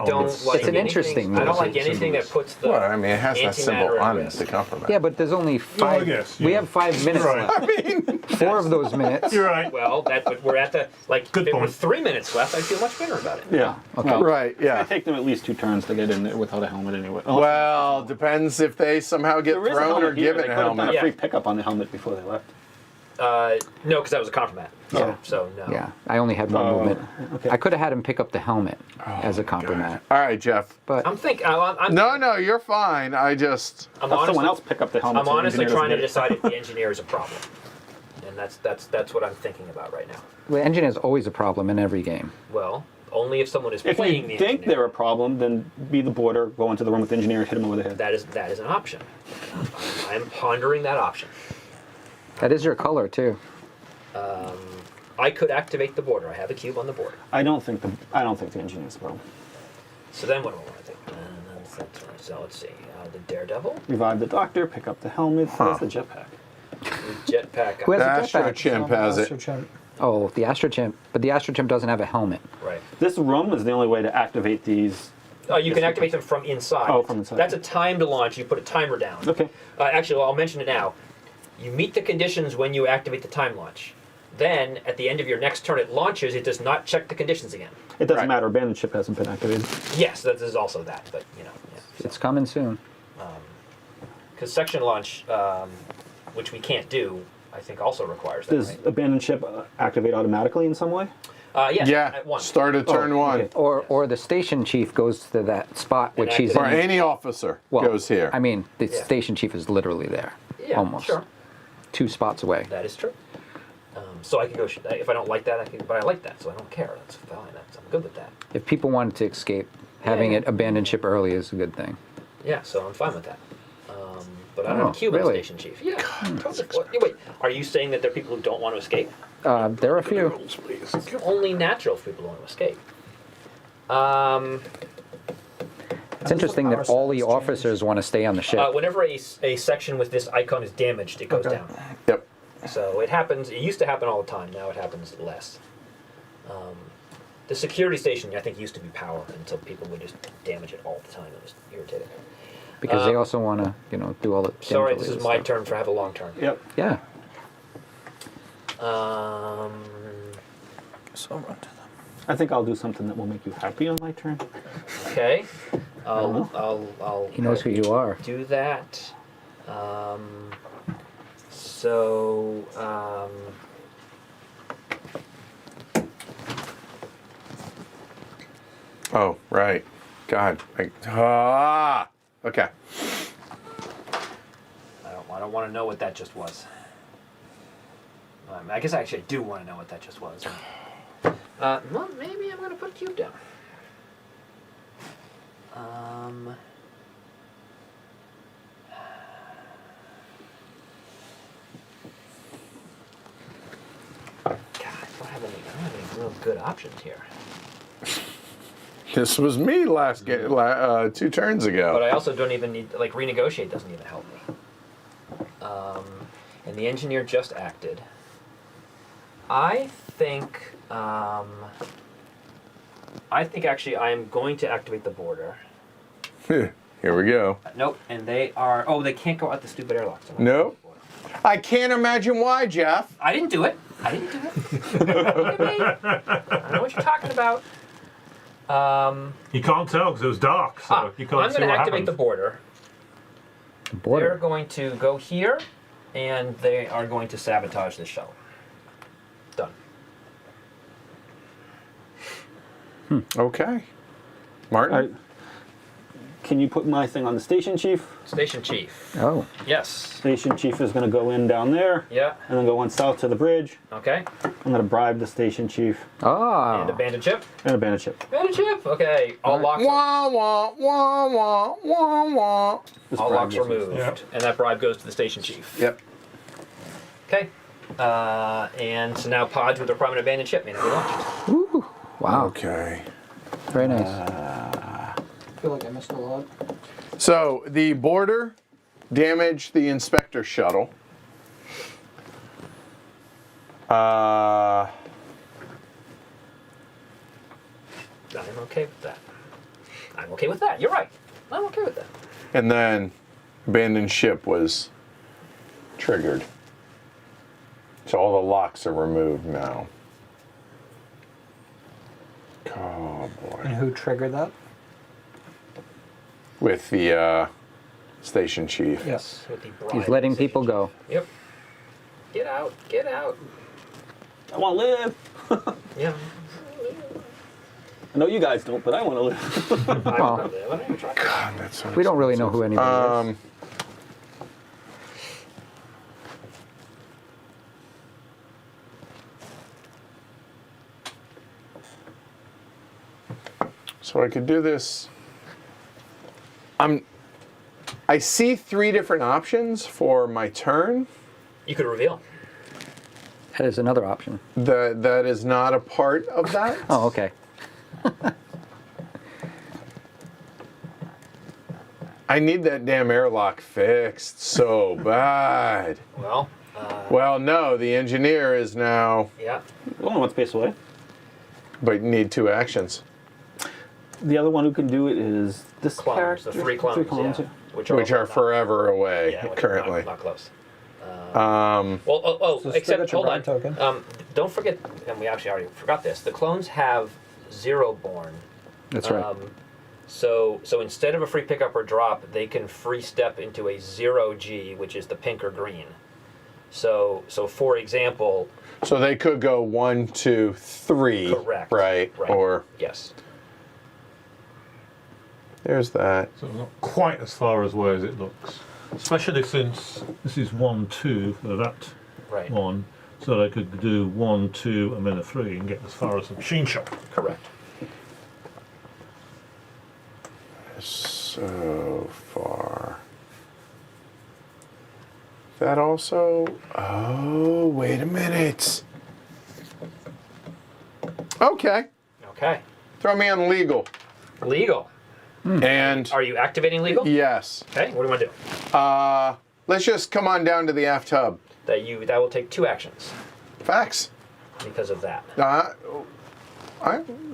don't It's like. an anything- interesting I don't move. like anything that puts the. Well, I mean, it has that symbol antimatter at on it risk. to compromise. Yeah, but there's only five. guess, We yeah. have 5 minutes Right. left. I mean, 4 of those minutes. You're right. Well, but we're at the like. Good if there were point. 3 minutes left, I'd feel much better about it. Yeah. Okay. Well, right, It yeah. take them at least 2 turns to get in there without a helmet anyway. Well, depends if they somehow get there is a thrown or helmet here. given They a could have done helmet. a Yeah. free pickup on the helmet before they left. No, because that was a compromat. Yeah. So no. Yeah, I only had one movement. okay. I could have had him pick up the helmet as a compromat, All right, Jeff. but I'm thinking. I'm No, you're fine. I just. I'm Have someone honestly, else pick up the helmet. I'm so the honestly engineer trying to doesn't get decide if the engineer is a problem, and that's what I'm thinking about right now. the engine is always a problem in every game. Well, only if someone is it. If playing you the think engineer. they're a problem, then be the boarder, go into the room with the engineer, and hit him over the head. That is an option. I'm pondering that option. That is your color too. I could activate the border. I have a cube on the board. I don't think the engineer's a problem. So then what do I want to do? So let's see. The Daredevil, Revive the doctor, pick up the helmet. Where's the jetpack? Jetpack. Who has The a Astro jetpack? Chimp has it. Oh, the Astrochimp, but the Astrochimp doesn't have a helmet. Right. This room is the only way to activate these. You can activate them from inside. Oh, from inside. That's a timed launch. You put a timer down. Okay. Actually, well, I'll mention it now. You meet the conditions when you activate the time launch. Then, at the end of your next turn, it launches. It does not check the conditions again. It doesn't Right. matter. Abandoned ship hasn't been activated. Yes, that is also that. But yeah. It's coming soon. Because section launch, which we can't do, I think also requires that. Does abandoned ship activate automatically in some way? Right? Yes. Yeah, At once. start at turn one. okay. Or the station chief goes to that spot which he's Or in. any officer Well, goes here. I mean, the Yeah. station chief is literally there, Yeah, almost sure. 2 spots away. That is true. So I can go. If I don't like that, I can. But I like that, so I don't care. That's fine. I'm good with that. If people wanted to escape, having Yeah. it abandoned ship early is a good thing. Yeah, so I'm fine with that. But I don't Oh, have a cube on the really? station chief. Yeah. Totally. Wait, are you saying that there are people who don't want to escape? There are a few. It's only natural if people want to escape. It's interesting that all the officers want to stay on the ship. Whenever a section with this icon is damaged, it goes Okay. down. Yep. So it happens. It used to happen all the time. Now it happens less. The security station, I think, used to be power until people would just damage it all the time. It was irritating. because they also want to, do all the. Sorry, damage this is related my stuff. turn for have a long turn. Yep. Yeah. So I'll run to them. I think I'll do something that will make you happy on my turn. Okay. I'll He knows who you are. do that. So Oh, right. God. Okay. I don't want to know what that just was. I guess actually I do want to know what that just was. Well, maybe I'm going to put a cube down. God, I don't have any real good options here. This was me last 2 turns ago. But I also don't even need, like, renegotiate doesn't even help me. And the engineer just acted. I think actually I am going to activate the border. Here we go. Nope, and they are, they can't go out the stupid airlocks. Nope. I can't imagine why, Jeff. I didn't do it. Look at me. I know what you're talking about. You can't tell because it was dark, so you can't I'm see going to what activate happened. the border. The border. They're going to go here, and they are going to sabotage this shuttle. Done. Okay. Martin? All right. Can you put my thing on the station chief? Station chief. Oh. Yes. Station chief is going to go in down there, Yeah. and then go on south to the bridge. Okay. I'm going to bribe the station chief Ah. And a bandit chip. and a bandit ship. Bandit chip. Okay. All locks. Wah, wah, wah, wah, wah, wah. Just All bribe locks this. removed, Yeah. and that bribe goes to the station chief. Yep. Okay. And so now pods with their prominent bandit chip may not be launched. Ooh. Wow. Okay. Very nice. I feel like I missed a lot. So the border damaged the inspector shuttle. I'm okay with that. I'm okay with that. You're right. I'm okay with that. And then abandoned ship was triggered. So all the locks are removed now. Oh And boy. who triggered that? With the station chief. Yes. With the bribe He's letting of the people station go. chief. Yep. Get out. Get out. I want to live. Yeah. I know you guys don't, but I want to live. I don't know. What are you trying to do? God, that's so We don't really know who anybody is. So I could do this. I see 3 different options for my turn. You could reveal. That is another option. That is not a part of that. Oh, okay. I need that damn airlock fixed so bad. Well, Well, no, the engineer is now, yeah. Only one space away. but you need 2 actions, The other one who can do it is this Clones. character. The 3 clones. clones, Yeah. yeah. Which which are not- forever away yeah, which are currently. Not close. Um, Well, So still except got your hold on. bribe token. Don't forget, and we actually already forgot this. The clones have 0 born. That's right. So instead of a free pickup or drop, they can free step into a 0G, which is the pink or green. So for example, so they could go 1, 2, 3. correct. Right. Right. Or yes. there's that. So not quite as far away as it looks. Especially since this is 1, 2 for that Right. one. So they could do 1, 2, and then a 3 and get as far as the machine shop. Correct. So far. That also. Oh, wait a minute. Okay. Okay. Throw me on legal. Legal. And Are you activating legal? yes. Okay. What do you want to do? Let's just come on down to the aft hub. That will take 2 actions Facts. because of that.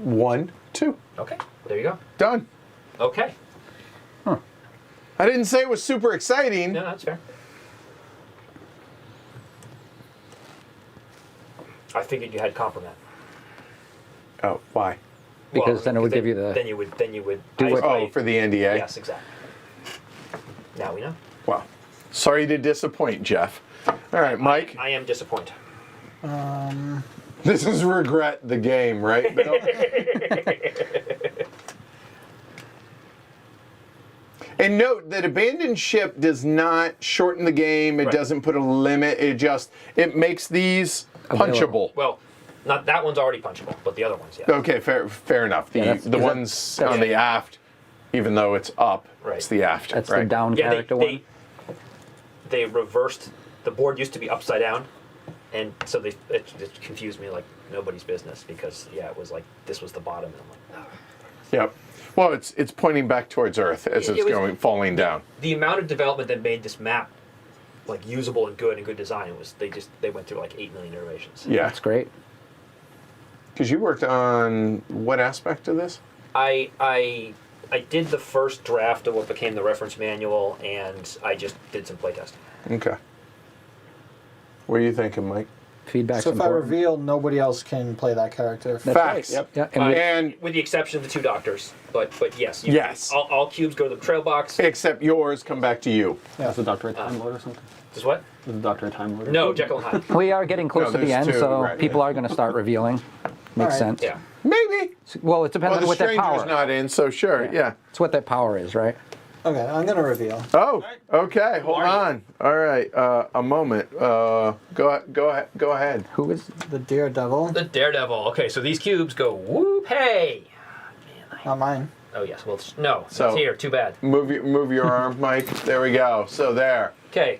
1, 2. Okay. There you go. Done. Okay. I I didn't say it was super exciting. No, that's fair. I figured you had compromat. Oh, why? Because then it would give you the- Then you would. Do what- Oh, for the NDA? Yes, exactly. Now we know. Wow. Sorry to disappoint, Jeff. All right, Mike. I am disappointed. This is regret the game, right, Bill? And note that abandoned ship does not shorten the game. It Right. doesn't put a limit. It makes these Available. punchable. Well, not that one's already punchable, but the other ones, yeah. Okay, fair enough. The that's- the is that- ones on the aft, even though it's up, Right. it's the aft. That's right? the down Yeah, character one. they reversed. The board used to be upside down, and so it confused me like nobody's business because it was like this was the bottom, and I'm like, oh. Yep. Well, it's pointing back towards Earth as It it's was- falling down. The amount of development that made this map like usable and good design was they went through like 8 million iterations. Yeah. That's great. Because you worked on what aspect of this? I did the first draft of what became the reference manual, and I just did some playtesting. Okay. What are you thinking, Mike? Feedback's So if I important. reveal, nobody else can play that character. That's Facts. right. Yep. Yeah, and we- And With the exception of the 2 doctors, but yes, Yes. all cubes go to the trail box. except yours come back to you. Is the Doctor a Time Lord or something? Is what? Is the Doctor a Time Lord? No, Jekyll and Hyde. we are getting close No, to the there's end, two, so right, people yeah. are going to start revealing. Makes Alright. sense. Yeah. Maybe. Well, it depends Well, on the what that stranger's power. not in, so sure. Yeah. It's what that power is, right? Okay, I'm gonna reveal. Oh, okay. Hold are you? on. All right. A moment. Go ahead. Who is? The Daredevil. The Daredevil. Okay, so these cubes go whoop hey. Not mine. Oh yes. Well, no. So- It's here. Too bad. Move your arm, Mike. There we go. So there. Okay.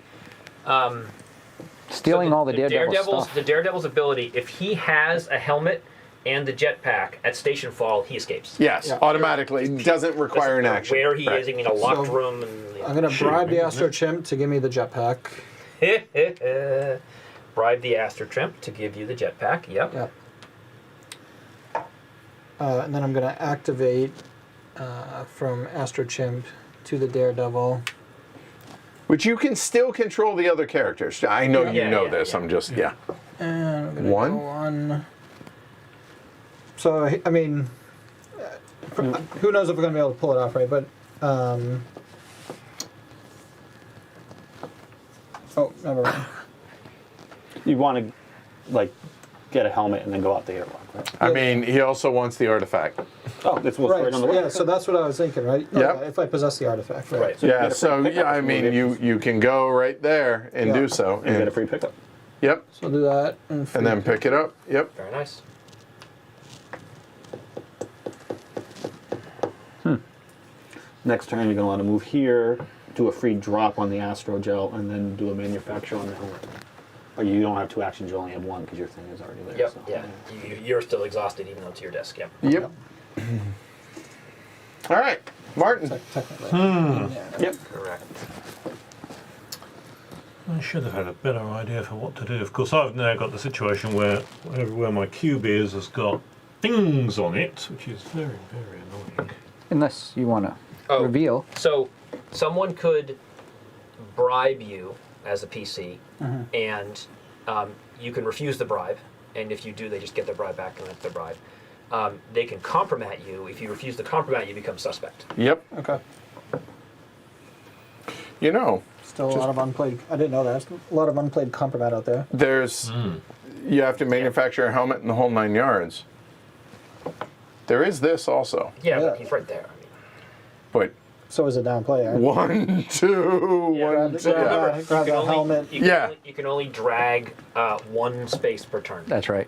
Stealing all the Daredevil stuff. The Daredevil's ability, if he has a helmet and the jetpack at Stationfall, he escapes. Yes. Yeah. Automatically. It doesn't require an Doesn't action. Where he Right. is in a locked So, room. And, I'm gonna bribe the Astro Chimp to give me the jetpack. bribe the Astro Trimp to give you the jetpack. Yep. Yep. And then I'm gonna activate from Astro Chimp to the Daredevil. Which you can still control the other characters. I know you Yeah, know yeah, this. yeah. I'm just yeah. And I'm gonna One? go on. So I mean, who knows if we're gonna be able to pull it off, right? But oh, never mind. You want to, like, get a helmet and then go out the airlock, right? I mean, he also wants the artifact. Oh, this was right on the way. Yeah, so that's what I was thinking, right? Yep. Okay, if I possess the artifact, right? Right. you Yeah. get a So free yeah, pickup I from mean, the you can go right there and Yeah. do so. And get a free pickup. Yep. So I'll do that and And then pick it up. Yep. Very nice. Next turn, you're going to want to move here, do a free drop on the Astro Gel, and then do a manufacture on the helmet. Or you don't have 2 actions, you only have 1 because your thing is already there. Yep. so, Yeah. You're still exhausted even though it's your desk. Yep. Yep. All right, Martin. technically. Yep. Correct. I should have had a better idea for what to do. Of course, I've now got the situation where everywhere my cube is has got things on it, which is very, very annoying. Unless you want to Oh. reveal. So someone could bribe you as a PC, and you can refuse the bribe. And if you do, they just get their bribe back and that's their bribe. They can compromat you. If you refuse to compromat, you become suspect. Yep. Okay. You know, Still a lot of unplayed. I didn't know that. A lot of unplayed compromat out there. there's you have to manufacture a helmet and the whole 9 yards. There is this also, Yeah, Yeah. but he's right there. but So is it down play, right? 1, 2, Yeah. 1, Grab 2. the- Yeah. grab that helmet. Yeah. You can only drag 1 space per turn. That's right.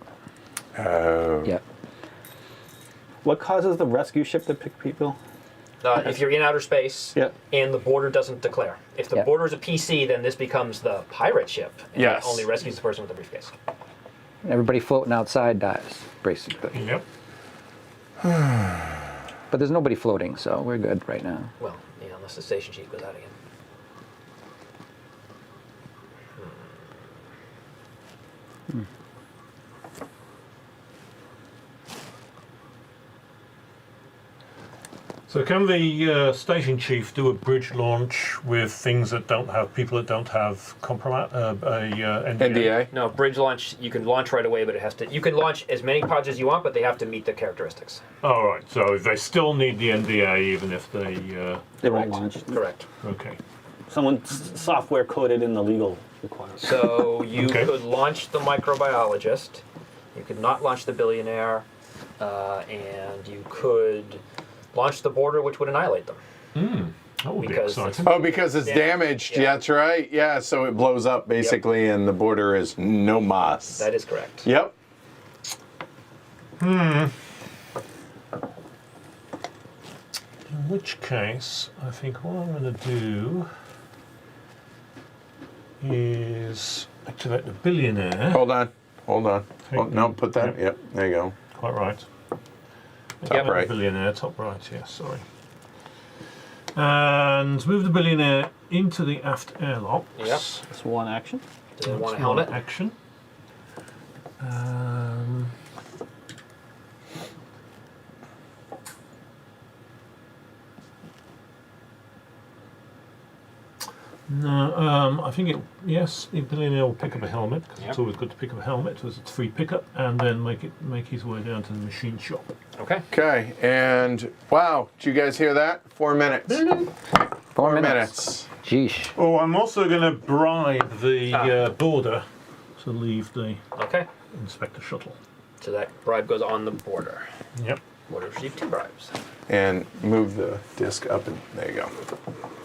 Oh. Yep. What causes the rescue ship to pick people? If you're in outer space Yeah. and the border doesn't declare. If the Yeah. border is a PC, then this becomes the pirate ship. And Yes. it only rescues the person with the briefcase. Everybody floating outside dies, basically. Yep. But there's nobody floating, so we're good right now. Well, unless the station sheet goes out again. So can the station chief do a bridge launch with things that don't have people that don't have NDA? NDA. No, bridge launch, you can launch right away, but it has to. You can launch as many pods as you want, but they have to meet the characteristics. All right. So they still need the NDA even if they. They won't launch. Correct. Okay. Someone software coded in the legal requirements. So you Okay. could launch the microbiologist. You could not launch the billionaire, and you could launch the border, which would annihilate them. That would be Because exciting. Oh, because it's Yeah. damaged. Yeah. Yeah, that's right. Yeah, so it blows up basically, and the border is no mas. That is correct. Yep. In which case, I think what I'm going to do is activate the billionaire. Hold on. Oh, Take no, the- put that. yep. Yep. There you go. Quite right. Top right. Billionaire, top right, yes, sorry. And move the billionaire into the aft airlocks. Yep. That's one action. Do they want a That's helmet? one action. No, I think yes, the billionaire will pick up a helmet because it's Yep. always good to pick up a helmet as it's free pickup, and then make his way down to the machine shop. Okay. Okay, and wow, did you guys hear that? 4 minutes. 4 minutes. Jeesh. Oh, I'm also going to bribe the boarder to leave the Okay. inspector shuttle. So that bribe goes on the border. Yep. Border received 2 bribes. And move the disc up, and there you go.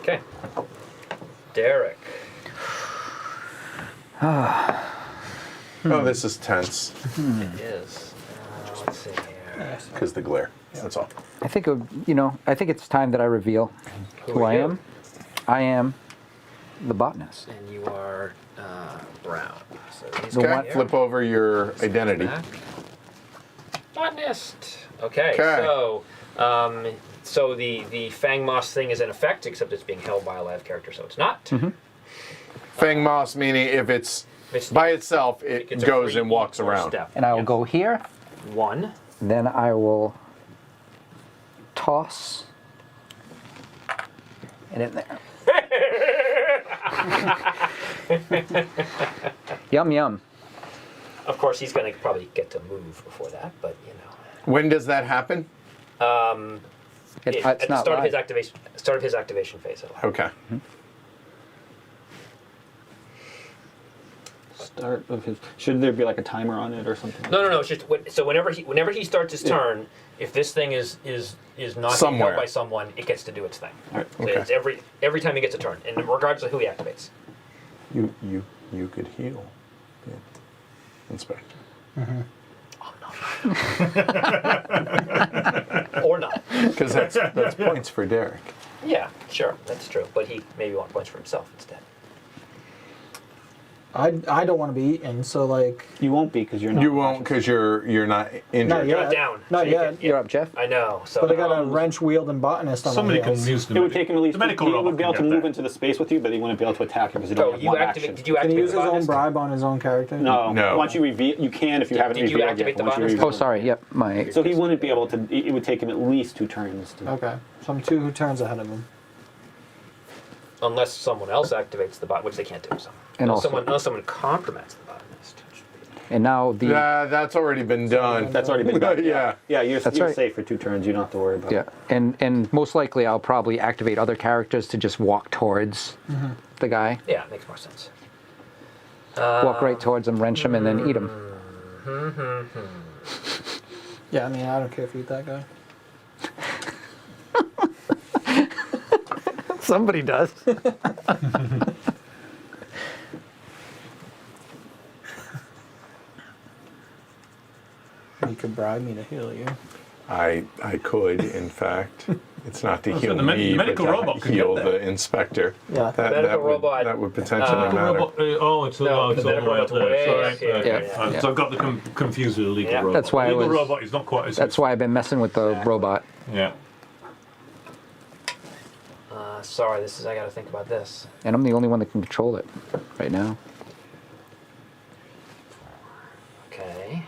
Okay. Derek. Oh, this is tense It is. Let's see here. because the glare. That's all. I think I think it's time that I reveal who are I you? am. I am the botanist. And you are brown. So these The go one- here. Flip over your identity. Back. Botanist. Okay. Okay. So the Fang Moss thing is in effect, except it's being held by a live character, so it's not. Fang Moss, meaning if it's It's- by itself, it gets a goes free and walks equal around. Step. And I will Yes. go here. 1. Then I will toss it in there. Yum yum. Of course, he's going to probably get to move before that, but you know. When does that happen? It's At the not start of his live. activation phase. It'll happen. Okay. Start of his. Should there be like a timer on it or something? No. It's just so whenever he starts his turn, if this thing is not being Somewhere. held by someone, it gets to do its thing. All right. So Okay. it's every time he gets a turn, and regardless of who he activates. You could heal the inspector. Or not. Because that's points for Derek. Yeah, sure, that's true. But he maybe wants points for himself instead. I don't want to be eaten, so like You won't be because you're not. You won't because you're not injured. not You're yet. not down. Not so you yet. can- You're up, Jeff. I know. So But I got a wrench wielding botanist on Somebody my can heels. use the It would take him at least. the medical He robot would be able to can get move that. into the space with you, but he wouldn't be able to attack you because you So don't have you one activate? action. Did you Can activate he use the his own botanist? bribe on his own character? No. No. Once you reveal, you can if you haven't did you revealed activate yet. the but once you botanist? reveal Oh, sorry. Yep. My. So he wouldn't be able to. It would take him at least 2 turns. To, Okay, so I'm 2 turns ahead of him. Unless someone else activates the bot, which they can't do. So And also- unless someone compromises the botanist. And now the. That's already been done. That's already been done. Yeah. Yeah, you're That's right. safe for 2 turns. You don't have to worry about Yeah, it. and most likely I'll probably activate other characters to just walk towards the guy, Yeah, it makes more sense. walk right towards him, wrench him, and then eat him. Yeah, I mean I don't care if you eat that guy. Somebody does. You could bribe me to heal you. I could, in fact. It's not to so heal the me, but medical robot to could heal get the there. inspector. Yeah. Medical robot, That would potentially the matter. Robot, it's No, all the the way medical up robot's there. way Sorry. up here, Okay. yeah. So I've got the confused with the legal Yeah. robot. That's why I legal was- robot is not quite as. That's why I've been messing with the Exactly. robot. Yeah. Sorry, I got to think about this. And I'm the only one that can control it right now. Okay.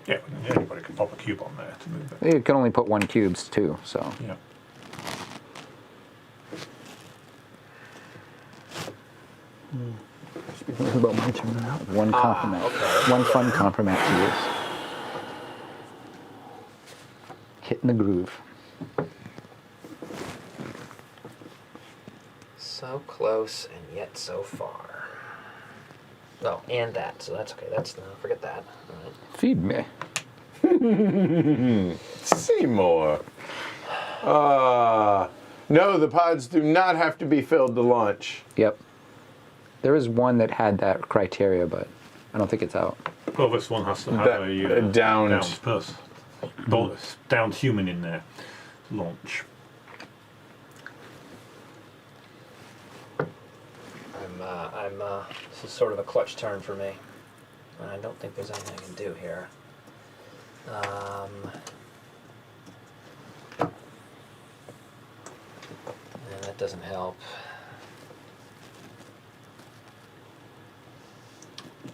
Yeah. Anybody can pop a cube on there to move it. You can only put 1 cubes too, so. Yeah. What about my turn now? 1 compliment. okay. 1 fun compliment to use. Hitting the groove. So close and yet so far. Oh, and that. So that's okay. That's no, forget that. All right. Feed me. Seymour. No, the pods do not have to be filled to lunch. Yep. There is one that had that criteria, but I don't think it's out. Well, this one has to have That- a downed. person, downed human in there. Launch. This is sort of a clutch turn for me. And I don't think there's anything I can do here. And that doesn't help.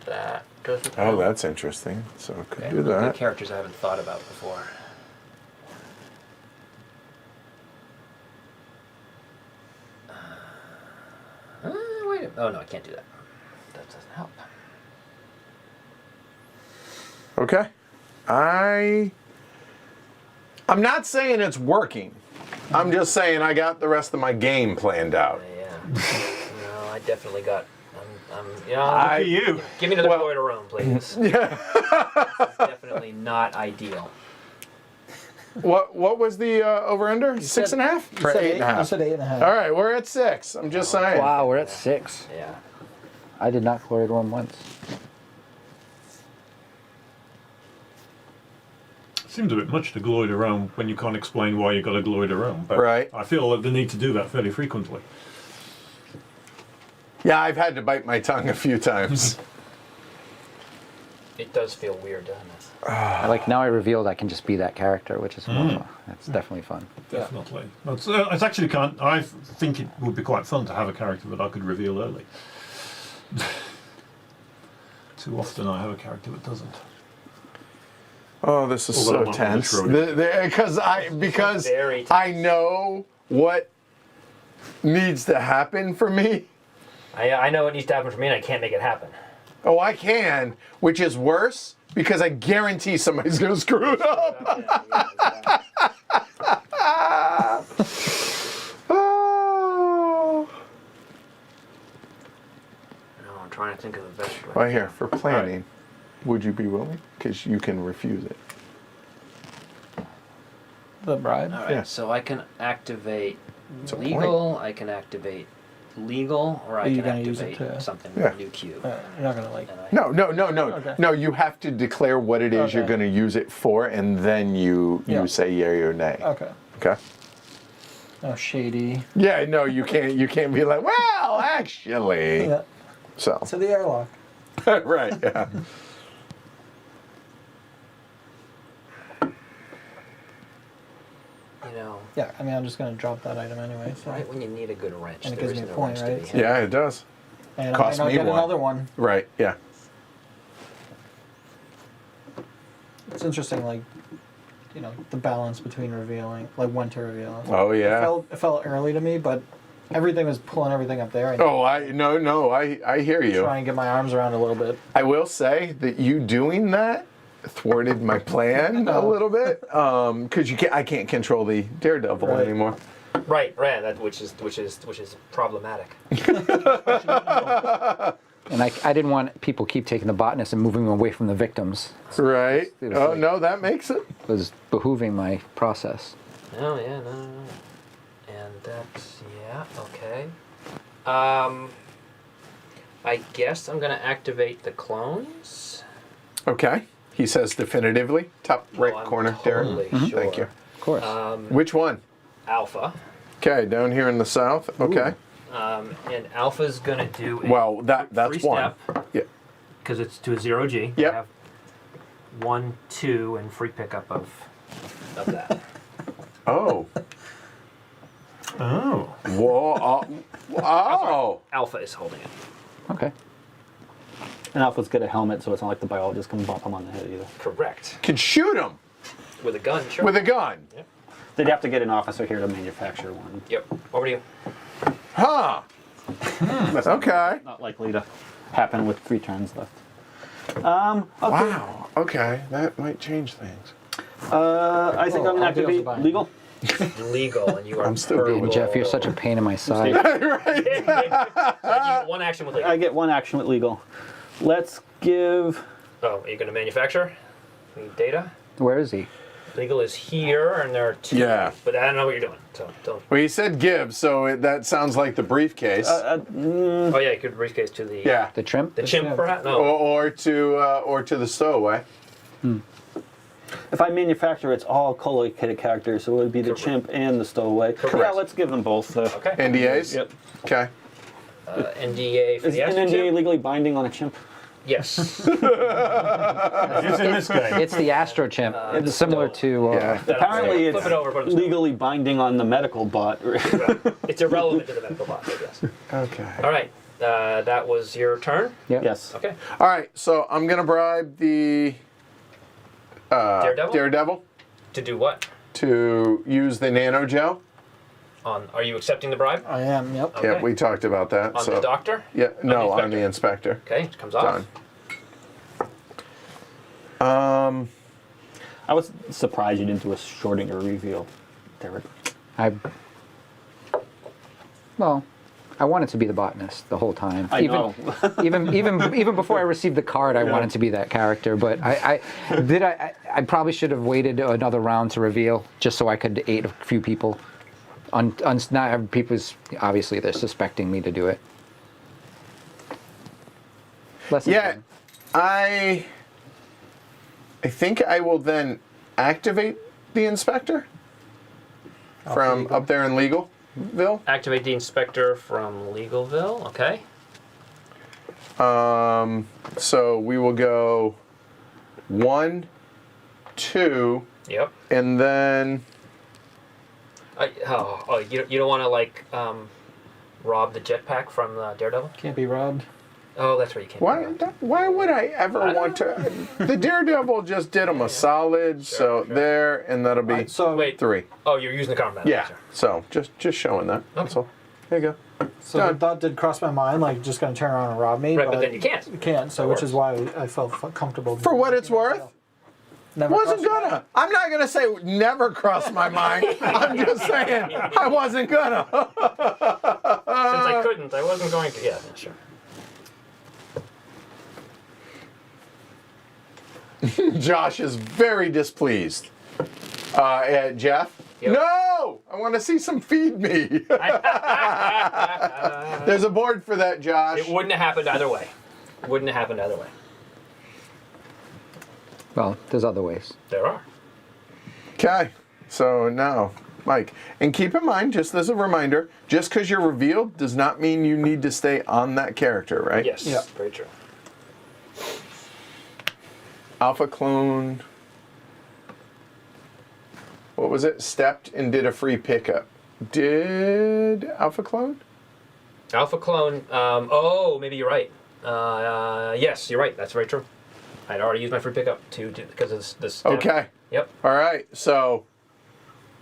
That doesn't Oh, help. that's interesting. So I could Okay, do look at that. characters I haven't thought about before. Wait. Oh no, I can't do that. That doesn't help. Okay. I'm not saying it's working. I'm just saying I got the rest of my game planned out. Yeah. No, I definitely got. I- You. Give me another well- Floyd Rome, please. Yeah. This is definitely not ideal. What was the over-under? 6.5? Or 8.5? You said 8.5. All right, we're at 6. I'm just saying. Wow, we're at 6. Yeah. I did not Floyd Rome once. Seems a bit much to gloid around when you can't explain why you got to gloid around. But Right. I feel that the need to do that fairly frequently. Yeah, I've had to bite my tongue a few times. It does feel weird, doesn't it? Like now I revealed I can just be that character, which is more, that's definitely fun. Definitely. It's actually I think it would be quite fun to have a character that I could reveal early. Too often I have a character that doesn't. Oh, this is Although so I'm tense. not really Because Very tense. I know what needs to happen for me. I know it needs to happen for me, and I can't make it happen. Oh, I can, which is worse because I guarantee somebody's going to screw it up. Oh. No, I'm trying to think of the best way. Right here, for planning, would you be willing? Because you can refuse it. The bribe? All right, Yeah. so I can activate It's a legal. I can activate legal, or I Are you can gonna use activate it to- something Yeah. with a new cube. You're not gonna like. And I- No. Okay. No, you have to declare what it is you're Okay. going to use it for, and then you Yeah. say yay or nay. Okay. Okay? Oh, shady. Yeah, no, you can't be like, well, actually. Yeah. So, To the airlock. right, yeah. You know, Yeah, I mean, I'm just gonna drop that item anyway. So. right when you need a good wrench, And it there gives is me a no point, wrench right? to So- be had. Yeah, it does. And Cost I might me not get one. another one. Right, yeah. It's interesting, like, you know, the balance between revealing, like when to reveal. Oh, yeah. It felt early to me, but everything was pulling everything up there. And Oh, I hear you. try and get my arms around a little bit. I will say that you doing that thwarted my plan a little bit, because I can't control the Daredevil Right. anymore. Right, that which is problematic. And I didn't want people keep taking the botanist and moving them away from the victims. Right? It was Oh like- no, that makes it. It was behooving my process. Oh yeah, no. And that's okay. I guess I'm gonna activate the clones. Okay. He says definitively, top right I'm corner, totally Darren. sure. Thank you. Of course. Which one? Alpha. Okay, down here in the south. Okay. And Alpha's gonna do a Well, that's free one. step Yeah. because it's to a 0G. Yep. I have 1, 2, and free pickup of that. Oh. Oh. Whoa. Oh. Alpha is holding it. Okay. And Alpha's got a helmet, so it's not like the biologist can bump him on the head either. Correct. Can shoot him. With a gun, sure. with a gun. Yep. They'd have to get an officer here to manufacture one. Yep. Over to you. Huh. That's Okay. not likely to happen with 3 turns left. Okay. Wow. Okay, that might change things. I think I'm going to I'll be able to activate buy it. legal. Legal, and you are I'm still good with Jeff, you're such a pain in my side. Right. You get 1 action with legal. I get 1 action with legal. Let's give. Oh, are you going to manufacture? Need data? Where is he? Legal is here, and there are 2. Yeah. But I don't know what you're doing, so don't. Well, he said give, so that sounds like the briefcase. Oh yeah, you could briefcase to the yeah. The chimp? the chimp, perhaps. No. Or to the stowaway. If I manufacture, it's all co-located characters, so it would be the Correct. chimp and the stowaway. Correct. Yeah, let's give them both. Okay. NDAs? Yep. Okay. NDA for Is the an action NDA chimp? legally binding on a chimp? Yes. It's in this game. It's the Astro Chimp. It's similar to. Yeah. Apparently, Flip it's it over, put it legally binding on the medical bot. It's irrelevant to the medical bot, I guess. Okay. All right. That was your turn. Yep. Yes. Okay. All right, so I'm going to bribe the Daredevil? To do what? to use the nano gel. Are you accepting the bribe? I am. Yep. Okay. Yeah, we talked about that. On so. the doctor? Yeah, no, the on the inspector. Okay, it comes off. Done. I was surprised you didn't do a Schrodinger reveal, Derek. Well, I wanted to be the botanist the whole time. I know. even before I received the card, I wanted to be that character. But I probably should have waited another round to reveal, just so I could aid a few people. Not every people's obviously they're suspecting me to do it. Lessons Yeah, learned. I think I will then activate the inspector from up there in Legalville. Activate the inspector from Legalville. Okay. So we will go 1, 2, Yep. and then You don't want to like rob the jetpack from Daredevil? Can't be robbed. Oh, that's where you can't. why would I ever want to? The Daredevil just did him a solid, so sure. there, and that'll be So Wait. 3. Oh, you're using the combat. Yeah, so just showing that. That's all. There you go. So the Done. thought did cross my mind, like just gonna turn around and rob me. Right, but then you can't. You can't. So That which works. is why I felt comfortable. For what it's worth. Never Wasn't crossed your mind? gonna. I'm not gonna say never crossed my mind. I'm just saying I wasn't gonna. Since I couldn't, I wasn't going to. Yeah, sure. Josh is very displeased. Jeff? Yep. No! I want to see some feed me. There's a board for that, Josh. It wouldn't have happened either way. Wouldn't have happened either way. Well, there's other ways. There are. Okay, so now, Mike. And keep in mind, just as a reminder, just because you're revealed does not mean you need to stay on that character, right? Yes. Yeah. Very true. Alpha Clone. What was it? Stepped and did a free pickup. Did Alpha Clone? Alpha Clone. Maybe you're right. Yes, you're right. That's very true. I'd already used my free pickup because of this. Okay. Yep. All right. So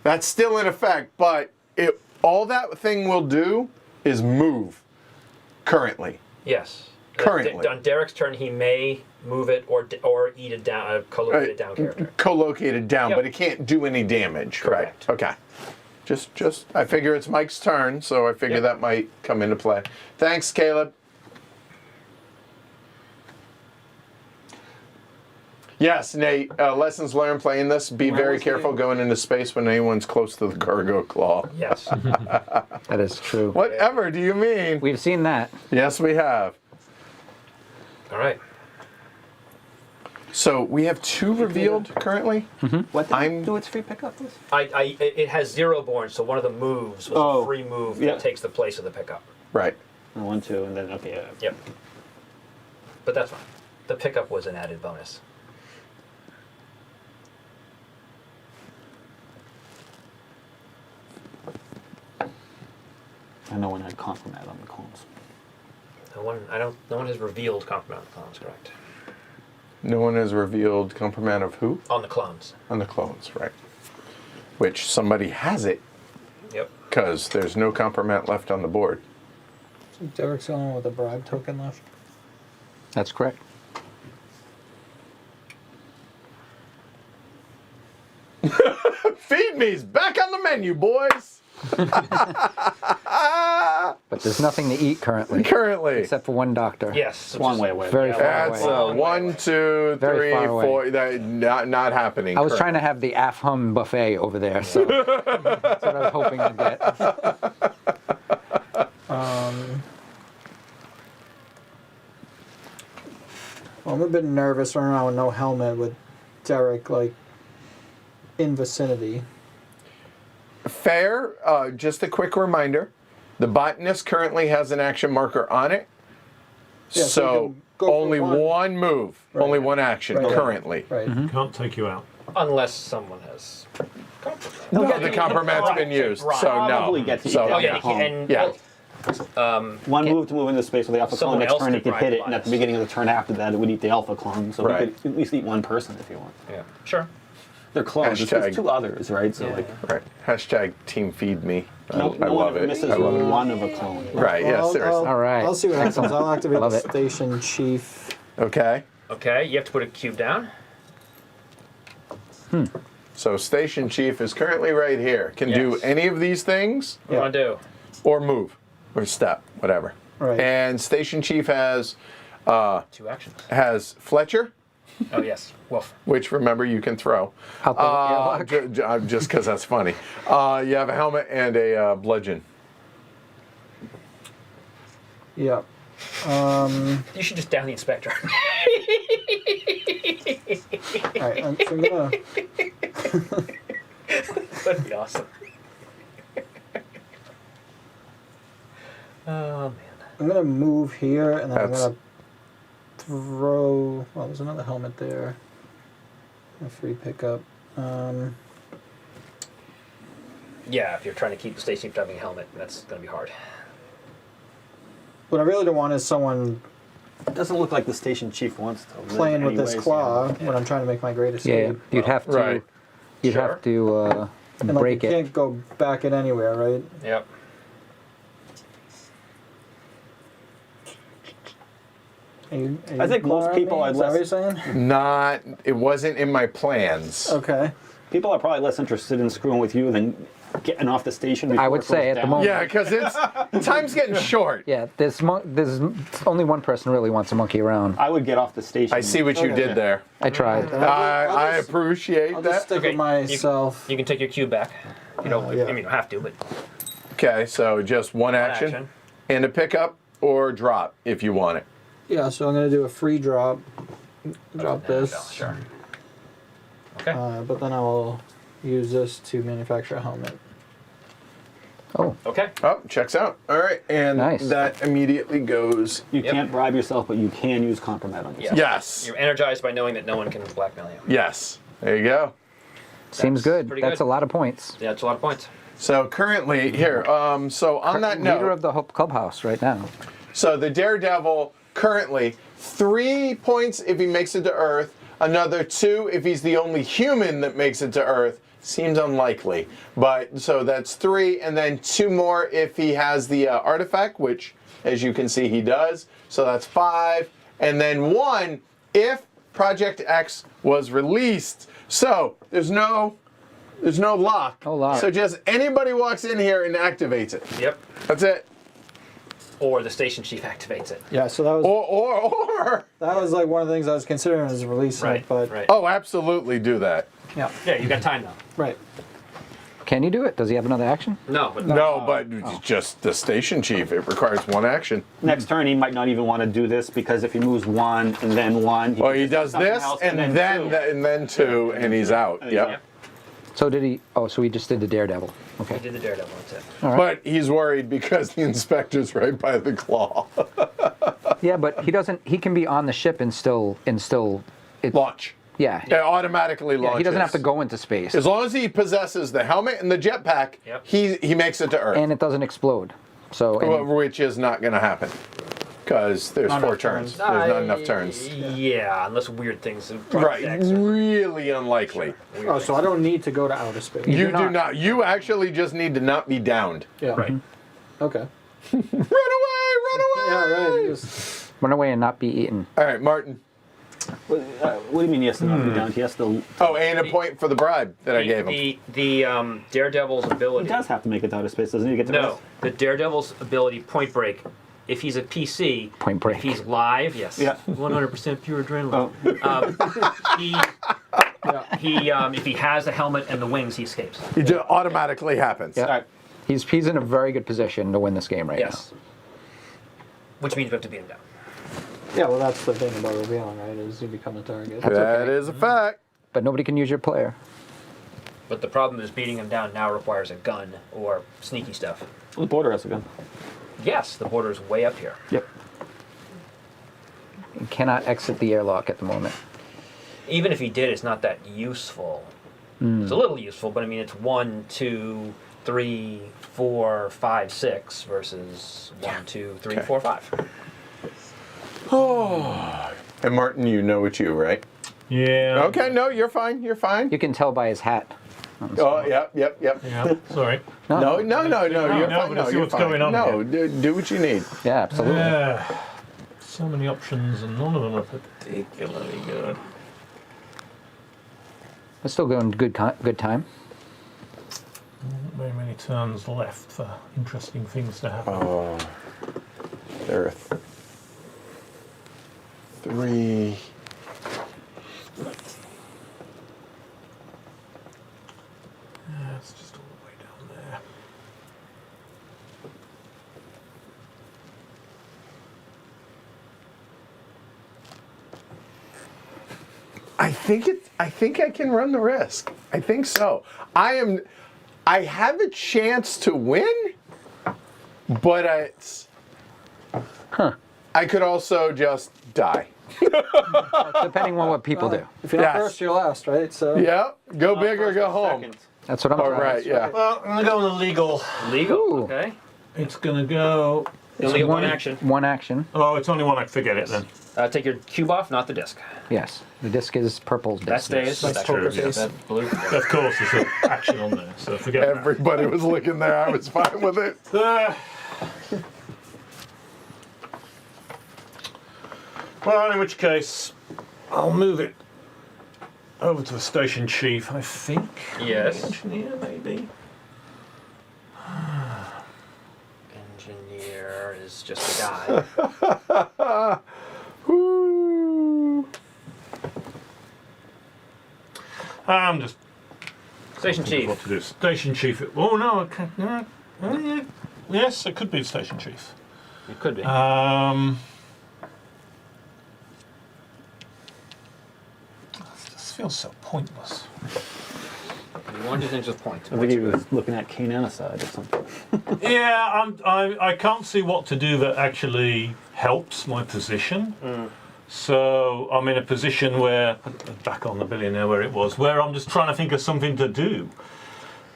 that's still in effect, but all that thing will do is move currently. Yes. Currently. On Derek's turn, he may move it or eat it down, a co-located down character. Co-located down, Yep. but it can't do any damage. Correct. Right. Okay. Just I figure it's Mike's turn, so I figure Yep. that might come into play. Thanks, Caleb. Yes, Nate. Lessons learned playing this. Be very careful going into space when anyone's close to the cargo claw. Yes. That is true. Whatever do you mean? We've seen that. Yes, we have. All right. So we have 2 revealed currently. What did I'm- it do its free pickup with? It has 0 born, so one of the moves was Oh, a free move yeah. that takes the place of the pickup. Right. 1, 2, and then okay. Yep. But that's fine. The pickup was an added bonus. And no one had compromat on the clones. No one has revealed compliment on the clowns, correct? No one has revealed compromat of who? On the clones. On the clones, right. Which somebody has it, Yep. because there's no compromat left on the board. So Derek's the only one with a bribe token left. That's correct. Feed me's back on the menu, boys! But there's nothing to eat currently. Currently. Except for one doctor. Yes. It's one way away. Very Yeah, far That's away. 1, 2, Very 3, far away. 4. That, not happening. I was trying to have the AFHUM buffet over there, so that's what I was hoping to get. Well, I'm a bit nervous running around with no helmet with Derek, like, in vicinity. Fair. Just a quick reminder. The botanist currently has an action marker on it. Yeah, so so you can go for only one move. Right. Only one action Right. currently. Right. Can't take you out. Unless someone has. No, the compromat's been used. Right. So no. Probably get to eat So, that. Oh yeah, home. and Yeah. One move to move into space with the alpha clone. Someone Next else turn could it could ride hit the it, and at the bias. beginning of the turn after that, it would eat the alpha clone. So Right. we could at least eat one person if you want. yeah, sure. They're clones. It's Hashtag. 2 others, right? So Yeah. like, right. Hashtag team feed me. no I one love ever it. misses I love it. one of a clone. Right. Yeah. Well, Seriously. All right. I'll see what happens. I'll activate Love the it. station chief. Okay. Okay, you have to put a cube down. So station chief is currently right here. Can do Yes. any of these things What do you want to do? or move or step, whatever. Right. And station chief has 2 actions. Fletcher, Oh yes, wolf. which remember you can throw. Out the airlock. Just because that's funny. You have a helmet and a bludgeon. Yeah. You should just down the inspector. Alright, so I'm gonna. That'd be awesome. Oh man. I'm gonna move here, and then I'm That's- gonna throw. Well, there's another helmet there. A free pickup. Yeah, if you're trying to keep the station driving a helmet, that's gonna be hard. What I really don't want is someone It doesn't look like the station chief wants to live playing with this anyways, claw yeah. when I'm trying to make my great Yeah, escape. you'd have to. Right. You'd Sure. have to And like, break you it. can't go back it anywhere, right? Yep. Are you I think most ignoring people me? are Is that what less- you're saying? Not. It wasn't in my plans. Okay. People are probably less interested in screwing with you than getting off the station. I would before it say goes at the down. moment- Yeah, because it's time's getting short. Yeah, there's only one person really wants to monkey around. I would get off the station. I see what you Okay. did there. I tried. I appreciate I'll that. just stick Okay, with myself. You can take your cube back. You don't. yeah. I mean, you don't have to, but Okay, so just one action, action. and a pickup or drop if you want it. Yeah, so I'm gonna do a free drop. Drop There we this. go, Sure. Okay. But then I will use this to manufacture a helmet. Oh, Okay. Oh, checks out. All right, and Nice. that immediately goes. You Yep. can't bribe yourself, but you can use compromat on yourself. Yes. You're energized by knowing that no one can blackmail you. Yes. There you go. seems That's good. pretty That's good. a lot of points. Yeah, it's a lot of points. So currently here. So on that Leader note, of the clubhouse right now. so the Daredevil currently 3 points if he makes it to Earth. Another 2 if he's the only human that makes it to Earth. Seems unlikely, but so that's 3, and then 2 more if he has the artifact, which, as you can see, he does. So that's 5, and then 1 if Project X was released. So there's no lock. No lock. So just anybody walks in here and activates it. Yep. That's it. Or the station chief activates it. Yeah, so that was Or. like one of the things I was considering as releasing Right. it, but Right. Oh, absolutely do that. yeah, Yeah, you got time now. right. Can you do it? Does he have another action? No, but No, but just the station chief. It requires 1 action. Next turn, he might not even want to do this because if he moves 1 and then 1, Well, can he just do does something this else and then 2, and he's out. Yeah. Yep. So did he? Oh, so he just did the daredevil. I Okay. did the daredevil. That's it. But he's worried because the inspector's right by the claw. Yeah, but he doesn't. He can be on the ship and still. It, Launch. yeah. It automatically launches. He doesn't have to go into space, As long as he possesses the helmet and the jetpack, Yep. he makes it to Earth, and it doesn't explode. So and which is not going to happen. because there's Not 4 enough turns. turns. There's not enough turns. Yeah, unless weird things. Right, projects or really unlikely. weird Oh, so I don't need to go to outer space. You do not. You actually just need to not be downed. Yeah. Right. Okay. Run away! Run away! Yeah, right. Just, Run away and not be eaten. All right, Martin. What do you mean he has to not be down? He has to. Oh, and a point for the bribe that I gave him. The Daredevil's He ability. does have to make it to outer space, doesn't he? To get to No, rest? the Daredevil's ability, Point Break. If he's a PC, Point Break. if he's live, yes, Yeah. 100% pure adrenaline. Oh. If he has the helmet and the wings, he escapes. It just automatically happens. Yeah. All right. He's in a very good position to win this game right Yes. Which means we have to beat him down. yeah, well, that's the thing about revealing, right? Is you become a target. That's That okay. is a fact. now. But nobody can use your player. But the problem is beating him down now requires a gun or sneaky stuff. Well, the border has a gun. Yes, the border is way up here. Yep. You cannot exit the airlock at the moment. Even if he did, it's not that useful. It's a little useful, but I mean, it's 1, 2, 3, 4, 5, 6 versus 1, 2, 3, 4, 5. Oh. And Martin, you know it's you, right? Yeah. Okay, no, you're fine. You're fine. You can tell by his hat. Oh, yep. Yeah. Sorry. No, no, no, no. You're no, fine. but No, see you're what's fine. going on No, do what you need. Yeah, absolutely. So many options, and none of them are particularly good. We're still going good time. Not very many turns left for interesting things to happen. Oh, there are 3. Yeah, it's just all the way down there. I think I can run the risk. I think so. I have a chance to win, but it's. I could also just die. Depending on what people do. If you're not Yes. first, you're last, right? So. Yeah, go big or go home. Second. That's what I'm All trying. right, yeah. Well, I'm gonna go with the legal. Legal. Ooh. Okay. It's gonna go. You only get one action. One action. Oh, it's only one. I forget it then. Take your cube off, not the disc. Yes. The disc is purple's That disc. stays. That's That's true, true. yes. That blue. Of course, there's an action on there, so forget that. Everybody was looking there. I was fine with it. Well, in which case, I'll move it over to the station chief, I think. Yes. Engineer, maybe. Engineer is just a guy. Woo. I'm just Station what chief. to do. Station chief. Oh no, okay. Yeah. Yes, it could be the station chief. It could be. This feels so pointless. You want to do things with points. I think he was looking at Kanan aside or something. Yeah, I can't see what to do that actually helps my position. So I'm in a position where, back on the billionaire where it was, where I'm just trying to think of something to do.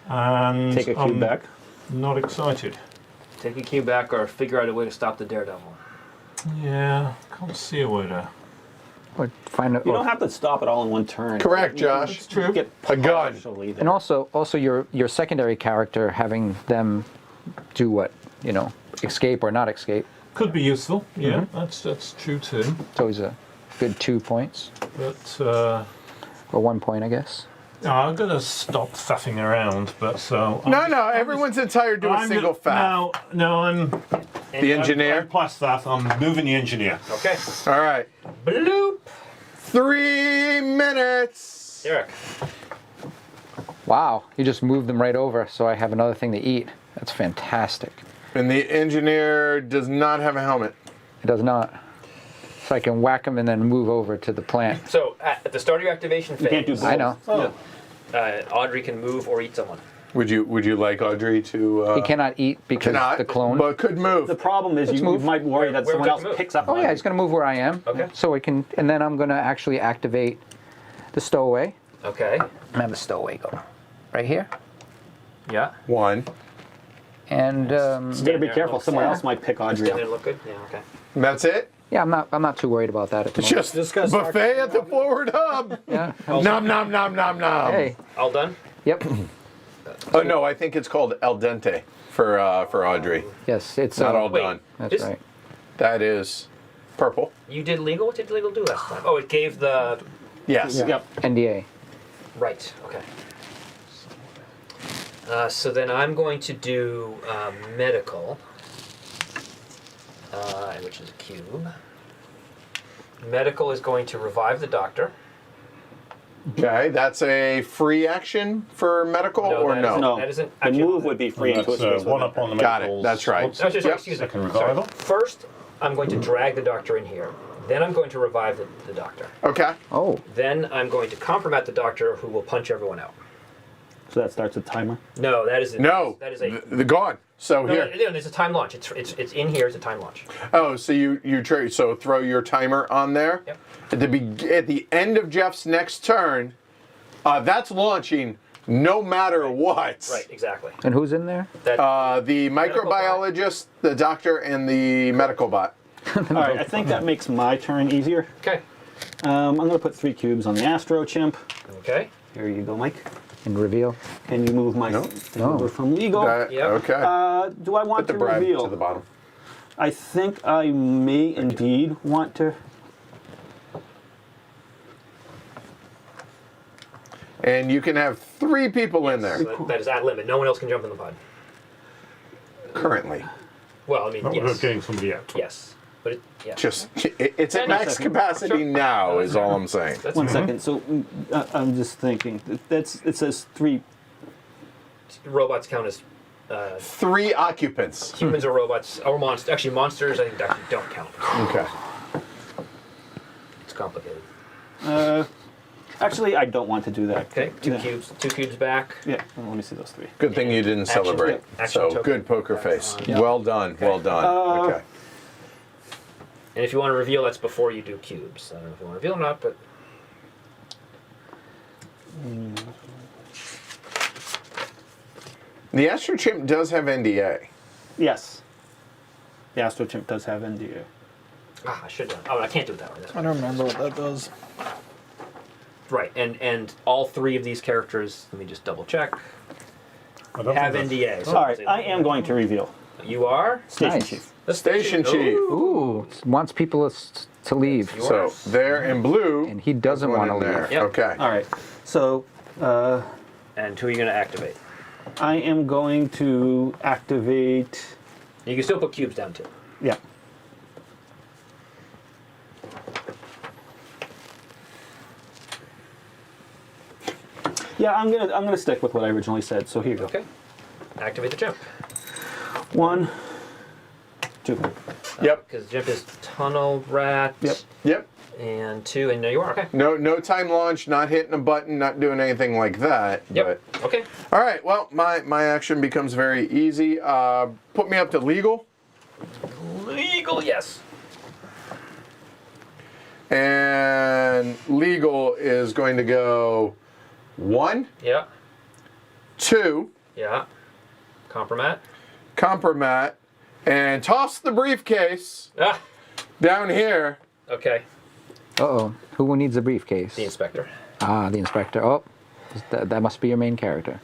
And Take a cube I'm back. not excited. Take a cube back or figure out a way to stop the Daredevil. Yeah, can't see a way to. Or find a, You don't have to stop it all in one turn. Correct, Josh. It's true. Get A gun. partially there. and also your secondary character having them do what, escape or not escape. Could be useful. Yeah, that's true too. It's always a good 2 points. But Or 1 point, I guess. I'm gonna stop faffing around. But so No, everyone's entitled to a single fact. No, I'm The engineer. I'm plus that. I'm moving the engineer. Okay. All right. Bloop. 3 minutes. Eric. Wow, you just moved them right over, so I have another thing to eat. That's fantastic. And the engineer does not have a helmet. It does not. So I can whack them and then move over to the plant. So at the start of your activation phase, You can't do both. I know. Yeah. Audrey can move or eat someone. Would you like Audrey to? He cannot eat because cannot, the clone. but could move. The problem is you move. might worry that Where someone would else you move? picks up Oh on yeah, it. he's gonna move where I am. Okay. So it can, and then I'm gonna actually activate the stowaway. Okay. And have the stowaway go right here, Yeah. 1. And You better be careful. Someone else might pick Audrey Stand there up. and look good. Yeah. Okay. That's it? yeah, I'm not too worried about that at the moment. Just Just gotta start buffet at the forward hub. Yeah. Nom nom nom nom nom. Hey. All done. Yep. Oh no, I think it's called al dente for Audrey. Yes, it's Not all Wait. done. That's This- right. That is purple. You did legal. What did legal do last time? Oh, it gave the Yes. Yep. NDA. right. Okay. So then I'm going to do medical, which is a cube. Medical is going to revive the doctor. Okay, that's a free action for medical or that no? isn't- No, That isn't the actually- move would be free into a That's space. one up on the Got it. medicals. That's right. What's Oh, just, Yep. excuse me. Second Sorry. revival. First, I'm going to drag the doctor in here. Then I'm going to revive the doctor. Okay. Oh, Then I'm going to compromat the doctor, who will punch everyone out. So that starts a timer. No, that is No. That is a The gone. So no, here. no, there's a time launch. It's in here. It's a time launch. Oh, so you trade. So throw your timer on there. Yep. At the end of Jeff's next turn, that's launching no matter what. Right. Exactly. and who's in there? That The microbiologist, the doctor, and the medical bot. All right, I think that makes my turn easier. okay. I'm going to put 3 cubes on the Astro Chimp. Okay. Here you go, Mike. And reveal. Can you move my No. thing No. over from legal? Yep. Okay. Do I want Put the to bribe reveal? to the bottom. I think I may indeed want to. And you can have 3 people in there So that is at limit. No one else can jump in the pod. currently. Well, I mean, Not without yes. getting somebody out. Yes. But yeah. It's at Yeah, max second. capacity Sure. now. Is all I'm saying. That's One second. So I'm just thinking. It says 3. robots count as 3 occupants. humans or robots or monsters. Actually, monsters I think actually don't count. Okay. It's complicated. Actually, I don't want to do that. Okay. Two Yeah. cubes. 2 cubes back. Yeah. Let me see those 3. Good thing you didn't Action- celebrate. action So token. good poker face. Yeah. Well done. Well done. Okay. And if you want to reveal, that's before you do cubes. I don't know if you want to reveal or not, but The Astro Chimp does have NDA. Yes. The Astro Chimp does have NDA. I should have done. Oh, I can't do it that way. That's I don't remember what that does. right. And all 3 of these characters. Let me just double check. I don't Have think NDA. So All right, I am going to reveal. You are Station Nice. Chief. the Station Chief. Ooh. Ooh, wants people to leave. Yours. So there in blue. And he doesn't there's one want to in there. leave. Yep. Okay. All right. So And who are you going to activate? I am going to activate. You can still put cubes down too. Yeah. Yeah, I'm gonna stick with what I originally said. So here you go. Okay. Activate the jump. 1, 2. Yep. Because jump is tunnel rat. Yep. Yep. And 2, and there you are. Okay. No time launch. Not hitting a button. Not doing anything like that. Yep. Okay. But all right. Well, my action becomes very easy. Put me up to legal. Legal, yes. And legal is going to go 1, Yeah. 2, Yeah. Compromat. compromat, and toss the briefcase Ah. down here. Okay. Uh-oh. Who needs a briefcase? The inspector. Ah, the inspector. Oh, that must be your main character.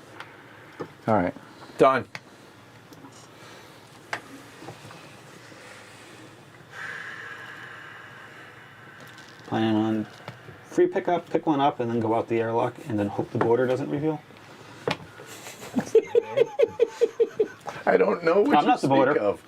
All right. Done. Planning on free pickup, pick one up, and then go out the airlock, and then hope the border doesn't reveal. I don't know what I'm you not the speak voter. of.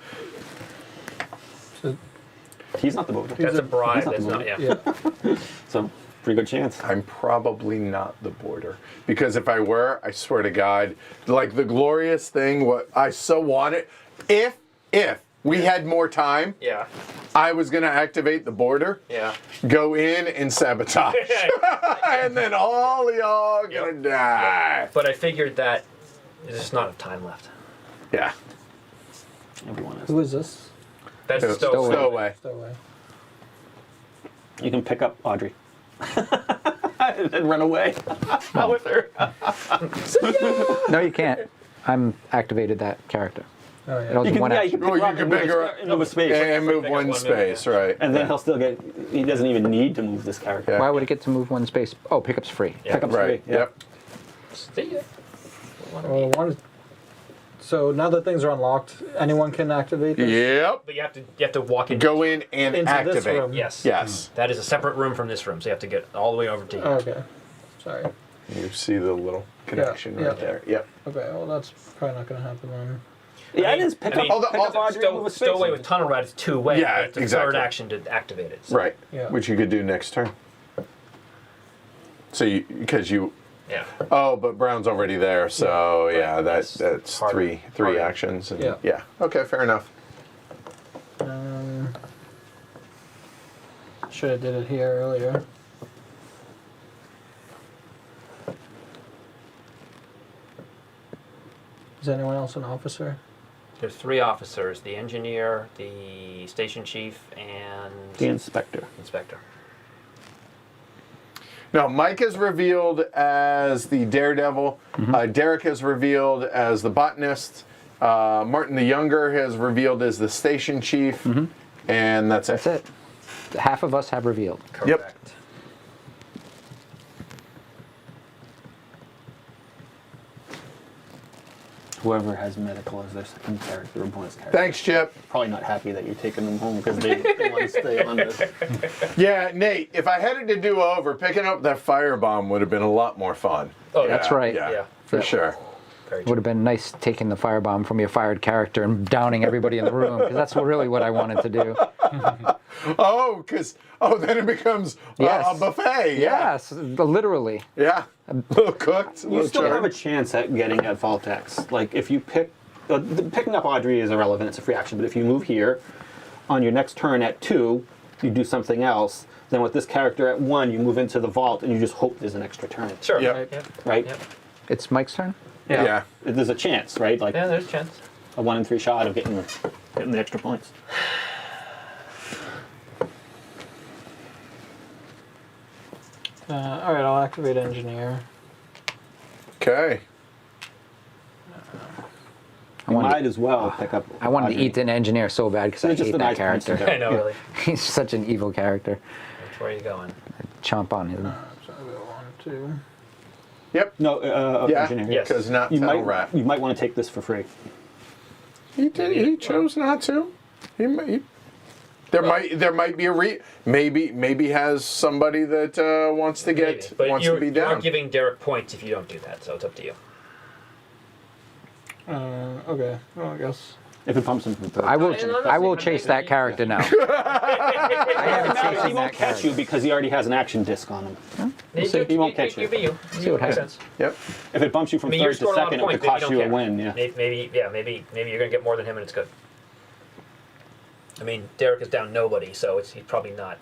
He's not the voter. That's a bribe. he's not That's the not. voter. Yeah. So pretty good chance. I'm probably not the border. Because if I were, I swear to God, like the glorious thing, what I so wanted, if we had more time, Yeah. I was going to activate the border, Yeah. go in and sabotage. And then all y'all going to die. But I figured that there's just not enough time left. Yeah. Everyone is. Who is this? That's Stowaway. still Stowaway. Stowaway. You can pick up Audrey. And then run away with her. No, you can't. I'm activated that character. Oh, It only You can, one yeah, you action. can Oh, pick you up can and move bigger a- and move a space. And move Pick up one one space, move, right? And then yeah. he'll still get, he doesn't even need to move this character. Yeah. Why would it get to move one space? Oh, pickup's free. Yeah. Pick up Right. three. Yeah. Yep. See ya. Well, so now that things are unlocked, anyone can activate this? Yep. But you have to walk in. Go in and Into this activate. room. Yes. Yes. That is a separate room from this room, so you have to get all the way over to here. Okay. Sorry. You see the little connection Yeah, right yeah. there. Yep. Okay, well, that's probably not going to happen then. Yeah, it is pick up, all the- pick up Audrey and move a space. Stowaway with Tunnel Rat is two-way. Yeah, but it's a exactly. third action to activate it. So. Right. Yeah. Which you could do next turn. So you, because you, Yeah. oh, but Brown's already there, so yeah, Right, that's harder. three Harder. actions. And, Yeah. yeah. Okay, fair enough. Should have did it here earlier. Is anyone else an officer? There's 3 officers: the engineer, the station chief, and The inspector. inspector. Now, Mike is revealed as the Daredevil. Derek is revealed as the botanist. Martin the Younger is revealed as the station chief. And that's it. That's it. Half of us have revealed. Correct. Whoever has medical as their second character or bonus character. Thanks, Chip. Probably not happy that you're taking them home because they want to stay on this. Yeah, Nate, if I had it to do over, picking up that firebomb would have been a lot more fun. Oh, Yeah, That's right. Yeah, Yeah. for Yeah. sure. Very It would have been nice taking the firebomb from your fired character and downing everybody in the room, because that's really what I wanted to do. Oh, then it becomes Yes. a buffet. Yeah. Yes, literally. Yeah. A little cooked. A You little still have a charred. chance at getting at Voltex. Like if you pick, picking up Audrey is irrelevant. It's a free action. But if you move here, on your next turn at 2, you do something else. Then with this character at 1, you move into the vault and you just hope there's an extra turn. Sure. Yep. Yep. Right? Yep. It's Mike's turn? Yeah. There's a chance, right? Like Yeah, there's a chance. a 1 in 3 shot of getting the extra points. All right, I'll activate engineer. Okay. I You wanted, might as well pick up. I wanted to Audrey. eat an engineer so bad because I It's just hate a that nice character. pencil. I know, really. He's such an evil character. Which way are you going? Chomp on him. So I'll go 1, 2. Yep. No, Yeah. engineer. Yes. Because not You Tunnel might, Rat. you might want to take this for free. He did. He chose not to. There might be a maybe has somebody that wants to Maybe. get But wants you to be are down. giving Derek points if you don't do that, so it's up to you. Okay, well, I guess. If it pumps him from third. I will. I'm not I will saying- chase that character now. I It haven't matters, chased he won't that catch you character. because he already has an action disc on him. He won't catch you. You be you. See what Makes happens. sense. Yep. If it bumps you from I mean, you're third to scoring a lot of second, it could points, maybe cost you you don't a care. win. Yeah. Maybe you're gonna get more than him, and it's good. I mean, Derek is down nobody, so he's probably not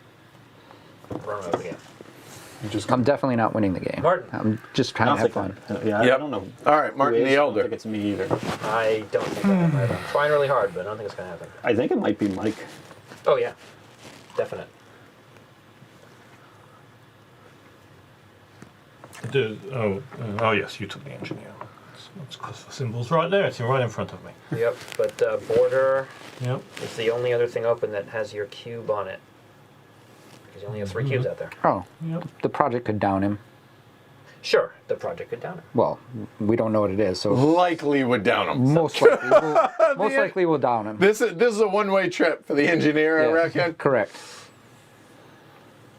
running over again. I'm definitely not winning the game. Martin. I'm just trying to have fun. Yeah, Yep. I don't know. All right, Martin who it the is. I don't Elder. think it's me either. I don't think that might happen. I'm trying really hard, but I don't think it's gonna happen. I think it might be Mike. Oh yeah, definite. Oh yes, you took the engineer. That's because the symbol's right there. It's right in front of me. Yep, but border Yep. is the only other thing open that has your cube on it. Because you only have 3 cubes out there. Oh, Yep. the project could down him. Sure, the project could down it. Well, we don't know what it is, so Likely would down him. most likely we'll down him. This is a one-way trip for the engineer, I Yeah. reckon. Correct.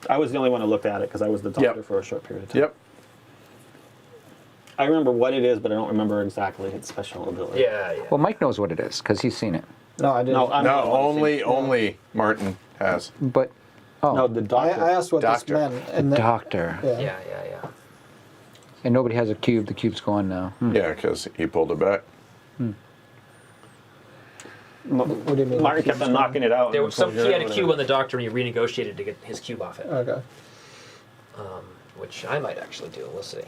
I was the only one who looked at it because I was the doctor Yep. for a short period of time. Yep. I remember what it is, but I don't remember exactly its special ability. Yeah, yeah. Well, Mike knows what it is because he's seen it. No, I didn't. No, I'm No, the one who only Martin has. But No, the doctor. I asked what Doctor. this meant, and then, doctor, yeah. Yeah. and nobody has a cube. The cube's gone now. Yeah, because he pulled it back. What do you mean? Martin kept on knocking it out. There and was some told he you had a whatever. cube on the doctor, and he renegotiated to get his cube off it, Okay. which I might actually do. We'll see.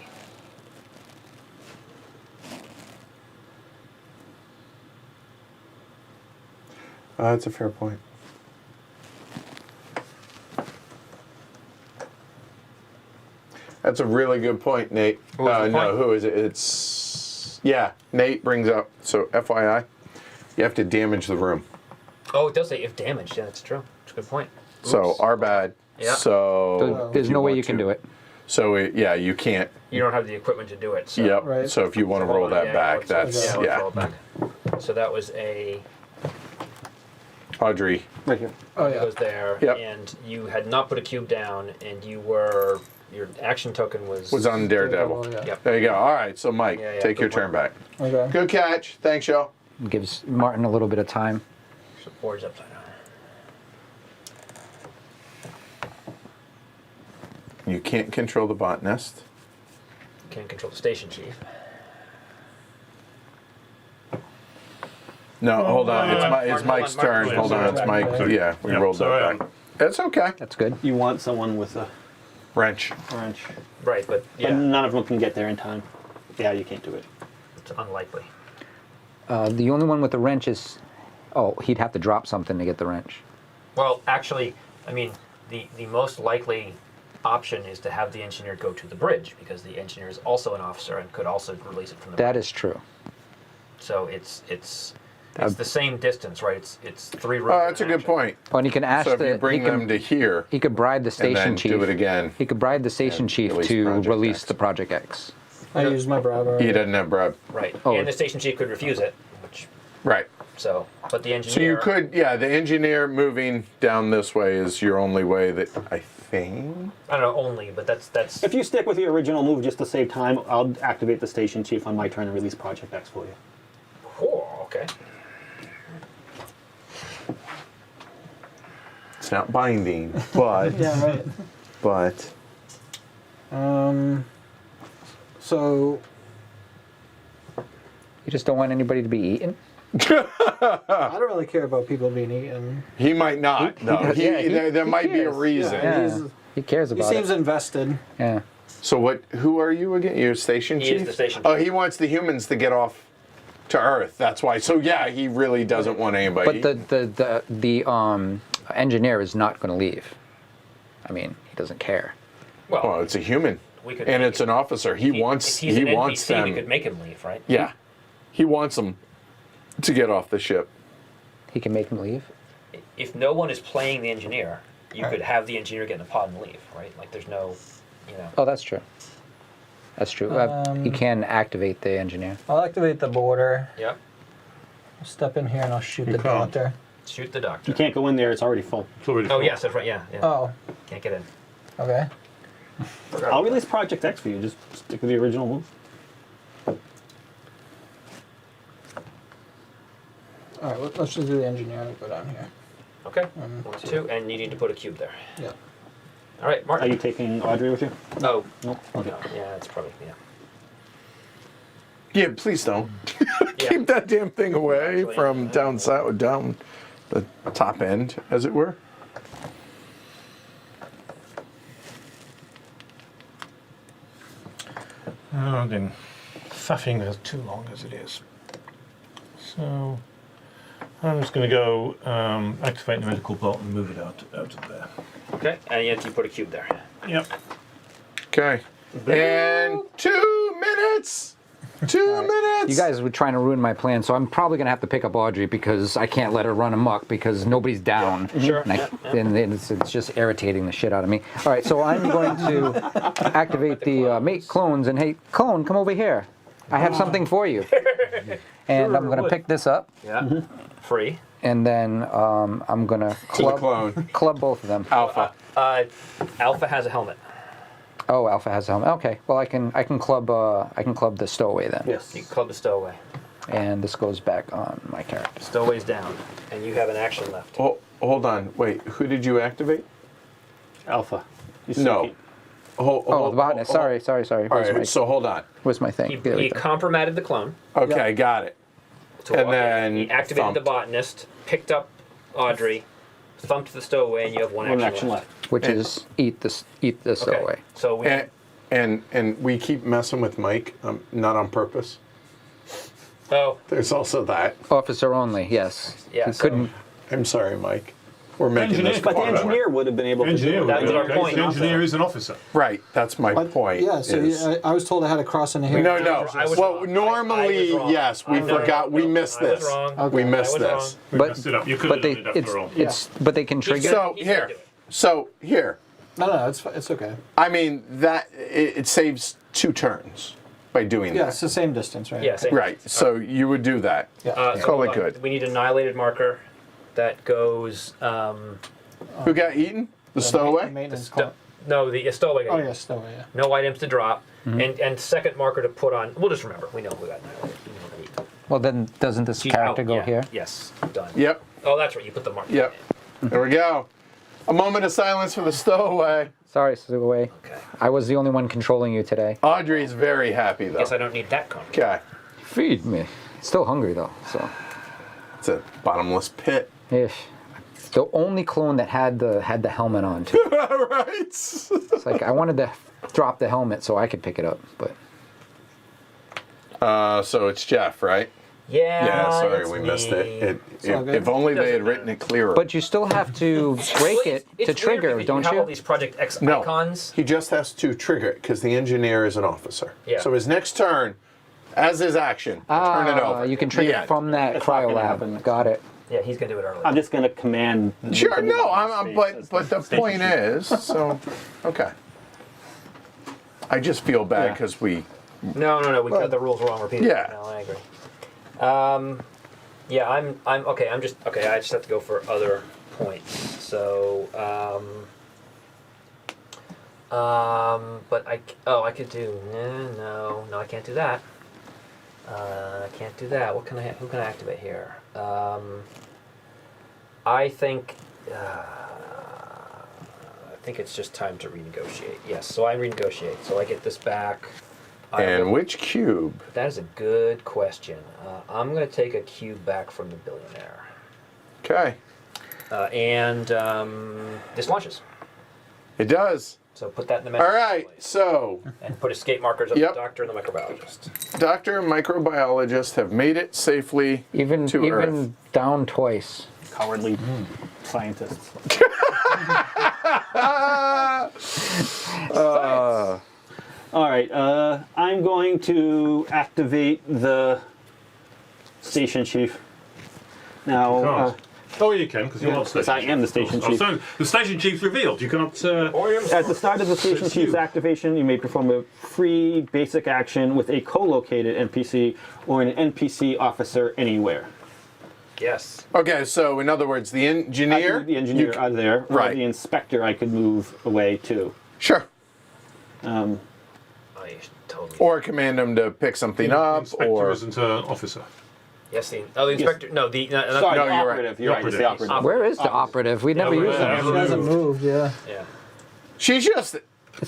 That's a fair point. That's a really good point, Nate. What was the No, point? who is it? It's Nate brings up. So FYI, You have to damage the room. Oh, it does say if damaged. Yeah, that's true. That's a good point. So Oops. our bad. Yeah. So There's if no way want you can to- do it. So yeah, you can't. You don't have the equipment to do it. So. Yep. Right. So if you want to roll that back, that's let's yeah. roll it back. So that was a. Audrey. Right here. Oh It yeah. was there, Yep. and you had not put a cube down, and your action token was. Was on Daredevil. Yeah. Yep. There you go. All right. So Mike, Yeah, take good your turn point. back. Okay. Good catch. Thanks, y'all. Gives Martin a little bit of time. So board's upside down. You can't control the botanist. Can't control the station chief. No, hold on. It's Martin, Mike's Martin, turn. Martin, Hold on. It's Mike. Sorry. Yeah, we Yeah, rolled sorry, that back. It's okay. That's good. You want someone with a Wrench. wrench. Right, but But yeah, none of them can get there in time. Yeah, you can't do it. it's unlikely. The only one with the wrench is, oh, he'd have to drop something to get the wrench. Well, actually, I mean, the most likely option is to have the engineer go to the bridge because the engineer is also an officer and could also release it from the That bridge. is true. So it's the same distance, right? It's 3 rooms. Oh, that's a good point. Oh, and he can ask So if you the, bring he can, them to here he could bribe the and station then chief. do it again, He could bribe the station And chief release to Project release X. the Project X. I used my Bravo. he doesn't have Breb. Right, Oh. and the station chief could refuse it, which Right. so. But the engineer. So you could, yeah, the engineer moving down this way is your only way that I think. I don't know only, but that's. If you stick with your original move just to save time, I'll activate the station chief on my turn and release Project X for you. Oh, okay. It's not binding, but Yeah. Right. but So You just don't want anybody to be eaten? I don't really care about people being eaten. he might not. No, there he might be a cares. reason. Yeah. Yeah. He cares He about seems it. invested. Yeah. So what? Who are you again? You're station He chief. is the station Oh, chief. he wants the humans to get off to Earth. That's why. So yeah, he really doesn't want anybody. But the engineer is not going to leave. I mean, he doesn't care. Well, well, it's a human, we could. and make it's it- an officer. He if wants. he's He an wants NPC, we them. could make him leave, right? Yeah, he wants them to get off the ship. He can make him leave. If no one is playing the engineer, you could have the engineer get in a pod and leave, right? Like there's no, you know. Oh, that's true. That's true. You can activate the engineer. I'll activate the border. Yep. I'll step in here and I'll shoot the can't. doctor. Shoot the doctor. You can't go in there; it's already full. It's already Oh full. yes, that's right. Yeah. Yeah. Oh, Can't get in. okay. I'll release Project X for you. Just stick with the original move. All right, let's just do the engineer and go down here. Okay. 1, 2, and you need to put a cube there. Yeah. All right, Are Martin. you taking Audrey with you? Oh. No. Okay. No. Yeah, it's probably yeah. Yeah, please don't. Yeah. Keep that damn thing away Actually, from down the top end, as it were. Oh, then faffing is too long as it is. So I'm just going to go activate the medical bot and move it out of there. Okay, and you put a cube there. Yep. Okay. And 2 minutes. 2 minutes. You guys were trying to ruin my plan, so I'm probably going to have to pick up Audrey because I can't let her run amok because nobody's down. Sure. And, and it's just irritating the shit out of me. All right, so I'm going to activate the mate clones, and hey, clone, come over here. I have something for you. And I'm going to pick this up, Yeah. Free. and then I'm going to To the clone. club both of them. Alpha. Alpha has a helmet. Oh, Alpha has a helmet. Okay, well I can club the stowaway then. Yes. You can club the stowaway. And this goes back on my character. Stowaway's down, and you have an action left. Oh, hold on. Wait, who did you activate? Alpha. You No. see- Oh, the botanist. Sorry. All Where's right, so hold on. my thing? He, There we he go. compromated the clone. Okay, got it. To And walk in. then he activated the thumped. botanist, picked up Audrey, thumped the stowaway, and you have one One action, action left. left. Which is eat the Okay. stowaway. So we. And we keep messing with Mike, not on purpose. Oh, There's also that. Officer only. Yes. Yeah, He so- couldn't. I'm sorry, Mike. We're making Engineer- this But the fun. engineer would have been able to Engineer do would it. be That's our okay. point. The engineer is an officer. Right, that's my point. Yeah, so is- I was told I had to cross into here. No, I was well, wrong. normally, I was wrong. yes, we No, forgot. We no, missed I was this. wrong. Okay. We I missed was this. wrong. We But- messed it up. You could But have they, done it after all. but they can trigger. So He's gonna here, do it. No, it's okay. I mean that it saves 2 turns by doing Yeah, that. it's the same distance, right? Yeah, same. Right. So you would do that. Yeah. So Call hold it on. good. We need an annihilated marker that goes. Who got eaten? The stowaway. Maintenance Sto- call. no, the stowaway. Oh yeah, stowaway. Yeah. No items to drop, and second marker to put on. We'll just remember. We know who got annihilated. We know who got eaten. Well, then doesn't this She's character out, go yeah. here? Yes, done. Yep. Oh, that's right. You put the marker. Yep. There we go. A moment of silence for the stowaway. Sorry, Stowaway. Okay. I was the only one controlling you today. Audrey's very happy though. Guess I don't need that cone. Okay. Feed me. Still hungry though, so. It's a bottomless pit. Ish. The only clone that had the helmet on too. Right. It's like I wanted to drop the helmet so I could pick it up, but So it's Jeff, right? Yeah. Yeah, sorry, it's we me. missed it. all good. If only they had Doesn't written it clearer. but you still have to break Well, it it's to weird trigger, because don't have all you? these Project X no, icons. he just has to trigger it because the engineer is an officer. Yeah. So his next turn, as his action, turn it over. You can trigger The it end. from that It's not gonna cryo happen lab. next Got it. Yeah, he's gonna do it early. I'm just going to command. Sure, no, I'm, space but as the station point chief. is, so okay. I just feel bad Yeah. because we. No. We got the rules wrong repeatedly. Yeah. No, I agree. Yeah, I'm okay. I'm just okay. I just have to go for other points. So, but I could do no, I can't do that. I can't do that. What can I? Who can I activate here? I think it's just time to renegotiate. Yes, so I renegotiate. So I get this back. I And will- which cube? that is a good question. I'm going to take a cube back from the billionaire. Okay, And this launches. it does. So put that in the message. All right, so And put escape markers of Yep. the doctor and the microbiologist. doctor and microbiologist have made it safely Even to Earth. down twice. Cowardly scientists. All right, I'm going to activate the station chief. Now, Can't. Oh, you can, because you're not yes, station I am the chief. station Oh, chief. so the station chief's revealed. You cannot. At the start of the station It's chief's you. activation, you may perform a free basic action with a co-located NPC or an NPC officer anywhere. Yes. Okay, so in other words, the I engineer. could move the engineer you c- out of there, or right. the inspector I could move away too. Sure. Oh, you should totally. Or command him to pick something The up, inspector or isn't an officer. Yes, the inspector. No, the Sorry, No, the you're right. operative. You're right. It's the Operative. operative. Where is the operative? We never Yeah, used yeah. them. She hasn't moved. Yeah. yeah. she's just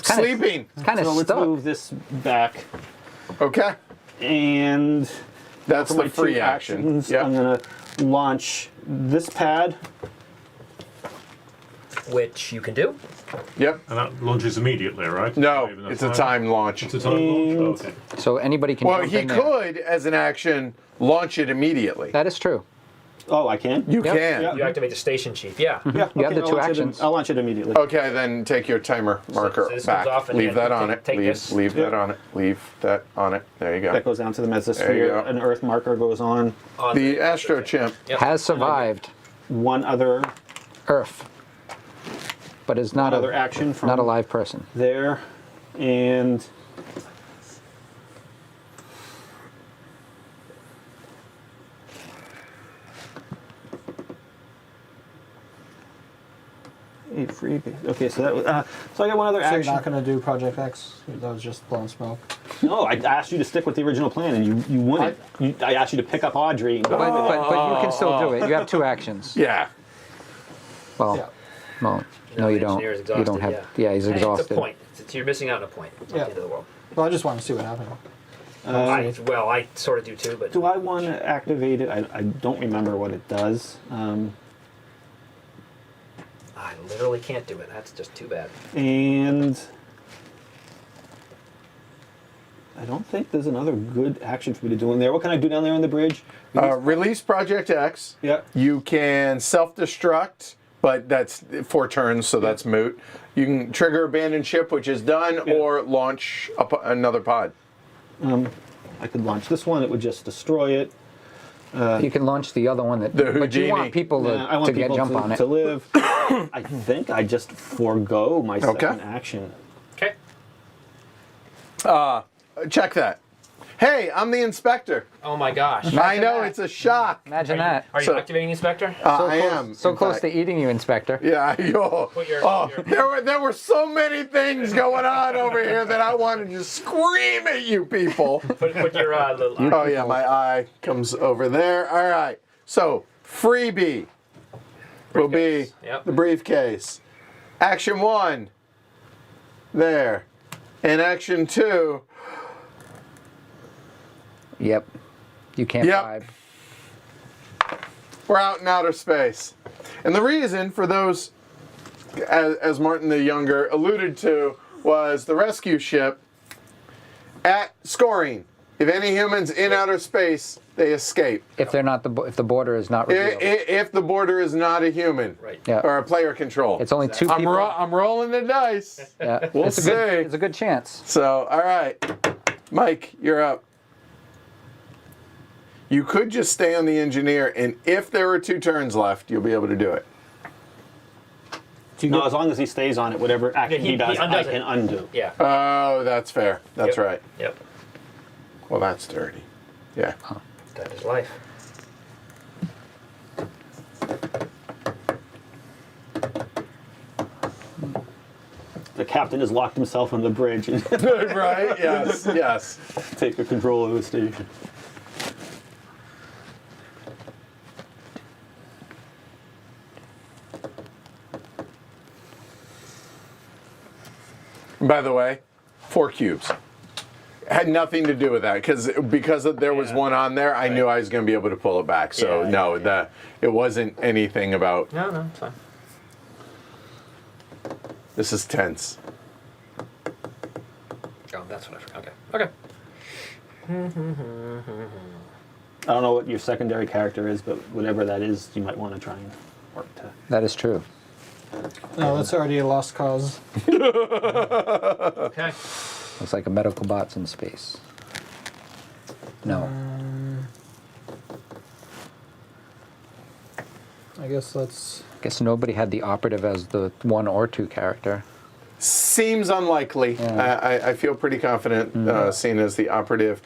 kinda- sleeping. It's kind of So let's stuck. move this back, Okay, and that's for the my free two action. actions, Yep. I'm gonna launch this pad. Which you can do. Yep. And that launches immediately, right? No, Not even it's a time launch. It's a time launch? And- Oh, okay. So anybody can Well, jump he in there. could, as an action, launch it immediately. That is true. Oh, I can. You Yep. can. Yeah. You activate the station chief. Yeah. Yeah, You have the I'll two launch it actions. I'll launch it immediately. Okay, then take your timer marker so this back. comes off and Leave then that on it. take this. Leave that on it. Leave that on it. There you That go. goes down to the There you mesosphere. go. An Earth marker goes on. On The Astro Chimp. Yep. Has survived One other Earth, but is not other a action from not a live person. there, and a free. Okay, so that was, so I got one other So you're action. not going to do Project X? That was just blowing smoke. No, I asked you to stick with the original plan, and you wouldn't. I asked you to pick up Audrey. And go But, with it. but you can still do it. You have two actions. Yeah. Well, Yeah. well, No, no, you the don't. engineer's You don't have. exhausted, Yeah, he's It's exhausted. a point. You're missing out on a point. It's not Yeah. the end of the world. Well, I just want to see what happened. I sort of do too, but Do I want to activate it? I don't remember what it does. I literally can't do it. That's just too bad. And I don't think there's another good action for me to do in there. What can I do down there on the bridge? Release Project X. Yeah. You can self-destruct but that's 4 turns, so that's moot. You can trigger abandoned ship, which is done, or launch another pod. I could launch this one. It would just destroy it. You can launch the other one that. The But you Houdini. want people Yeah, I to want get people jump on it. to live. I think I just forego my second action. Okay. Check that. Hey, I'm the inspector. Oh my gosh. I know, that. it's a shock. Imagine that. Are you So- activating Inspector? I am. So in close fact. to eating you, Inspector. Yeah, Put your- there were so many things going on over here that I wanted to scream at you people. Put your little. Oh yeah, my eye comes over there. All right. So freebie will be Briefcase. Yep. the briefcase. Action 1. There. And action 2. Yep. You can't Yep. bribe. We're out in outer space. And the reason for those, as Martin the Younger alluded to, was the rescue ship at scoring. If any humans in outer space, they escape. If they're not if the border is not revealed. If the border is not a human, Right. Yeah. or a player control. It's only 2 I'm, people. I'm rolling the dice. Yeah. We'll it's see. It's a good chance. So, all right. Mike, you're up. You could just stay on the engineer, and if there are 2 turns left, you'll be able to do it. No, as long as he stays on it, whatever action he he does, I undoes it. can undo. Yeah. Oh, that's fair. That's Yep. right. Yep. Well, that's dirty. Yeah. That is life. The captain has locked himself on the bridge and Right? Yes. Yes. taken control of the station. By the way, 4 cubes. Had nothing to do with that because there was one on there. I knew I was going to be able to pull it back. So Yeah, no, yeah. it wasn't anything about. No, it's fine. This is tense. Oh, that's what I forgot. Okay. I don't know what your secondary character is, but whatever that is, you might want to try and work to. That is true. No, that's already a lost cause. Okay. It's like a medical bot's in space. No. I guess let's. Guess nobody had the operative as the 1 or 2 character. Seems unlikely. Yeah. I feel pretty confident, seen as the operative.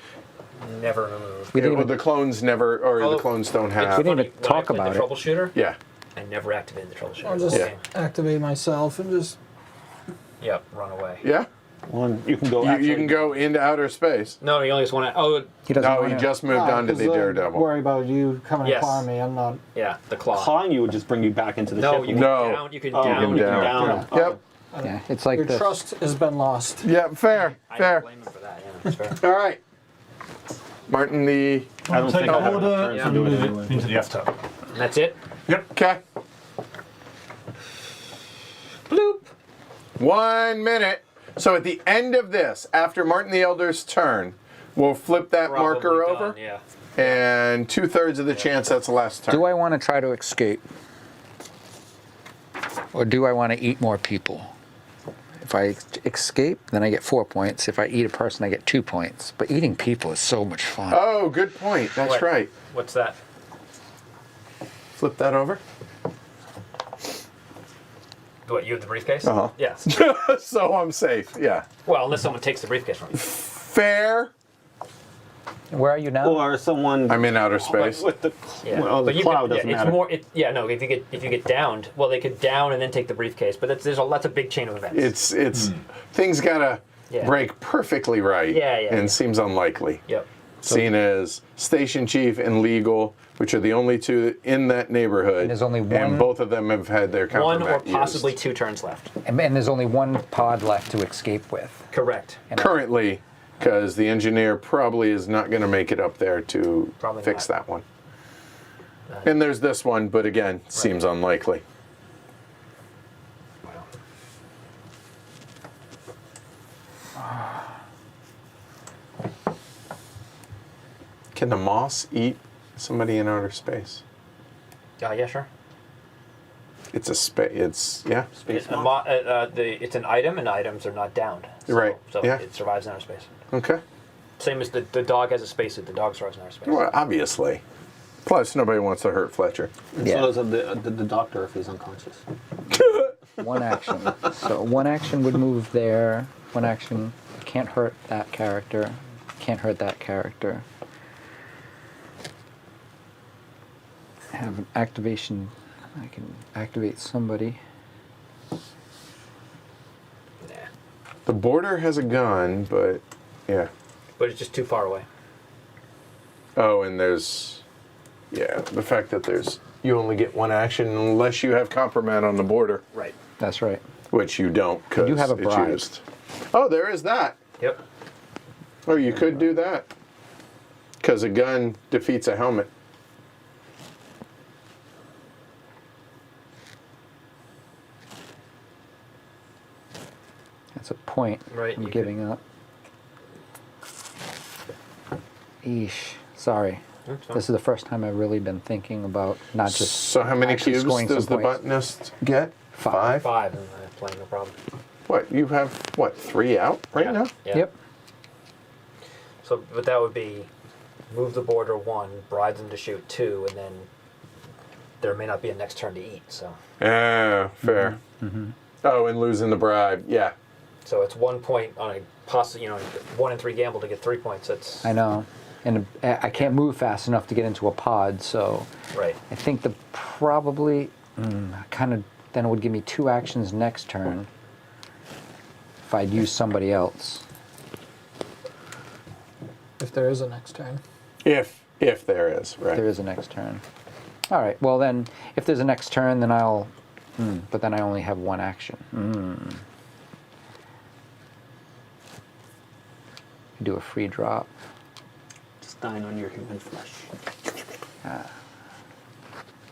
Never moved. We didn't Well, even, the clones never, or Oh, the clones don't we have. didn't even When I talk played about the it. troubleshooter, Yeah. I never activated the troubleshooter. I'll just Yeah. activate myself and just. Yep, run away. Yeah. One, you can go. You can go into outer space. No, he only just want to. Oh, He doesn't No, want he to. just moved on to the Daredevil. Worry about you coming Yes. to claw me. I'm not. yeah, the claw. Clawing you would just bring you back into the No, ship. you can No. down. You can Oh, down. you can down. down. Oh. Yep. Yeah, it's like Your this. trust has been lost. Yeah. Fair. I Fair. don't blame him for that. Yeah, that's fair. All right. Martin the. I don't Take think I have order enough turns to and do it move anyway. it into the F-tab. And that's it. Okay. Bloop. 1 minute. So at the end of this, after Martin the Elder's turn, we'll flip that marker Probably over, done, yeah. and 2/3 of the chance that's the last turn. Do I want to try to escape? Or do I want to eat more people? If I escape, then I get 4 points. If I eat a person, I get 2 points. But eating people is so much fun. Oh, good point. That's What? right. What's that? Flip that over. What, you have the briefcase? Uh-huh. Yes. So I'm safe. Yeah. Well, unless someone takes the briefcase from you. Fair. Where are you now? Or someone. I'm in outer space. With the, Yeah. well, the you cloud could, doesn't it's matter. more. No, if you get downed, well, they could down and then take the briefcase. But that's a big chain of events. It's things gotta Yeah. break perfectly right. Yeah, yeah, And yeah. seems unlikely. Yep. Seen as station chief and legal, which are the only 2 in that neighborhood. And there's only one- And both of them have had their One or countermat possibly used. 2 turns left. And there's only 1 pod left to escape with. Correct. And Currently, because the engineer probably is not going to make it up there to Probably fix not. that one. And there's this one, but again, seems unlikely. Can the moss eat somebody in outer space? Yeah, sure. It's a space. It's yeah. Space It's, mod. it's an item, and items are not downed. So, Right, So yeah. it survives in outer space. Okay. Same as the dog has a spacesuit. The dog survives in outer space. Well, obviously. Plus, nobody wants to hurt Fletcher. And Yeah. so does the doctor if he's unconscious. One action. So one action would move there. One action can't hurt that character. Can't hurt that character. Have an activation. I can activate somebody. Nah. The border has a gun, but yeah. But it's just too far away. Oh, and there's yeah, the fact that you only get one action unless you have compromat on the border, Right. That's right. which you don't because You do have a it's bribe. used. Oh, there is that. Yep. Oh, you could do that because a gun defeats a helmet. That's a point. Right, I'm you giving up. Eesh. Sorry. That's fine. This is the first time I've really been thinking about not just. So how many actually cubes scoring some does the points. botanist get? Five. 5, and I'm playing no problem. What, you have, what, 3 out right Yeah. now? Yeah. Yep. So, but that would be move the border 1, bribe them to shoot 2, and then there may not be a next turn to eat. So, Yeah, fair. Oh, and losing the bribe, yeah. so it's 1 point on a possible, 1 in 3 gamble to get 3 points. That's I know. And I can't move fast enough to get into a pod, so right. I think the probably kind of then it would give me 2 actions next turn if I'd use somebody else. If there is a next turn. If there is, right. There is a next turn. All right. Well, then if there's a next turn, then I'll. But then I only have 1 action. Do a free drop. Just dine on your human flesh.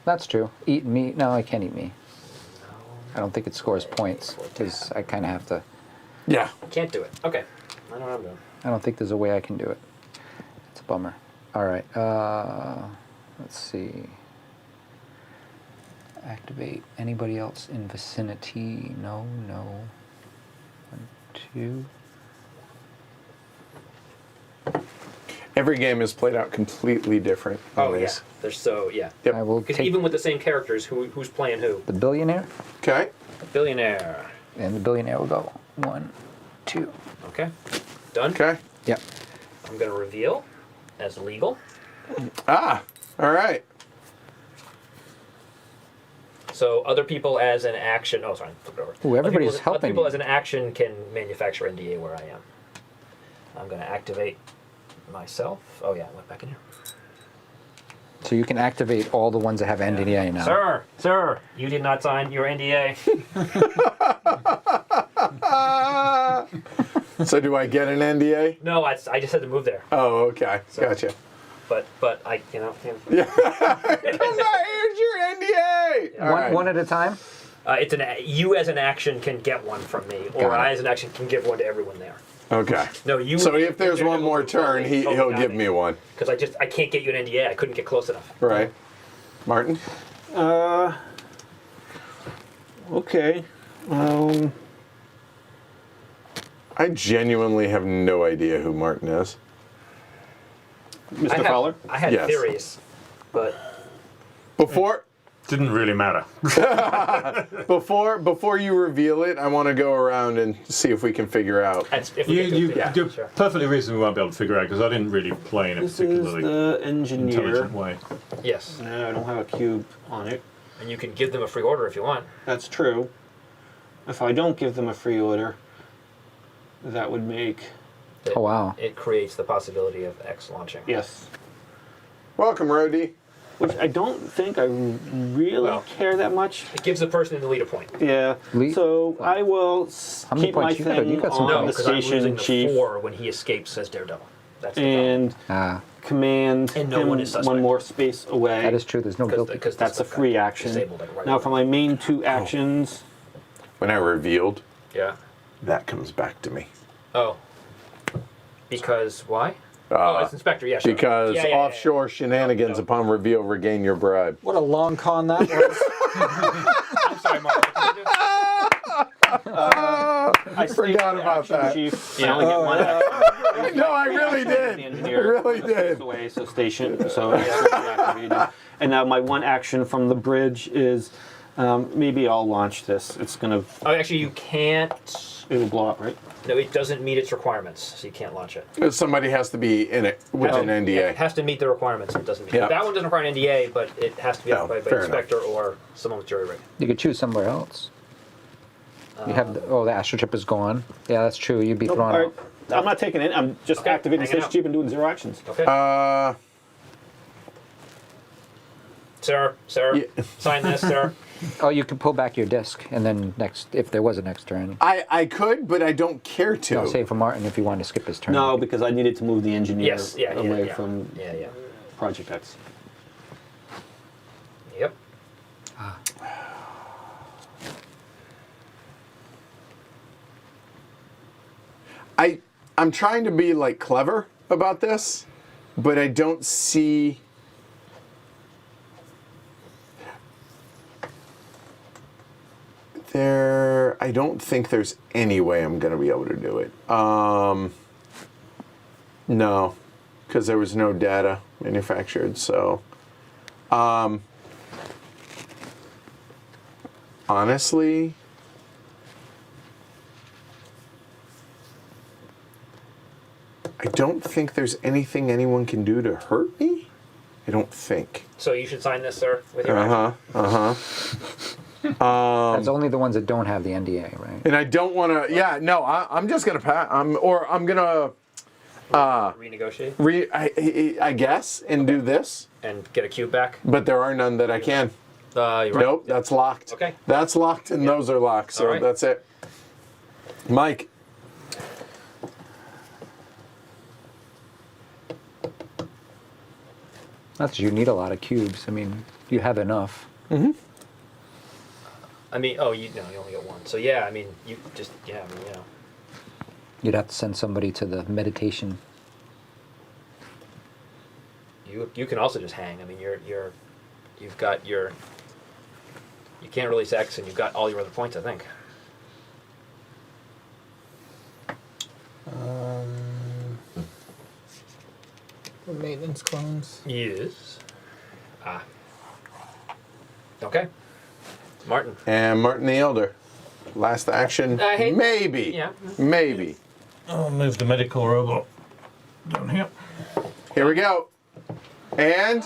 That's true. Eat me? No, I can't eat me. I don't think it scores points because I kind of have to. Yeah. Can't do it. Okay. I know what I'm doing. I don't think there's a way I can do it. It's a bummer. All right. Let's see. Activate anybody else in vicinity? No. 1, 2. Every game is played out completely different. Oh yeah. always. There's so yeah. Yep. I will Because take even with the same characters, who's playing who? the billionaire, Okay. Billionaire. and the billionaire will go 1, 2. Okay. Done. Okay. Yep. I'm gonna reveal as legal. Ah, all right. So other people as an action. Oh, sorry. Flip it over. Ooh, everybody's other helping people you. as an action can manufacture NDA where I am. I'm gonna activate myself. Oh yeah, I went back in here. So you can activate all the ones that have NDA now. Sir, you did not sign your NDA. So do I get an NDA? No, I just had to move there. Oh, okay. Gotcha. But I, Come back, here's your NDA. All right. One at a time? it's you as an action can get one from me, or Got it. I as an action can give one to everyone there. Okay. No, you. So if there's one more turn, he'll give me one. Because I can't get you an NDA. I couldn't get close enough. Right. Martin? Okay. I genuinely have no idea who Martin is. Mr. Fowler? I had Yes. theories, but Before Didn't really matter. before you reveal it, I want to go around and see if we can figure out. if we get to it, yeah, You're sure. perfectly reasonable we won't be able to figure out because I didn't really play in a This is particularly the engineer. intelligent way. Yes, No, I don't have a cube on it. and you can give them a free order if you want. That's true. If I don't give them a free order, that would make... Oh, wow. It creates the possibility of X launching. Yes. Welcome, Rody. Which I don't think I really Well. care that much. It gives the person in the lead a point. Yeah. So I will How many keep my points you got? thing You got some on No, the points. because I'm losing station the chief 4 when he escapes as Daredevil. That's the problem. and Ah, command And no him one is suspect. one more space away. that is true. There's no guilty. Because That's a free action. Disabled, like, right Now away. for my main 2 actions, When I revealed, Yeah. that comes back to me. Oh. Because why? Oh, it's Inspector. Yeah, sure. Because Yeah, yeah, yeah, offshore shenanigans No. upon reveal regain your bribe. What a long con that was. Sorry, Mark. What did you do? I forgot about that. Chief. You only get one action. No, I really did. The I engineer really did. away, so station, so it's deactivated. And now my one action from the bridge is maybe I'll launch this. It's gonna. Oh, actually, you can't. It'll blow up, right? No, it doesn't meet its requirements, so you can't launch it. Somebody has to be in it with an It NDA. has to meet the requirements. It doesn't meet. Yeah. That one doesn't require an NDA, but it has to be Oh, occupied by fair inspector or someone with jury rig. You could choose somewhere else. You have the astrochip is gone. Yeah, that's true. You'd be Nope, thrown all right. out. I'm not taking it. I'm just Okay, activating hanging station out. chief and doing 0 actions. Okay. Sir, Yeah. sign this, sir. Oh, you could pull back your disc, and then if there was a next turn, I could, but I don't care to. I'll say for Martin if you wanted to skip his turn. No, because I needed to move the engineer Yes, yeah, away yeah. from Yeah. Project X. Yep. I'm trying to be like clever about this, but I don't see. I don't think there's any way I'm going to be able to do it. No, because there was no data manufactured. So, honestly, I don't think there's anything anyone can do to hurt me. I don't think. So you should sign this, sir, with your action. That's only the ones that don't have the NDA, right? And I don't want to. Yeah, no. I'm just gonna pass. I'm gonna Renegotiate I guess and do this. and get a cube back. But there are none that I can. You're right. Nope, that's locked. Okay. That's locked, and those are locked. So All right. that's it. Mike. Not that you need a lot of cubes. I mean, you have enough. I mean, you only get one. So yeah, I mean, you just You'd have to send somebody to the meditation. You can also just hang. I mean, you've got your. You can't release X, and you've got all your other points. I think. Maintenance clones. Yes. Okay. Martin. And Martin the Elder. Last action. Maybe. Yeah. Maybe. I'll move the medical robot down here. Here we go. And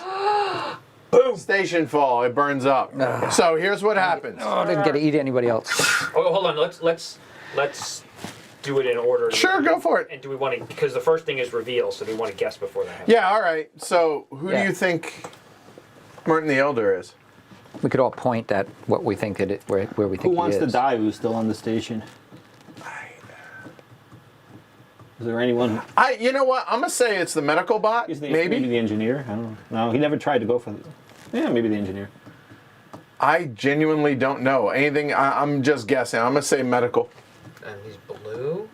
boom. Stationfall. It burns up. So here's what happens. Oh, I didn't get to eat anybody else. Oh, hold on. Let's do it in order. Sure, go for it. And do we want to? Because the first thing is reveal, so do we want to guess before that happens? Yeah. All right. So who do Yeah. you think Martin the Elder is? We could all point at what we think where we think Who wants he to is. die who's still on the station? Is there anyone? You know what? I'm gonna say it's the medical bot. Maybe Maybe. the engineer. I don't know. No, he never tried to go for. Yeah, maybe the engineer. I genuinely don't know anything. I'm just guessing. I'm gonna say medical. And he's blue.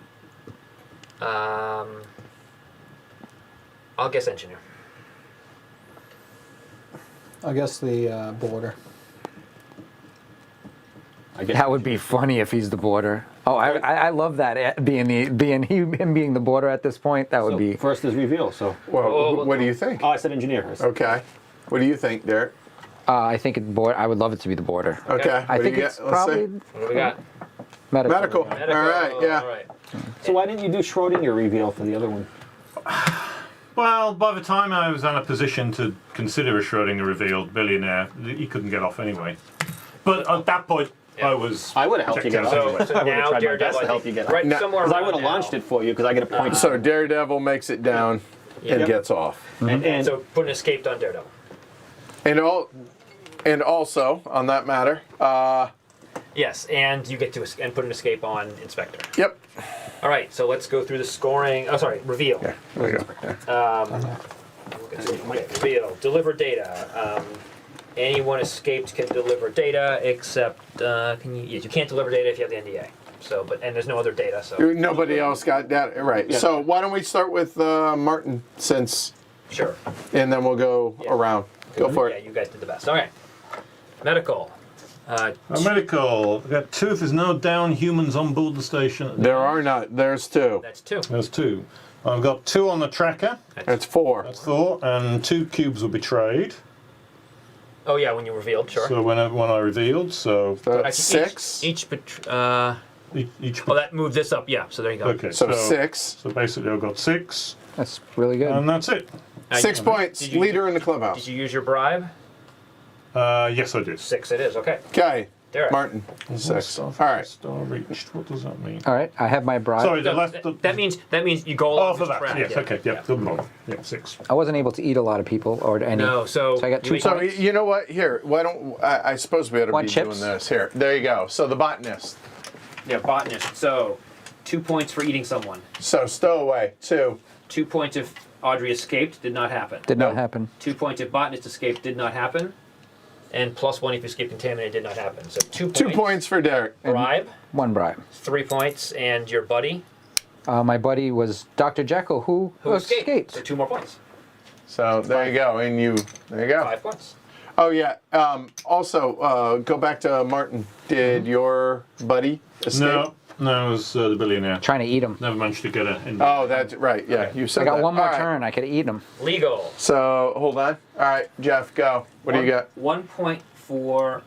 I'll guess engineer. I guess the border. I guess. That would be funny if he's the border. Oh, I love that being him being the border at this point. That would So, be. first is reveal. So. Well, what do you think? Oh, I said engineer. Okay. What do you think, Derek? I think I would love it to be the border. Okay. I what do think you it's get? Let's see. probably What do we got? medical. Medical. All right. Yeah. All right. So why didn't you do Schrodinger reveal for the other one? Well, by the time I was in a position to consider a Schrodinger revealed billionaire, he couldn't get off anyway. But at that point, Yeah. I was. I would have helped you get checked off. out. So I would have now tried my Daredevil, best to I help think, you get right off. somewhere Because I around would have now. launched it for you because I get a point. So Daredevil makes it down and Yep. gets off. and So put an escaped on Daredevil. And also on that matter, Yes, and you get to and put an escape on Inspector. yep. All right, so let's go through the scoring. Oh, sorry, reveal. There we go. Okay, reveal. Deliver data. Anyone escaped can deliver data, except you can't deliver data if you have the NDA. So, and there's no other data. So Nobody else got that right. Yeah. So why don't we start with Martin sure. and then we'll go around. Go for Yeah, it. you guys did the best. All right. Medical. A medical. I've got 2 if there's no down humans on board the station. There are not. There's 2. That's 2. There's 2. I've got 2 on the tracker. That's 4. That's 4. And 2 cubes will be trade. Oh yeah, when you revealed, sure. So when I revealed, so That's 6. Each each. well, that moved this up. Yeah. So there you go. Okay. So 6. So basically, I've got 6, That's really good. and that's it. 6 points. Did you- Leader in the Did clubhouse. you use your bribe? Yes, I did. 6 it is. Okay. Okay. Derek. Martin. 6. All right. Star reached. What does that mean? All right, I have my bribe. Sorry, the No, left. that means you go Oh, along for this that. track. Yes. yeah. Okay. Yep. Good one. Yep. 6. I wasn't able to eat a lot of people or any. No, so I got you 2 make- So points. you know what? Here, why don't I suppose we ought to Want be chips? doing this. Here, there you go. So the botanist. Yeah, botanist. So 2 points for eating someone. So stowaway 2. 2 points if Audrey escaped. Did not happen. Did not No. happen. 2 points if botanist escaped. Did not happen. And +1 if you escaped contaminated. Did not happen. So 2 points. 2 points for Derek. Bribe. 1 bribe. 3 points. And your buddy My buddy was Dr. Jekyll, who who escaped. So 2 more points. So there you go, and there you go. 5 points. Oh yeah. Also, go back to Martin. Did your buddy escape? No, it was the billionaire. Trying to eat him. Never managed to get it. Oh, that's right. Yeah, you said I got that. 1 more All right. turn. I could have eaten him. Legal. So hold on. All right, Jeff, go. What do you got? 1 point for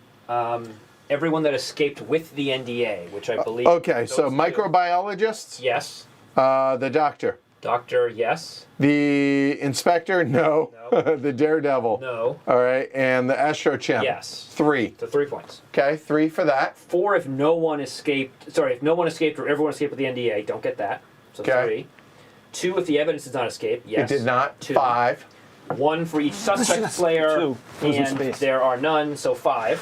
everyone that escaped with the NDA, which I believe. Okay, so those two. microbiologists. Yes. The doctor. Doctor, yes. The inspector. No. No. The daredevil. No. All right, and the astro champ. Yes. 3. So 3 points. Okay, 3 for that. 4 if no one escaped. Sorry, if no one escaped or everyone escaped with the NDA, don't get that. So Okay. 3. 2 if the evidence does not escape. Yes. It did not. 2. 5. 1 for each suspect player, 2. Those in and space. there are none, so 5.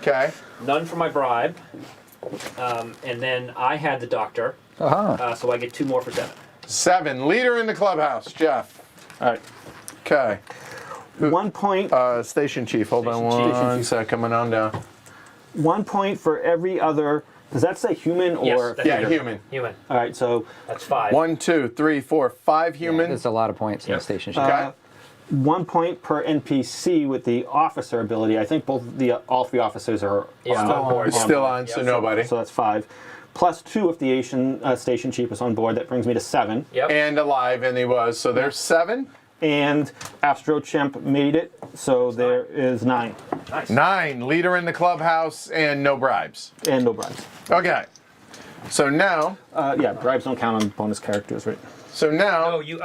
Okay. None for my bribe. And then I had the doctor, Uh-huh. so I get 2 more for 7. 7. Leader in the clubhouse. Jeff. All right. Okay. 1 point. Station chief. Hold on Station chief. one sec. Coming on down. 1 point for every other. Does that say human or? Yes, that's Yeah, your- human. Human. All right. So That's 5. 1, 2, 3, 4, 5 human. There's a lot of points in Yep. the station ship. Okay. 1 point per NPC with the officer ability. I think all 3 officers are Yeah, on on board. It's still on, so Yep. nobody. So that's 5. Plus 2 if the station chief is on board. That brings me to 7. Yep. And alive, and he was. So there's 7. And Astro Chimp made it, so there is 9. Nice. 9. Leader in the clubhouse, and no bribes. And no bribes. Okay. So now. Yeah, bribes don't count on bonus characters, right? So now. No, you.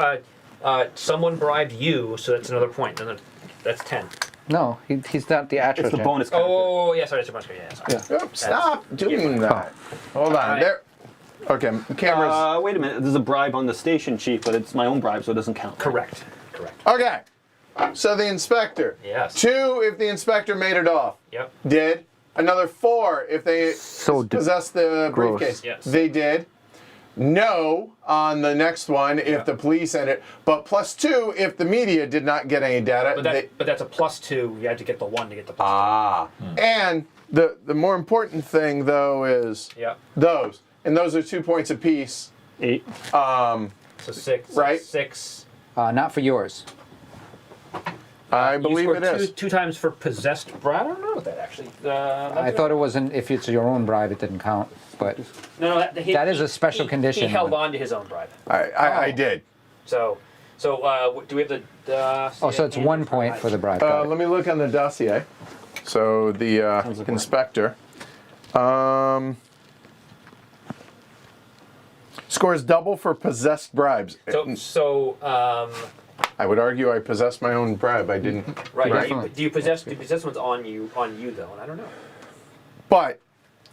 Someone bribed you, so that's another point. And then that's 10. No, he's not the actual It's the champ. bonus character. Oh, yeah, sorry, that's a bunch. Yeah, sorry. Oops, stop doing that. Hold on. Alright. There. Okay, the cameras. Wait a minute. There's a bribe on the station chief, but it's my own bribe, so it doesn't count. Correct. Okay. So the inspector. Yes. 2 if the inspector made it off. Yep. Did. Another 4 if they possessed the gross. briefcase. Yes. They did. No on the next one if the police and it, but +2 if the media did not get any data. But that's a +2. You had to get the 1 to get the +2. Ah. And the more important thing though is Yep. those. And those are 2 points apiece. 8. So 6. Right. 6. Not for yours. I You believe scored it is. two times for possessed bribe. I don't know what that actually. I thought it wasn't, if it's your own bribe, it didn't count. But No, That is a special condition. He held on to his own bribe. I did. So do we have the? oh, so it's 1 point for the bribe. Got it. Let me look on the dossier. So the like inspector scores double for possessed bribes. I would argue I possessed my own bribe. I didn't. Right. Definitely. Do you possess ones on you though? And I don't know. But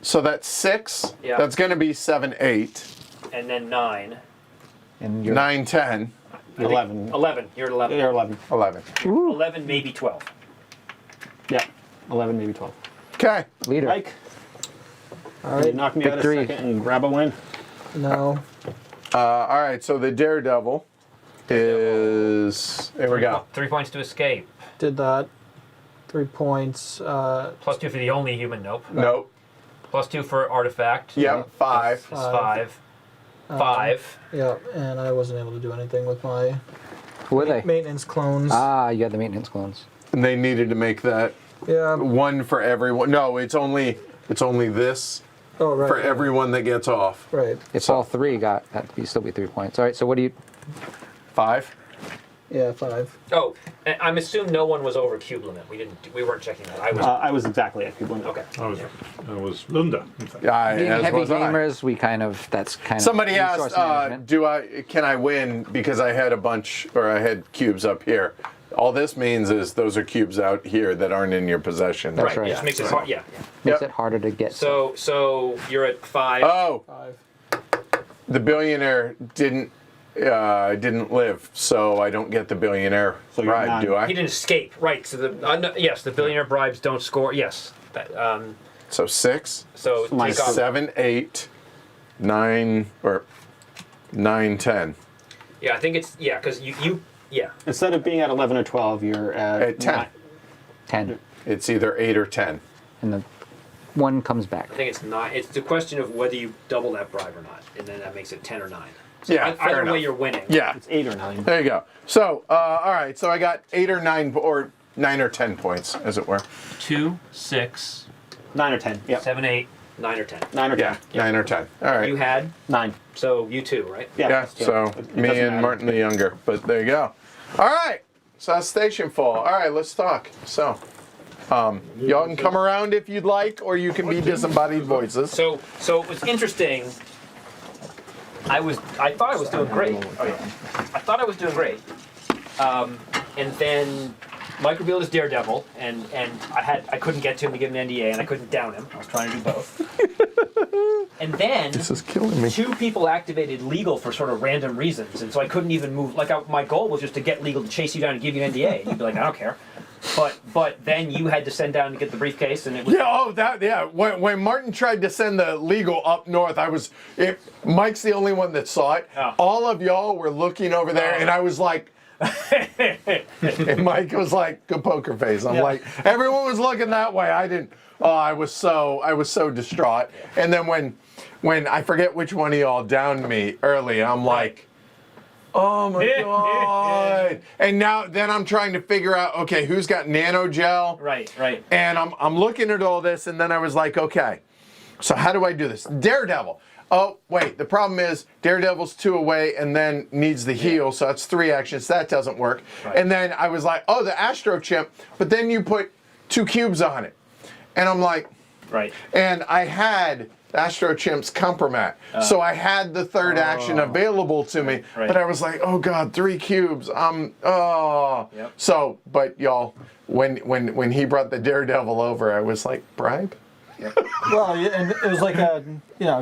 so that's 6. Yeah. That's going to be 7, 8, And then 9. And you're 9, 10, 11. 11. You're at 11. You're 11. 11. 11, maybe 12. Yeah. 11, maybe 12. Okay. leader. Mike, All you right. knock me out a Victory. second and grab a win. No. All right. So the daredevil is. Here we go. 3 points to escape. Did that. 3 points. +2 for the only human. Nope. Nope. +2 for artifact. Yep. 5. Is 5. 5. Yeah, and I wasn't able to do anything with my Who are they? maintenance clones. Ah, you got the maintenance clones. And they needed to make that Yeah. one for everyone. No, it's only this Oh, right. for everyone that gets off. Right. If all three got, that'd still be 3 points. All right, so what do you, 5. Yeah, 5. Oh, and I'm assuming no one was over cube limit. We weren't checking that. I was. I was exactly at cube limit. Okay. I was under. In fact. Yeah, being as heavy was I. gamers, we kind of, that's kind Somebody of resource asked, management. can I win because I had a bunch, or I had cubes up here? All this means is those are cubes out here that aren't in your possession. That's right. It just makes it hard. Yeah. Makes Yep. it harder to get. So you're at 5. Oh, 5. the billionaire didn't live, so I don't get the billionaire So you're bribe, do He I? didn't escape. Right. So yes, the billionaire bribes don't score. Yes. So 6, So Minus take off. 7, 8, 9, or 9, 10. Yeah, I think it's because you yeah. Instead of being at 11 or 12, you're At 10. 9. 10, It's either 8 or 10. and the one comes back. I think it's 9. It's the question of whether you double that bribe or not, and then that makes it 10 or 9. So Yeah, fair either enough. way, you're winning. Yeah, It's 8 or 9. there you go. So, all right, so I got 8 or 9, or 9 or 10 points, as it were. 2, 6, 9 or 10. Yep. 7, 8, 9 or 10. 9 or 10. Yeah, 9 or 10. All right. You had 9. so you too, right? Yeah. Yeah, so It me doesn't and matter. Martin the Younger, but there you go. All right, so that's Stationfall. All right, let's talk. So, y'all can come around if you'd like, or you can be disembodied voices. So it was interesting. I thought I was doing great. Oh, yeah. I thought I was doing great. And then Mike revealed his Daredevil, and I couldn't get to him to give him an NDA, and I couldn't down him. I was trying to do both. And then This is killing me. 2 people activated legal for sort of random reasons, and so I couldn't even move. My goal was just to get legal to chase you down and give you an NDA. And you'd be like, I don't care. But then you had to send down to get the briefcase, and it was Yeah, When Martin tried to send the legal up north, Mike's the only one that saw it. Oh. All of y'all were looking over there, and I was like, and Mike was like, good poker face. I'm like, everyone was looking that way. I didn't. Oh, I was so distraught. And then when I forget which one of y'all downed me early, I'm like, oh my god. And then I'm trying to figure out, okay, who's got nano gel? right. And I'm looking at all this, and then I was like, okay, so how do I do this? Daredevil. Oh, wait, the problem is Daredevil's 2 away and then needs the heal, so that's 3 actions. That doesn't work. Right. And then I was like, oh, the Astro Chimp, but then you put 2 cubes on it. And I'm like, Right. and I had Astro Chimp's compromat. So I had the 3rd action available to me, Right. but I was like, oh God, 3 cubes. Yep. So, but y'all, when he brought the Daredevil over, I was like, bribe? Well, yeah, and it was like a